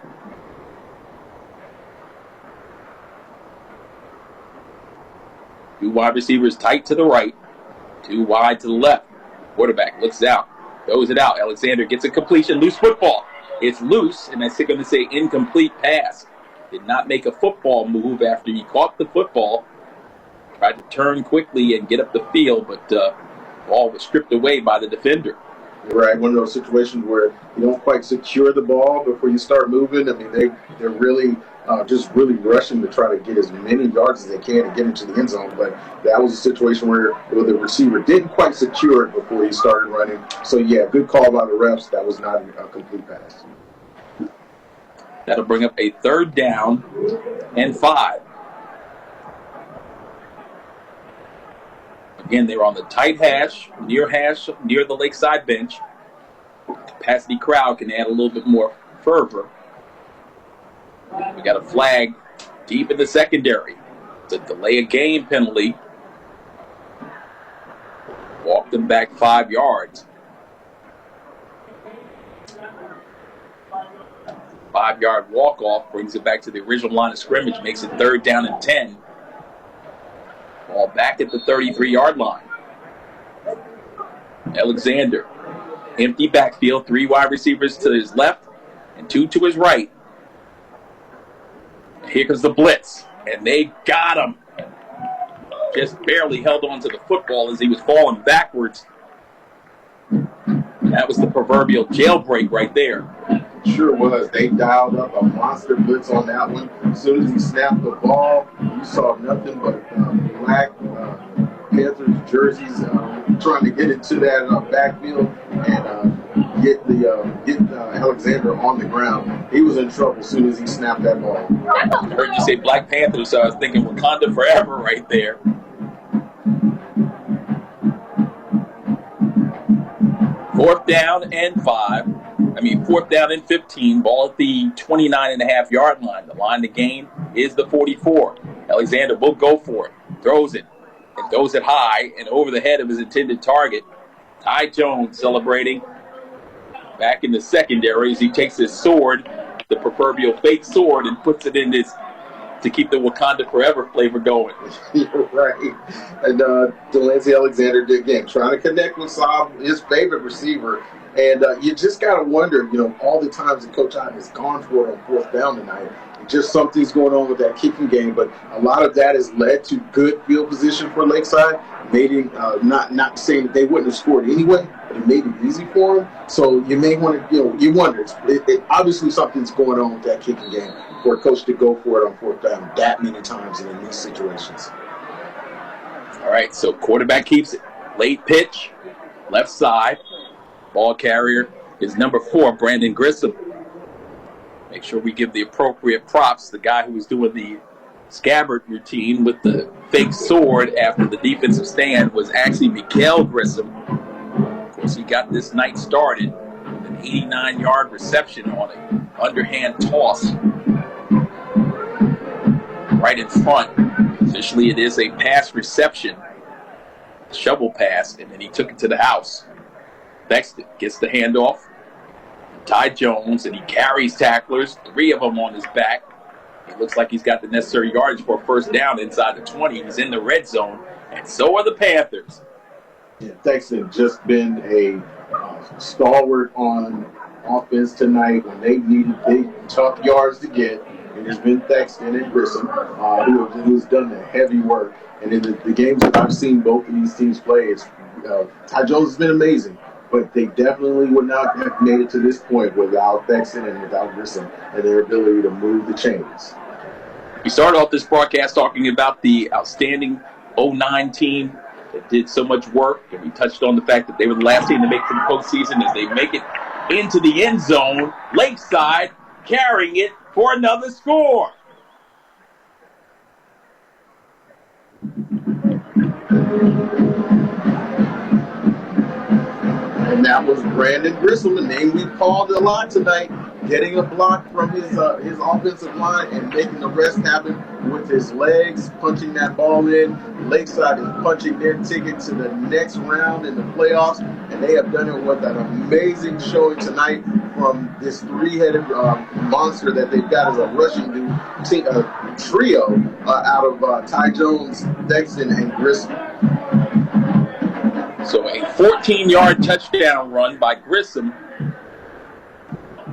Two wide receivers tight to the right, 2 wide to the left. Quarterback looks out, throws it out. Alexander gets a completion, loose football. It's loose, and that's going to say incomplete pass. Did not make a football move after he caught the football. Tried to turn quickly and get up the field, but ball was stripped away by the defender. You're right, one of those situations where you don't quite secure the ball before you start moving. I mean, they're really just really rushing to try to get as many yards as they can to get into the end zone. But that was a situation where the receiver didn't quite secure it before he started running. So, yeah, good call by the refs. That was not a complete pass. That'll bring up a 3rd down and 5. Again, they were on the tight hash, near the Lakeside bench. Capacity crowd can add a little bit more fervor. We got a flag deep in the secondary. It's a delay of game penalty. Walk them back 5 yards. 5-yard walk-off brings it back to the original line of scrimmage, makes it 3rd down and 10. Ball back at the 33-yard line. Alexander, empty backfield, 3 wide receivers to his left and 2 to his right. Here comes the blitz, and they got him. Just barely held on to the football as he was falling backwards. That was the proverbial jailbreak right there. Sure was. They dialed up a monster blitz on that one. As soon as he snapped the ball, you saw nothing but black Panthers jerseys trying to get into that backfield and get Alexander on the ground. He was in trouble as soon as he snapped that ball. I heard you say Black Panthers, so I was thinking Wakanda forever right there. Fourth down and 15. Ball at the 29.5-yard line. The line to gain is the 44. Alexander will go for it. Throws it. And throws it high and over the head of his intended target. Ty Jones celebrating back in the secondary as he takes his sword, the proverbial fake sword, and puts it in his to keep the Wakanda Forever flavor going. You're right. And Delancey Alexander did again, trying to connect with Saab, his favorite receiver. And you just got to wonder, all the times that Coach Otten has gone for it on fourth down tonight. Just something's going on with that kicking game, but a lot of that has led to good field position for Lakeside. Made it, not saying that they wouldn't have scored anyway, but it made it easy for them. So you may want to, you wonder, obviously something's going on with that kicking game for a coach to go for it on fourth down that many times and in these situations. All right, so quarterback keeps it. Late pitch, left side. Ball carrier is number 4, Brandon Grissom. Make sure we give the appropriate props. The guy who was doing the scabbard routine with the fake sword after the defensive stand was actually Mikael Grissom. Of course, he got this night started with an 89-yard reception on an underhand toss right in front. Officially, it is a pass reception, shovel pass, and then he took it to the house. Bexton gets the handoff. Ty Jones, and he carries tacklers, 3 of them on his back. It looks like he's got the necessary yardage for a first down inside the 20. He's in the red zone, and so are the Panthers. Yeah, Texan just been a stalwart on offense tonight when they needed big, tough yards to get. It has been Thexton and Grissom who's done the heavy work. And in the games that I've seen both of these teams play, Ty Jones has been amazing. But they definitely would not have made it to this point without Thexton and without Grissom and their ability to move the chains. We started off this broadcast talking about the outstanding 09 team that did so much work, and we touched on the fact that they were the last team to make it to the postseason as they make it into the end zone. Lakeside carrying it for another score. And that was Brandon Grissom, the name we called a lot tonight, getting a block from his offensive line and making the rest happen with his legs, punching that ball in. Lakeside is punching their ticket to the next round in the playoffs, and they have done it with an amazing showing tonight from this 3-headed monster that they've got as a rushing trio out of Ty Jones, Thexton, and Grissom. So a 14-yard touchdown run by Grissom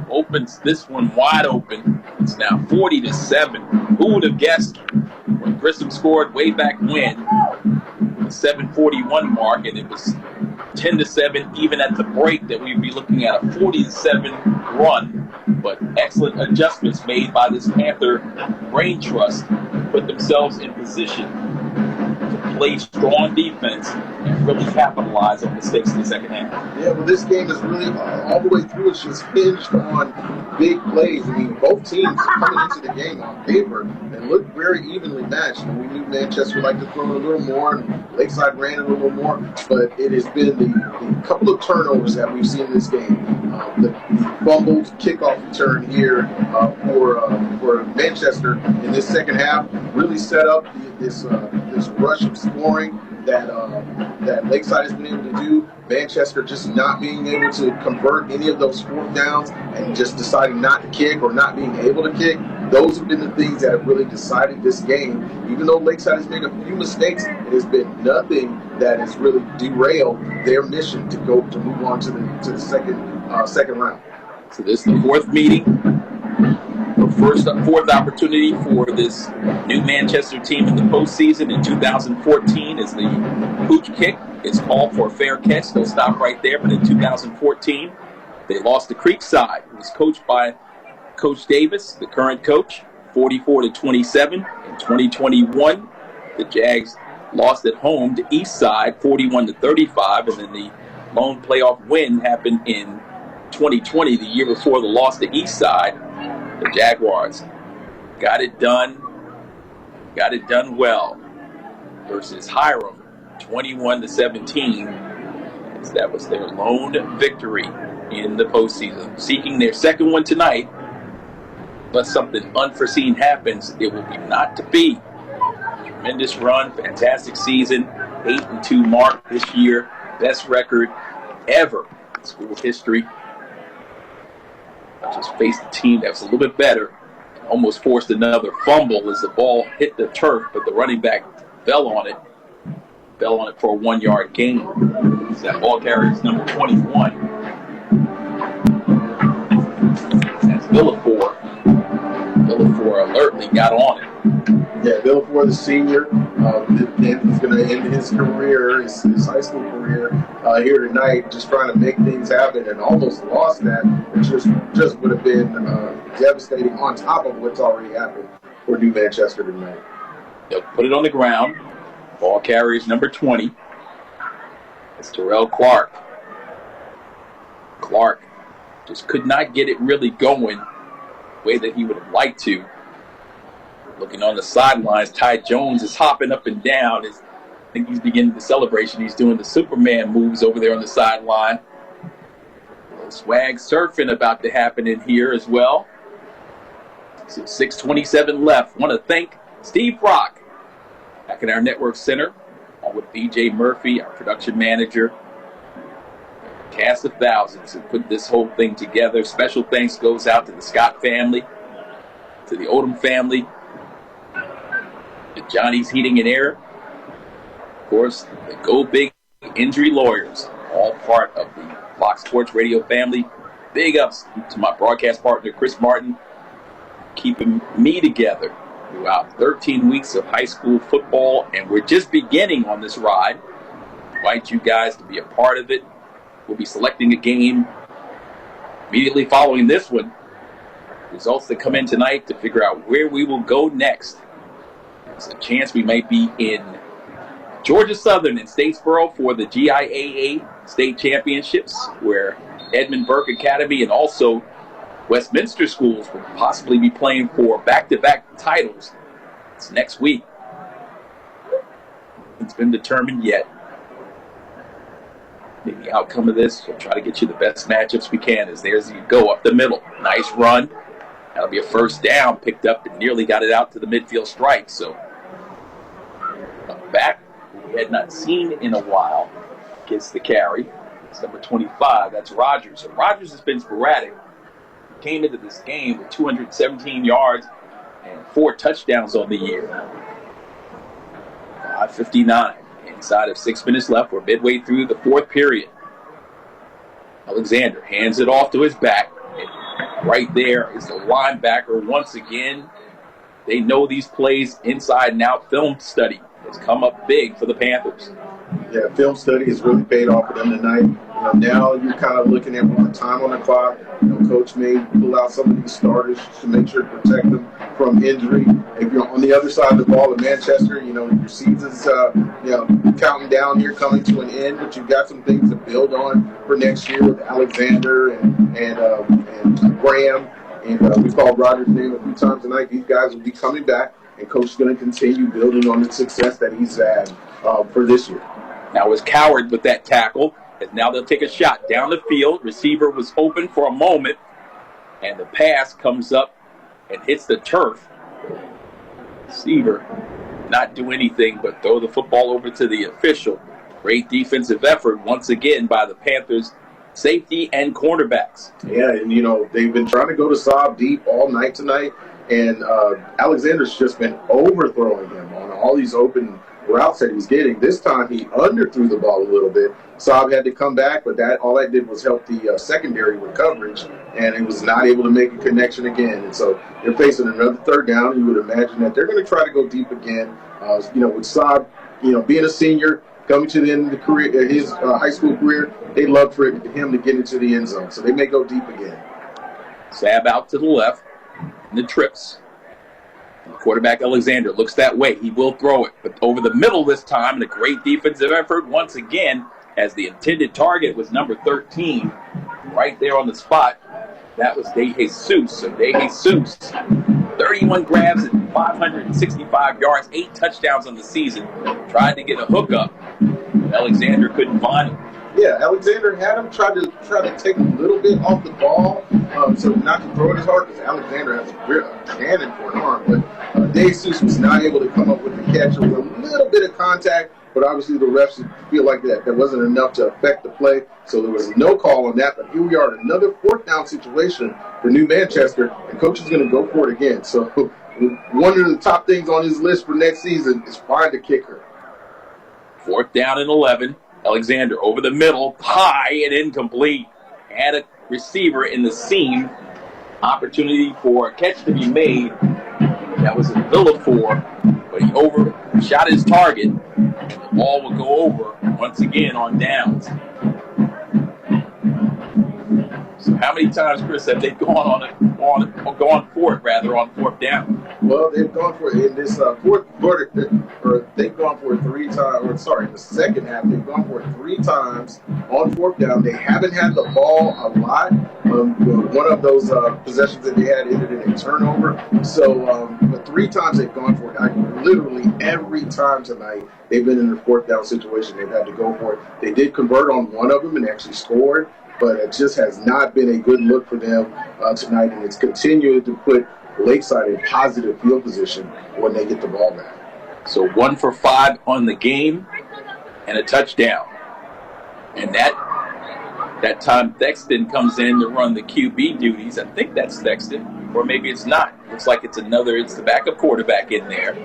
opens this one wide open. It's now 40-7. Who would have guessed when Grissom scored way back when, the 7:41 mark, and it was 10-7 even at the break, that we'd be looking at a 40-7 run. But excellent adjustments made by this Panther brain trust put themselves in position to play strong defense and really capitalize on mistakes in the second half. Yeah, well, this game is really all the way through. It's just hinged on big plays. I mean, both teams coming into the game on paper and looked very evenly matched. And we knew Manchester would like to throw a little more, and Lakeside ran a little more. But it has been the couple of turnovers that we've seen in this game. The fumbled kickoff return here for Manchester in this second half really set up this rush of scoring that Lakeside has been able to do. Manchester just not being able to convert any of those fourth downs and just deciding not to kick or not being able to kick. Those have been the things that have really decided this game. Even though Lakeside has made a few mistakes, it has been nothing that has really derailed their mission to move on to the second round. So this is the fourth meeting, or fourth opportunity for this new Manchester team in the postseason. In 2014 is the pooch kick. It's called for a fair catch. They'll stop right there. But in 2014, they lost to Creekside. It was coached by Coach Davis, the current coach, 44-27. In 2021, the Jags lost at home to Eastside, 41-35. And then the lone playoff win happened in 2020, the year before the loss to Eastside. The Jaguars got it done well versus Hiram, 21-17. That was their lone victory in the postseason. Seeking their second one tonight. But something unforeseen happens, it will be not to be. Tremendous run, fantastic season, 8-2 mark this year, best record ever in school history. I just faced a team that was a little bit better, almost forced another fumble as the ball hit the turf, but the running back fell on it for a 1-yard gain. So that ball carrier is number 21. That's Villafort. Villafort alertly got on it. Yeah, Villafort, the senior, he's going to end his career, his high school career here tonight, just trying to make things happen, and almost lost that. It just would have been devastating on top of what's already happened for New Manchester tonight. They'll put it on the ground. Ball carrier is number 20. It's Terrell Clark. Clark just could not get it really going the way that he would have liked to. Looking on the sidelines, Ty Jones is hopping up and down. I think he's beginning the celebration. He's doing the Superman moves over there on the sideline. A little swag surfing about to happen in here as well. So 6:27 left. Want to thank Steve Brock back in our network center, along with BJ Murphy, our production manager. Cast of thousands who put this whole thing together. Special thanks goes out to the Scott family, to the Odom family, to Johnny's Heating and Air, of course, the Go Big Injury Lawyers, all part of the Fox Sports Radio family. Big ups to my broadcast partner, Chris Martin, keeping me together throughout 13 weeks of high school football, and we're just beginning on this ride. I invite you guys to be a part of it. We'll be selecting a game immediately following this one. Results that come in tonight to figure out where we will go next. There's a chance we might be in Georgia Southern in Statesboro for the GIAA state championships, where Edmund Burke Academy and also Westminster schools will possibly be playing for back-to-back titles. It's next week. It's been determined yet. The outcome of this, we'll try to get you the best matchups we can. As there's you go up the middle. Nice run. That'll be a first down, picked up and nearly got it out to the midfield strike. So back we had not seen in a while gets the carry. It's number 25. That's Rogers. So Rogers has been sporadic. Came into this game with 217 yards and 4 touchdowns on the year. 5:59. Inside of 6 minutes left. We're midway through the fourth period. Alexander hands it off to his back. And right there is the linebacker once again. They know these plays inside and out. Film study has come up big for the Panthers. Yeah, film study has really paid off for them tonight. Now you're kind of looking at more time on the clock. Coach may pull out some of these starters to make sure to protect them from injury. If you're on the other side of the ball in Manchester, your season's counting down here, coming to an end, but you've got some things to build on for next year with Alexander and Graham. And we've called Rogers' name a few times tonight. These guys will be coming back, and Coach is going to continue building on the success that he's had for this year. Now was Coward with that tackle. And now they'll take a shot down the field. Receiver was open for a moment, and the pass comes up and hits the turf. Receiver not do anything but throw the football over to the official. Great defensive effort once again by the Panthers safety and cornerbacks. Yeah, and they've been trying to go to Saab deep all night tonight, and Alexander's just been overthrowing him on all these open routes that he's getting. This time he underthrew the ball a little bit. Saab had to come back, but all that did was help the secondary with coverage, and he was not able to make a connection again. And so they're facing another third down. You would imagine that they're going to try to go deep again. With Saab, being a senior, coming to the end of the career, his high school career, they'd love for him to get into the end zone. So they may go deep again. Saab out to the left, and the trips. Quarterback Alexander looks that way. He will throw it, but over the middle this time, and a great defensive effort once again, as the intended target was number 13, right there on the spot. That was De Jesus. So De Jesus, 31 grabs and 565 yards, 8 touchdowns on the season. Tried to get a hookup, but Alexander couldn't find him. Yeah, Alexander had him try to take a little bit off the ball, so not to throw it as hard because Alexander has a real cannon for an arm. But Dave Seuss was not able to come up with the catch. It was a little bit of contact, but obviously the refs feel like that wasn't enough to affect the play, so there was no call on that. But here we are in another fourth down situation for New Manchester, and coach is going to go for it again. So one of the top things on his list for next season is find a kicker. 4th down and 11. Alexander over the middle, high and incomplete. Had a receiver in the seam. Opportunity for a catch to be made. That was a Villafore, but he overshot his target. The ball will go over once again on downs. So how many times, Chris, have they gone for it on 4th down? Well, they've gone for it in this fourth quarter, or they've gone for it 3 times. In the second half, they've gone for it 3 times on 4th down. They haven't had the ball a lot. One of those possessions that they had ended in a turnover. So, but 3 times they've gone for it. Literally every time tonight, they've been in a 4th down situation. They've had to go for it. They did convert on one of them and actually scored, but it just has not been a good look for them tonight, and it's continued to put Lakeside in positive field position when they get the ball back. So 1 for 5 on the game and a touchdown. And that time Thexton comes in to run the QB duties. I think that's Thexton, or maybe it's not. Looks like it's the backup quarterback in there.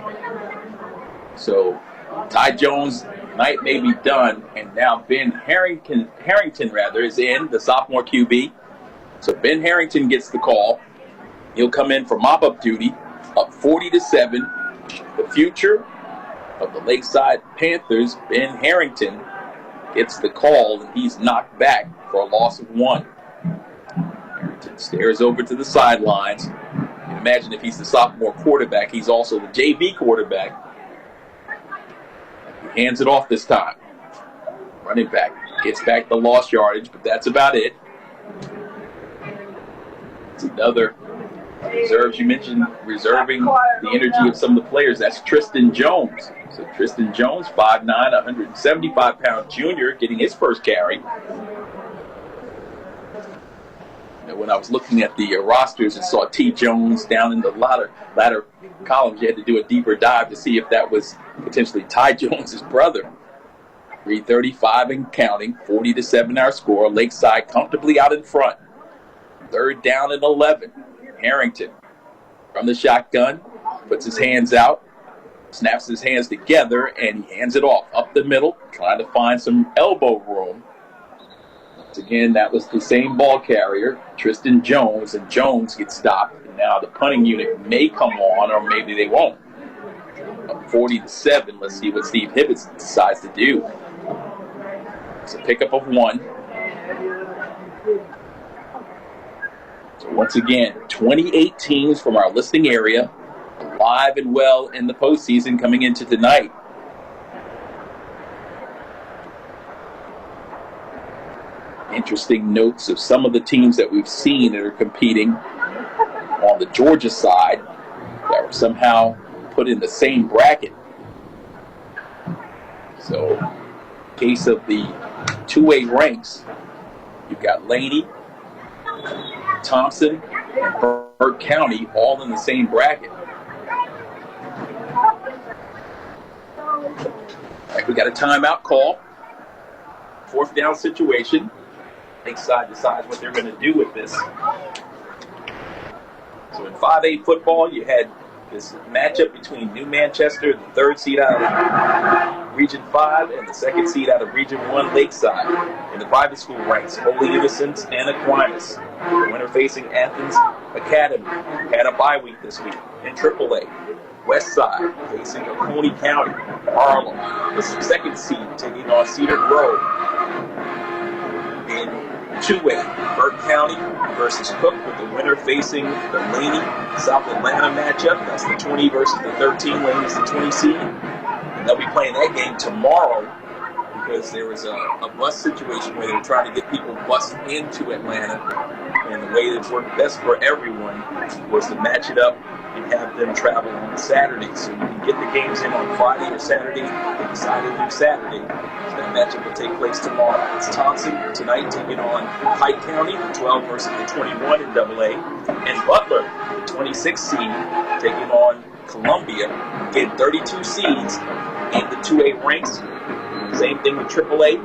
So Ty Jones' night may be done, and now Ben Harrington is in, the sophomore QB. So Ben Harrington gets the call. He'll come in for mop-up duty, up 40-7. The future of the Lakeside Panthers, Ben Harrington, gets the call, and he's knocked back for a loss of 1. Harrington stares over to the sidelines. You can imagine if he's the sophomore quarterback, he's also the JV quarterback. He hands it off this time. Running back gets back the lost yardage, but that's about it. It's another reserves. You mentioned reserving the energy of some of the players. That's Tristan Jones. So Tristan Jones, 5'9", 175-pound junior, getting his first carry. When I was looking at the rosters and saw T. Jones down in the latter columns, you had to do a deeper dive to see if that was potentially Ty Jones' brother. 3:35 and counting, 40-7 our score. Lakeside comfortably out in front. 3rd down and 11. Harrington from the shotgun, puts his hands out, snaps his hands together, and he hands it off up the middle, trying to find some elbow room. Once again, that was the same ball carrier, Tristan Jones, and Jones gets stopped. And now the punting unit may come on, or maybe they won't. Up 40-7. Let's see what Steve Hibbets decides to do. It's a pickup of 1. So once again, 28 teams from our listing area, alive and well in the postseason coming into tonight. Interesting notes of some of the teams that we've seen that are competing on the Georgia side that were somehow put in the same bracket. So, in case of the 2A ranks, you've got Laney, Thompson, and Burke County all in the same bracket. All right, we got a timeout call. 4th down situation. Lakeside decides what they're going to do with this. So in 5A football, you had this matchup between New Manchester, the 3rd seed out of Region 5, and the 2nd seed out of Region 1, Lakeside. In the private school ranks, Holy Innocents and Aquinas. The winner facing Athens Academy had a bye week this week. In AAA, Westside facing Oconee County. Harlem, the 2nd seed, taking on Cedar Grove. In 2A, Burke County versus Cook, with the winner facing the Laney South Atlanta matchup. That's the 20 versus the 13. Laney's the 20 seed. And they'll be playing that game tomorrow because there was a bus situation where they were trying to get people bused into Atlanta. And the way that worked best for everyone was to match it up in have them travel on Saturday. So you can get the games in on Friday or Saturday. They decided to do Saturday. So that matchup will take place tomorrow. It's Thompson tonight taking on Pike County, the 12 versus the 21 in AA. And Butler, the 26 seed, taking on Columbia, getting 32 seeds in the 2A ranks. Same thing with AAA.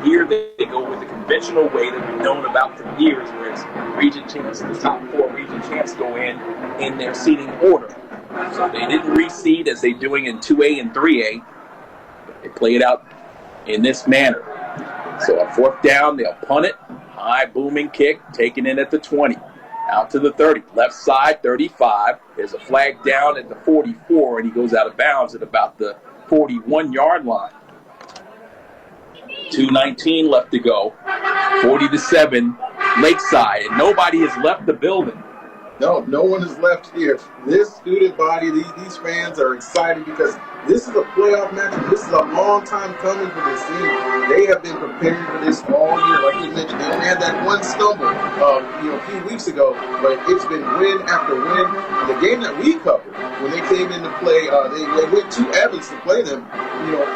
Here they go with the conventional way that we've known about for years, where it's region champs, the top 4 region champs go in their seeding order. So they didn't reseed as they're doing in 2A and 3A. They play it out in this manner. So a 4th down, they'll punt it. High booming kick, taken in at the 20. Out to the 30. Left side, 35. There's a flag down at the 44, and he goes out of bounds at about the 41-yard line. 2:19 left to go. 40-7, Lakeside, and nobody has left the building. No one is left here. This student body, these fans are excited because this is a playoff match. This is a long time coming for this team. They have been preparing for this all year. Like you mentioned, they had that one stumble a few weeks ago, but it's been win after win. The game that we covered, when they came in to play, they went to Evans to play them.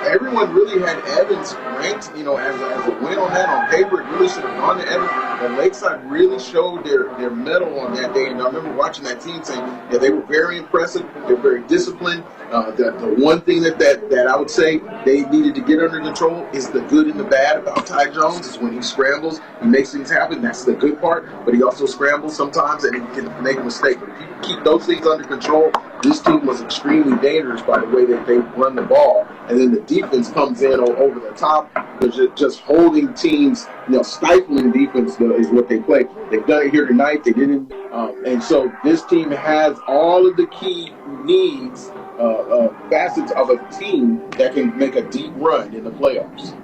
Everyone really had Evans ranked, as a win on that. On paper, it really should have gone to Evans. And Lakeside really showed their mettle on that day. And I remember watching that team saying, they were very impressive. They were very disciplined. The one thing that I would say they needed to get under control is the good and the bad about Ty Jones. Is when he scrambles, he makes things happen. That's the good part. But he also scrambles sometimes, and he can make a mistake. But if you keep those things under control, this team was extremely dangerous by the way that they run the ball. And then the defense comes in over the top. They're just holding teams, stifling defense is what they play. They've done it here tonight. They didn't. And so this team has all of the key needs, facets of a team that can make a deep run in the playoffs.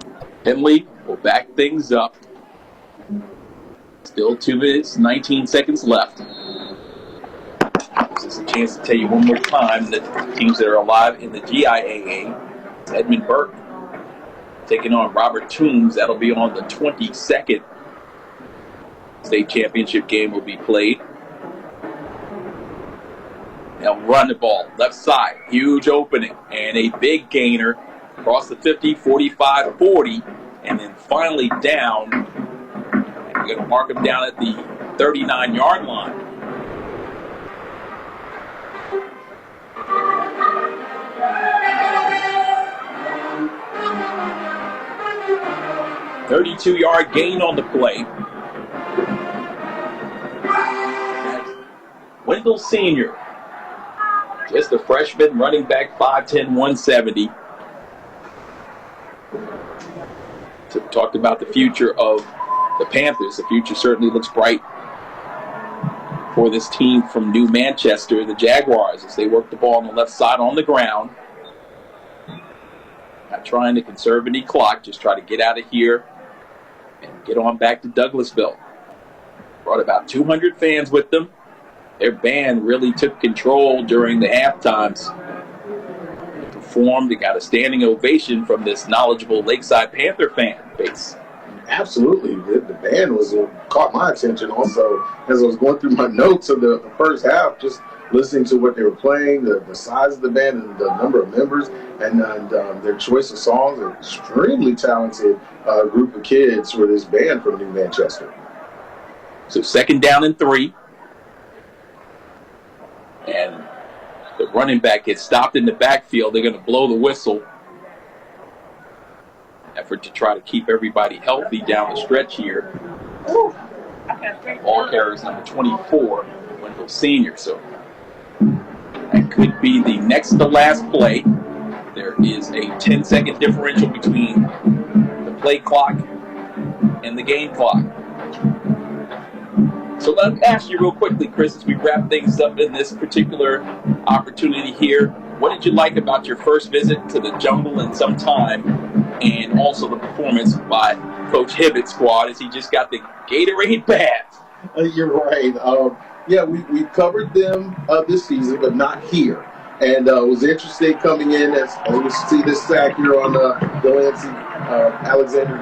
Henley will back things up. Still 2 minutes, 19 seconds left. This is a chance to tell you one more time that teams that are alive in the GIAA. Edmund Burke taking on Robert Toombs. That'll be on the 22nd. State championship game will be played. They'll run the ball left side. Huge opening and a big gainer across the 50, 45, 40, and then finally down. And we're going to mark him down at the 39-yard line. $32-yard gain on the play. Wendell Sr., just a freshman, running back, 5'10", 170. So we talked about the future of the Panthers. The future certainly looks bright for this team from New Manchester, the Jaguars, as they work the ball on the left side on the ground. Not trying to conserve any clock, just try to get out of here and get on back to Douglasville. Brought about 200 fans with them. Their band really took control during the halftimes. They performed. They got a standing ovation from this knowledgeable Lakeside Panther fan base. Absolutely. The band caught my attention also as I was going through my notes of the first half, just listening to what they were playing, the size of the band and the number of members, and their choice of songs. An extremely talented group of kids for this band from New Manchester. So 2nd down and 3. And the running back gets stopped in the backfield. They're going to blow the whistle. Effort to try to keep everybody healthy down the stretch here. Ball carries number 24, Wendell Sr. So that could be the next to last play. There is a 10-second differential between the play clock and the game clock. So let me ask you real quickly, Chris, as we wrap things up in this particular opportunity here. What did you like about your first visit to the jungle in some time, and also the performance by Coach Hibbett's squad as he just got the Gatorade bath? You're right. We covered them this season, but not here. And was interested coming in as we see this sack here on Delancey Alexander.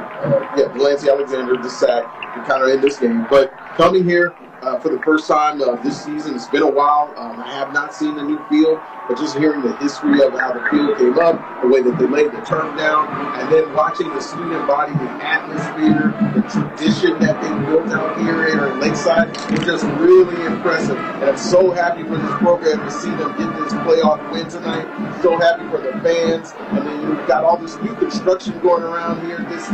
Delancey Alexander, the sack, kind of in this game. But coming here, for the first time this season. It's been a while. I have not seen the new field, but just hearing the history of how the field came up, the way that they laid the turf down, and then watching the student body, the atmosphere, the tradition that they built out here in Lakeside, was just really impressive. And I'm so happy for this program to see them get this playoff win tonight. So happy for the fans. And then you've got all this new construction going around here. This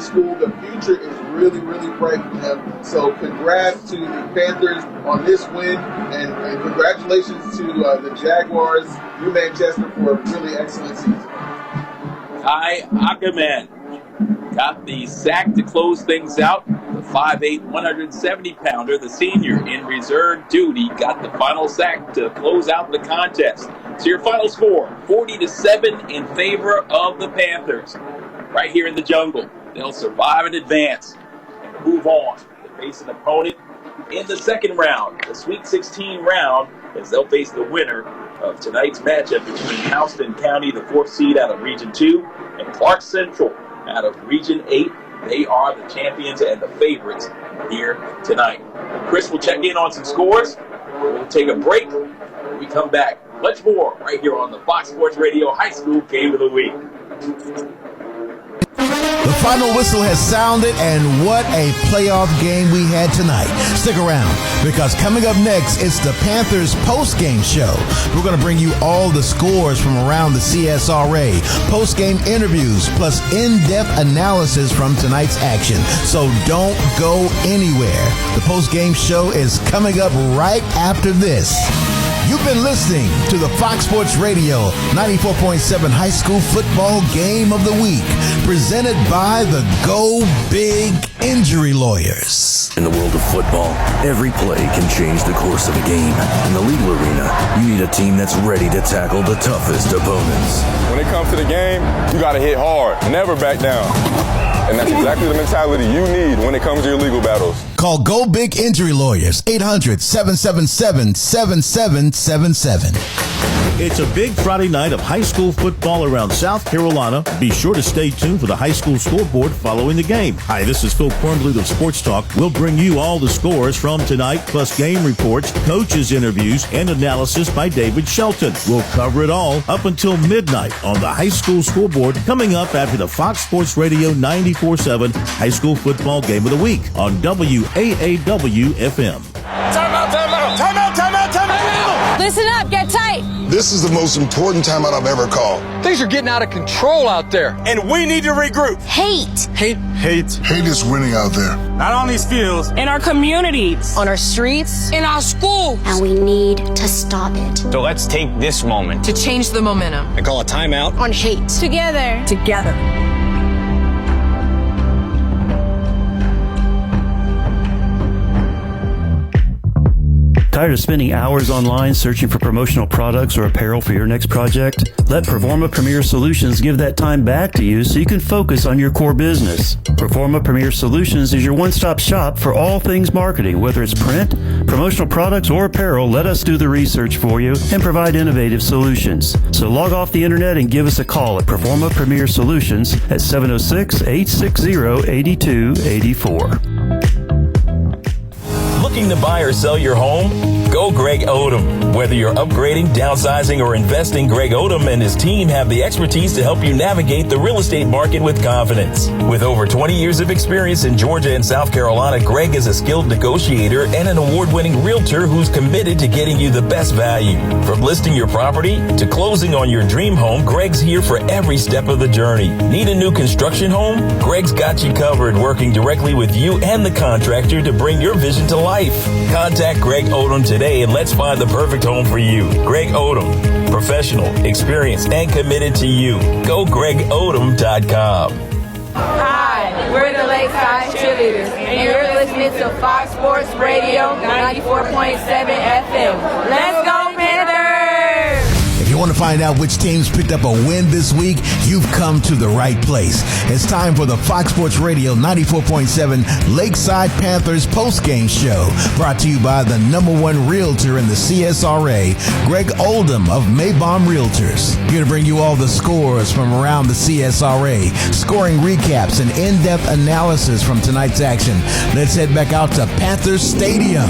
school, the future is really, really bright for them. So congrats to the Panthers on this win, and congratulations to the Jaguars, New Manchester, for a really excellent season. Ty Ackerman got the sack to close things out. The 5'8", 170-pounder, the senior in reserve duty, got the final sack to close out the contest. So your final score, 40-7 in favor of the Panthers. Right here in the jungle, they'll survive and advance and move on to face an opponent in the second round, the Sweet 16 round, as they'll face the winner of tonight's matchup between Houston County, the 4th seed out of Region 2, and Clark Central out of Region 8. They are the champions and the favorites here tonight. Chris will check in on some scores. We'll take a break. When we come back, much more right here on the Fox Sports Radio High School Game of the Week. The final whistle has sounded, and what a playoff game we had tonight. Stick around, because coming up next, it's the Panthers post-game show. We're going to bring you all the scores from around the CSRA, post-game interviews, plus in-depth analysis from tonight's action. So don't go anywhere. The post-game show is coming up right after this. You've been listening to the Fox Sports Radio 94.7 High School Football Game of the Week, presented by the Go Big Injury Lawyers. In the world of football, every play can change the course of a game. In the legal arena, you need a team that's ready to tackle the toughest opponents. When it comes to the game, you got to hit hard, never back down. And that's exactly the mentality you need when it comes to your legal battles. Call Go Big Injury Lawyers, 800-777-7777. It's a big Friday night of high school football around South Carolina. Be sure to stay tuned for the high school scoreboard following the game. Hi, this is Phil Kornblut of Sports Talk. We'll bring you all the scores from tonight, plus game reports, coaches' interviews, and analysis by David Shelton. We'll cover it all up until midnight on the high school scoreboard, coming up after the Fox Sports Radio 94.7 High School Football Game of the Week on WAAW-FM. Timeout, timeout, timeout, timeout, timeout! Listen up, get tight. This is the most important timeout I've ever called. Things are getting out of control out there, and we need to regroup. Hate. Hate is winning out there. Not on these fields. In our communities. On our streets. In our schools. And we need to stop it. So let's take this moment To change the momentum. and call a timeout On hate. Together. Together. Tired of spending hours online searching for promotional products or apparel for your next project? Let Performa Premier Solutions give that time back to you so you can focus on your core business. Performa Premier Solutions is your one-stop shop for all things marketing, whether it's print, promotional products, or apparel. Let us do the research for you and provide innovative solutions. So log off the internet and give us a call at Performa Premier Solutions at 706-860-8284. Looking to buy or sell your home? Go Greg Odom. Whether you're upgrading, downsizing, or investing, Greg Odom and his team have the expertise to help you navigate the real estate market with confidence. With over 20 years of experience in Georgia and South Carolina, Greg is a skilled negotiator and an award-winning realtor who's committed to getting you the best value. From listing your property to closing on your dream home, Greg's here for every step of the journey. Need a new construction home? Greg's got you covered, working directly with you and the contractor to bring your vision to life. Contact Greg Odom today and let's find the perfect home for you. Greg Odom, professional, experienced, and committed to you. Go GregOdom.com. Hi, we're the Lakeside Cheerleaders, and you're listening to Fox Sports Radio 94.7 FM. Let's go, Panthers! If you You want to find out which teams picked up a win this week? You've come to the right place. It's time for the Fox Sports Radio 94.7 Lakeside Panthers postgame show, brought to you by the #1 realtor in the CSRA, Greg Oldham of Maybaum Realtors. Here to bring you all the scores from around the CSRA, scoring recaps and in-depth analysis from tonight's action. Let's head back out to Panthers Stadium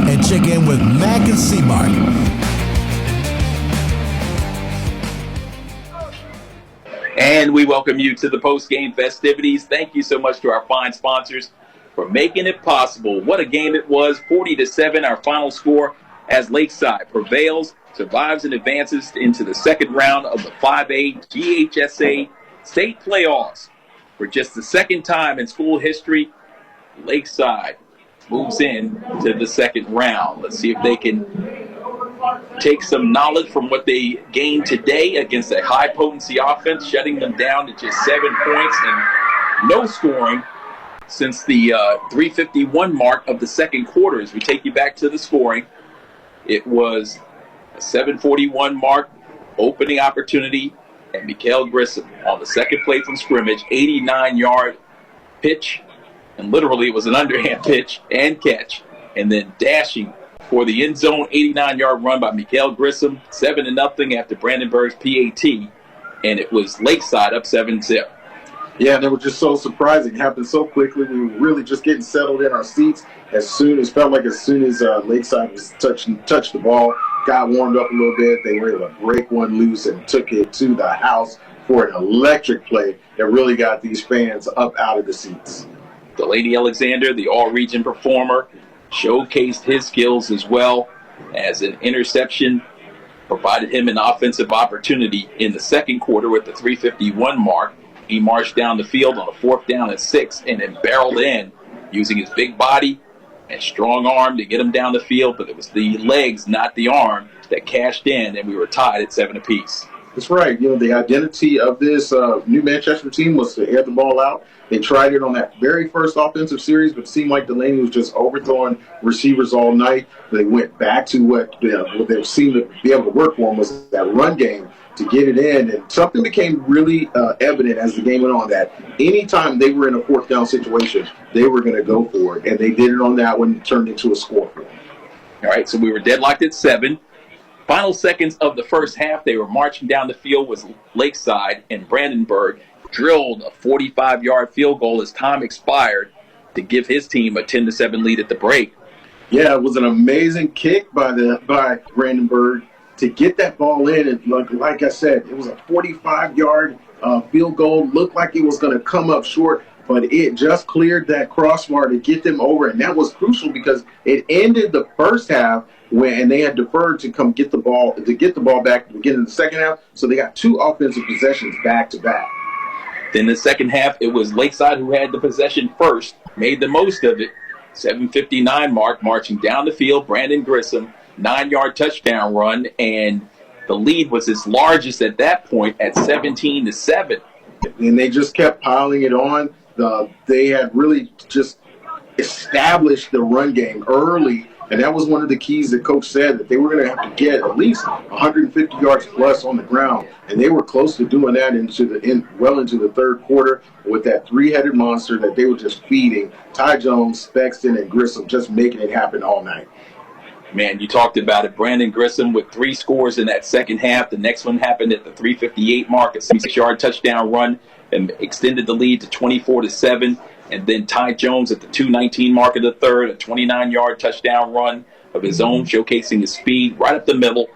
and check in with Mac and C-Mark. And we welcome you to the post-game festivities. Thank you so much to our fine sponsors for making it possible. What a game it was, 40-7, our final score, as Lakeside prevails, survives, and advances into the second round of the 5A GHSA state playoffs. For just the second time in school history, Lakeside moves in to the second round. Let's see if they can take some knowledge from what they gained today against a high-potency offense, shutting them down to just 7 points and no scoring since the 3:51 mark of the second quarter. As we take you back to the scoring, it was a 7:41 mark, opening opportunity, and Mikael Grissom on the second play from scrimmage, 89-yard pitch, and literally it was an underhand pitch and catch, and then dashing for the end zone, 89-yard run by Mikael Grissom, 7-0 after Brandenburg's PAT, and it was Lakeside up 7-0. Yeah, and it was just so surprising. It happened so quickly. We were really just getting settled in our seats as soon as Lakeside was touched the ball, got warmed up a little bit, they were able to break one loose and took it to the house for an electric play that really got these fans up out of the seats. Delaney Alexander, the all-region performer, showcased his skills as well, as an interception provided him an offensive opportunity in the second quarter with the 3:51 mark. He marched down the field on a 4th down and 6 and then barreled in using his big body and strong arm to get him down the field, but it was the legs, not the arm, that cashed in, and we were tied at 7 apiece. That's right. You know, the identity of this New Manchester team was to air the ball out. They tried it on that very first offensive series, but it seemed like Delaney was just overthrowing receivers all night. They went back to what they seemed to be able to work on was that run game to get it in. And something became really evident as the game went on, that anytime they were in a 4th down situation, they were going to go for it. And they did it on that one, turned into a score for them. All right, so we were deadlocked at 7. Final seconds of the first half, they were marching down the field with Lakeside, and Brandenburg drilled a 45-yard field goal as time expired to give his team a 10-7 lead at the break. Yeah, it was an amazing kick by Brandenburg to get that ball in. And like I said, it was a 45-yard field goal. Looked like it was going to come up short, but it just cleared that crossbar to get them over, and that was crucial because it ended the first half and they had deferred to come get the ball back at the beginning of the second half. So they got 2 offensive possessions back to back. Then the second half, it was Lakeside who had the possession first, made the most of it. 7:59 mark, marching down the field, Brandon Grissom, 9-yard touchdown run, and the lead was its largest at that point at 17-7. And they just kept piling it on. They had really just established the run game early, and that was one of the keys that Coach said, that they were going to have to get at least 150 yards plus on the ground, and they were close to doing that well into the third quarter with that 3-headed monster that they were just feeding. Ty Jones, Spexton, and Grissom just making it happen all night. Man, you talked about it. Brandon Grissom with 3 scores in that second half. The next one happened at the 3:58 mark, a 6-yard touchdown run, and extended the lead to 24-7. And then Ty Jones at the 2:19 mark of the third, a 29-yard touchdown run of his own, showcasing his speed right up the middle.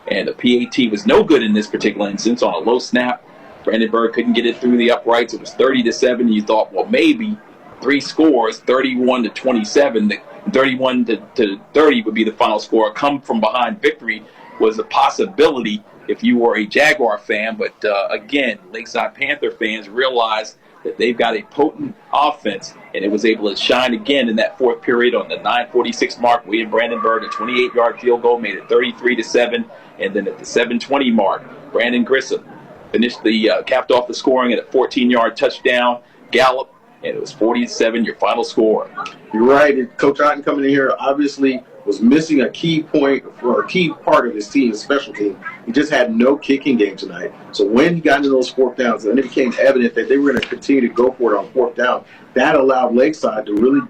And the PAT was no good in this particular instance on a low snap. Brandenburg couldn't get it through the uprights. It was 30-7. You thought, well, maybe 3 scores, 31-27, 31-30 would be the final score. A come from behind victory was a possibility if you were a Jaguar fan. But again, Lakeside Panther fans realized that they've got a potent offense, and it was able to shine again in that fourth period on the 9:46 mark. William Brandenburg, a 28-yard field goal, made it 33-7, and then at the 7:20 mark, Brandon Grissom finished capped off the scoring at a 14-yard touchdown gallop, and it was 40-7, your final score. You're right. Coach Otten coming in here obviously was missing a key point or a key part of his team, his special team. He just had no kicking game tonight. So when he got into those fourth downs, and it became evident that they were going to continue to go for it on fourth down, that allowed Lakeside to really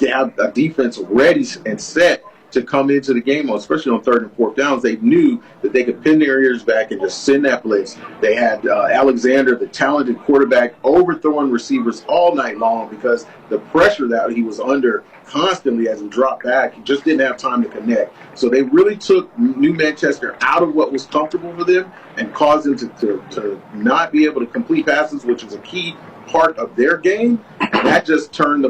have a defense ready and set to come into the game, especially on third and fourth downs. They knew that they could pin their ears back and just send that blitz. They had Alexander, the talented quarterback, overthrowing receivers all night long because the pressure that he was under constantly as he dropped back, he just didn't have time to connect. So they really took New Manchester out of what was comfortable for them and caused them to not be able to complete passes, which was a key part of their game. And that just turned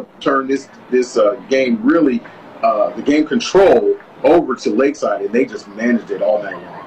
this game really the game control over to Lakeside, and they just managed it all night long.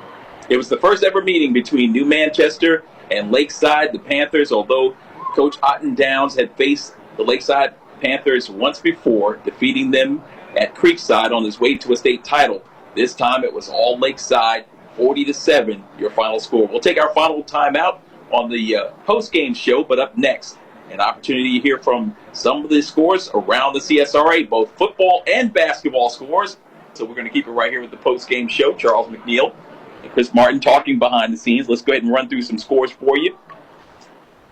It was the first ever meeting between New Manchester and Lakeside, the Panthers, although Coach Otten Downs had faced the Lakeside Panthers once before, defeating them at Creekside on his way to a state title. This time it was all Lakeside, 40-7, your final score. We'll take our final timeout on the post-game show, but up next, an opportunity to hear from some of the scores around the CSRA, both football and basketball scores. So we're going to keep it right here with the post-game show. Charles McNeil and Chris Martin talking behind the scenes. Let's go ahead and run through some scores for you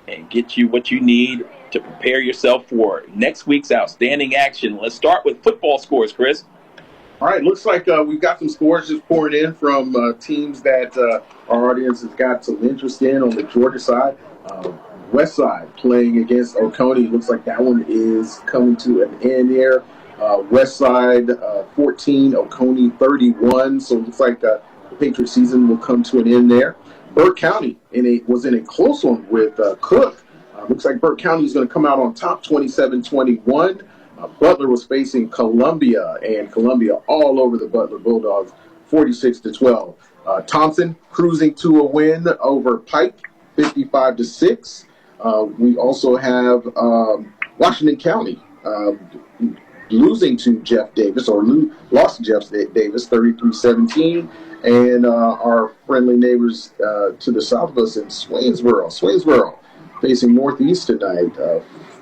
and get you what you need to prepare yourself for next week's outstanding action. Let's start with football scores, Chris. All right, looks like we've got some scores just pouring in from teams that our audience has got some interest in on the Georgia side. West Side playing against Oconee. Looks like that one is coming to an end here. West Side 14, Oconee 31. So it looks like the Patriot season will come to an end there. Burke County was in a close one with Cook. Looks like Burke County is going to come out on top 27-21. Butler was facing Columbia, and Columbia all over the Butler Bulldogs 46-12. Thompson cruising to a win over Pike 55-6. We also have Washington County losing to Jeff Davis, or lost to Jeff Davis 33-17. And our friendly neighbors to the south of us in Swainsboro facing Northeast tonight.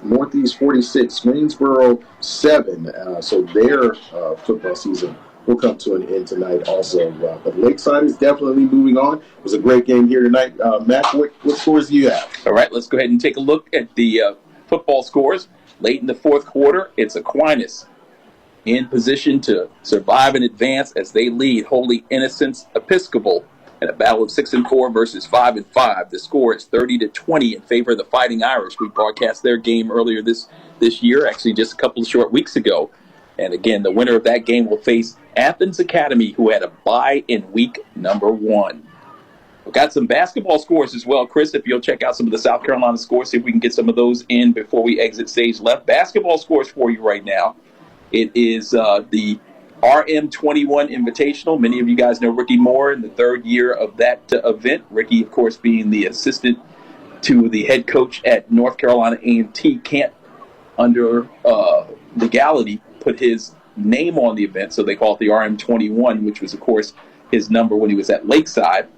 Northeast 46, Swainsboro 7. So their football season will come to an end tonight also. But Lakeside is definitely moving on. It was a great game here tonight. Matt, what scores do you have? All right, let's go ahead and take a look at the football scores. Late in the fourth quarter, it's Aquinas in position to survive and advance as they lead Holy Innocents Episcopal in a battle of 6-4 versus 5-5. The score is 30-20 in favor of the Fighting Irish. We broadcast their game earlier this year, actually just a couple of short weeks ago. And again, the winner of that game will face Athens Academy, who had a bye in week number 1. We've got some basketball scores as well. Chris, if you'll check out some of the South Carolina scores, see if we can get some of those in before we exit stage left. Basketball scores for you right now. It is the RM21 Invitational. Many of you guys know Ricky Moore in the third year of that event. Ricky, of course, being the assistant to the head coach at North Carolina A&T, can't, under legality, put his name on the event, so they call it the RM21, which was, of course, his number when he was at Lakeside.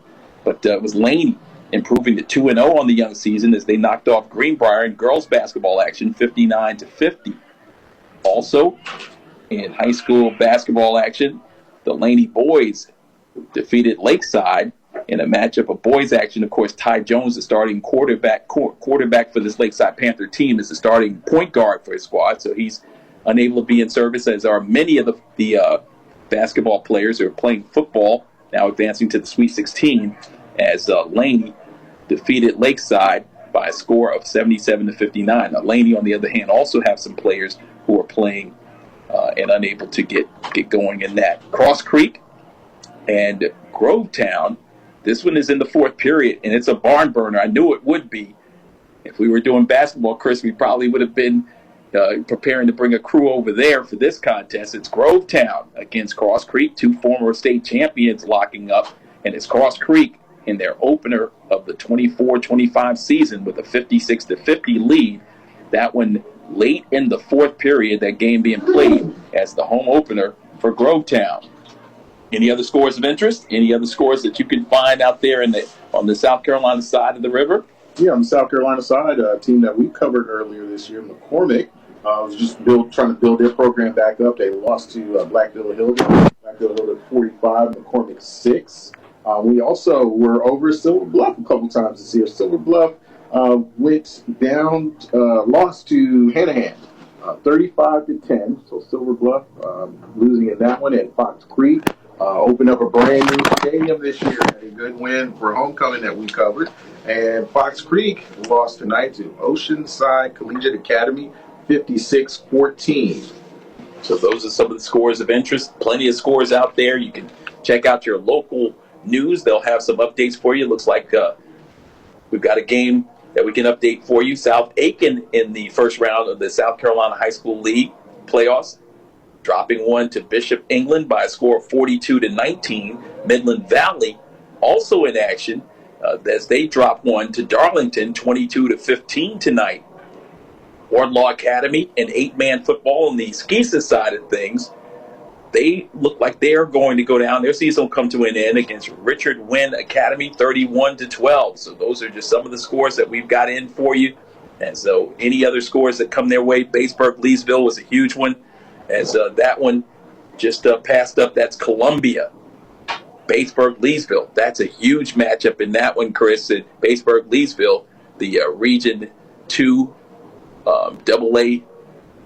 But it was Laney improving to 2-0 on the young season as they knocked off Greenbrier in girls basketball action 59-50. Also, in high school basketball action, the Laney boys defeated Lakeside in a matchup of boys action. Of course, Ty Jones, the starting quarterback for this Lakeside Panther team, is the starting point guard for his squad, so he's unable to be in service, as are many of the basketball players who are playing football, now advancing to the Sweet 16, as Laney defeated Lakeside by a score of 77-59. Now, Laney, on the other hand, also have some players who are playing and unable to get going in that. Cross Creek and Grovetown, this one is in the fourth period, and it's a barn burner. I knew it would be. If we were doing basketball, Chris, we probably would have been preparing to bring a crew over there for this contest. It's Grovetown against Cross Creek, two former state champions locking up, and it's Cross Creek in their opener of the 24-25 season with a 56-50 lead. That one late in the fourth period, that game being played as the home opener for Grovetown. Any other scores of interest? Any other scores that you can find out there on the South Carolina side of the river? Yeah, on the South Carolina side, a team that we covered earlier this year, McCormick, was just trying to build their program back up. They lost to Blackville Hill Back 45, McCormick 6. We also were over Silver Bluff a couple times this year. Silver Bluff went down, lost to Hanahan, 35-10. So Silver Bluff losing in that one, and Fox Creek opened up a brand new stadium this year. Had a good win for homecoming that we covered. And Fox Creek lost tonight to Oceanside Collegiate Academy, 56-14. So those are some of the scores of interest. Plenty of scores out there. You can check out your local news. They'll have some updates for you. Looks like we've got a game that we can update for you. South Aiken in the first round of the South Carolina High School League playoffs, dropping one to Bishop England by a score of 42-19. Midland Valley also in action as they drop one to Darlington, 22-15 tonight. Wardlaw Academy, an 8-man football on the Skeesa side of things. They look like they are going to go down. Their season will come to an end against Richard Wynn Academy, 31-12. So those are just some of the scores that we've got in for you. And so any other scores that come their way, Batesburg-Leesville was a huge one. As that one just passed up, that's Columbia. Batesburg-Leesville, that's a huge matchup in that one, Chris. At Batesburg-Leesville, the Region 2 AA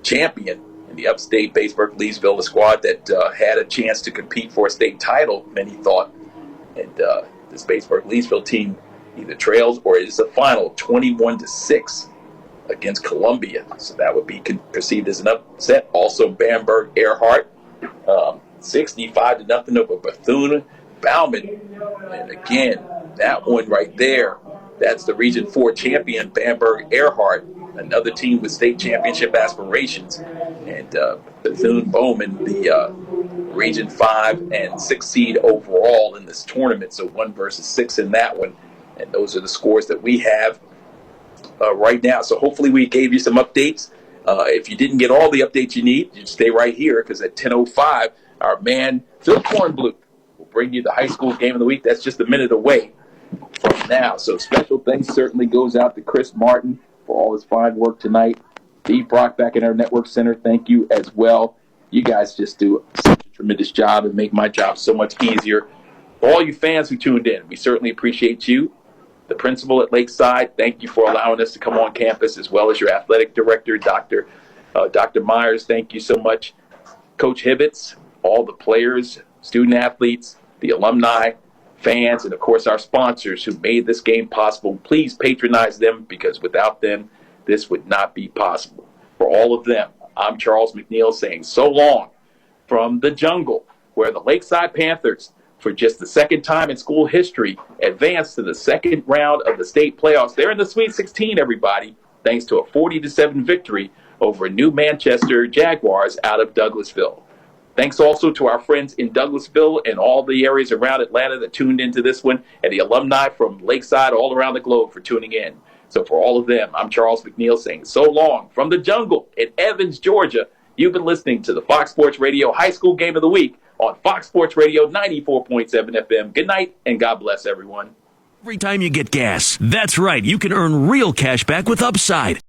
champion in the upstate Batesburg-Leesville, a squad that had a chance to compete for a state title, many thought. And this Batesburg-Leesville team either trails or is a final 21-6 against Columbia. So that would be perceived as an upset. Also, Bamberg-Earhart, 65-0 over Bethune-Bauman. And again, that one right there, that's the Region 4 champion, Bamberg-Earhart, another team with state championship aspirations. And Bethune-Bowman, the Region 5 and 6 seed overall in this tournament. So 1 versus 6 in that one. And those are the scores that we have right now. So hopefully we gave you some updates. If you didn't get all the updates you need, you stay right here, because at 10:05, our man Phil Kornbluth will bring you the high school game of the week. That's just a minute away from now. So special thanks certainly goes out to Chris Martin for all his fine work tonight. Steve Brock back in our network center, thank you as well. You guys just do such a tremendous job and make my job so much easier. For all you fans who tuned in, we certainly appreciate you. The principal at Lakeside, thank you for allowing us to come on campus, as well as your athletic director, Dr. Myers, thank you so much. Coach Hibbets, all the players, student athletes, the alumni, fans, and of course our sponsors who made this game possible. Please patronize them, because without them, this would not be possible. For all of them, I'm Charles McNeil saying so long from the jungle, where the Lakeside Panthers, for just the second time in school history, advanced to the second round of the state playoffs. They're in the Sweet 16, everybody, thanks to a 40-7 victory over New Manchester Jaguars out of Douglasville. Thanks also to our friends in Douglasville and all the areas around Atlanta that tuned into this one, and the alumni from Lakeside all around the globe for tuning in. So for all of them, I'm Charles McNeil saying so long from the jungle in Evans, Georgia. You've been listening to the Fox Sports Radio High School Game of the Week on Fox Sports Radio 94.7 FM. Good night, and God bless everyone. Every time you get gas, that's right, you can earn real cash back with Upside.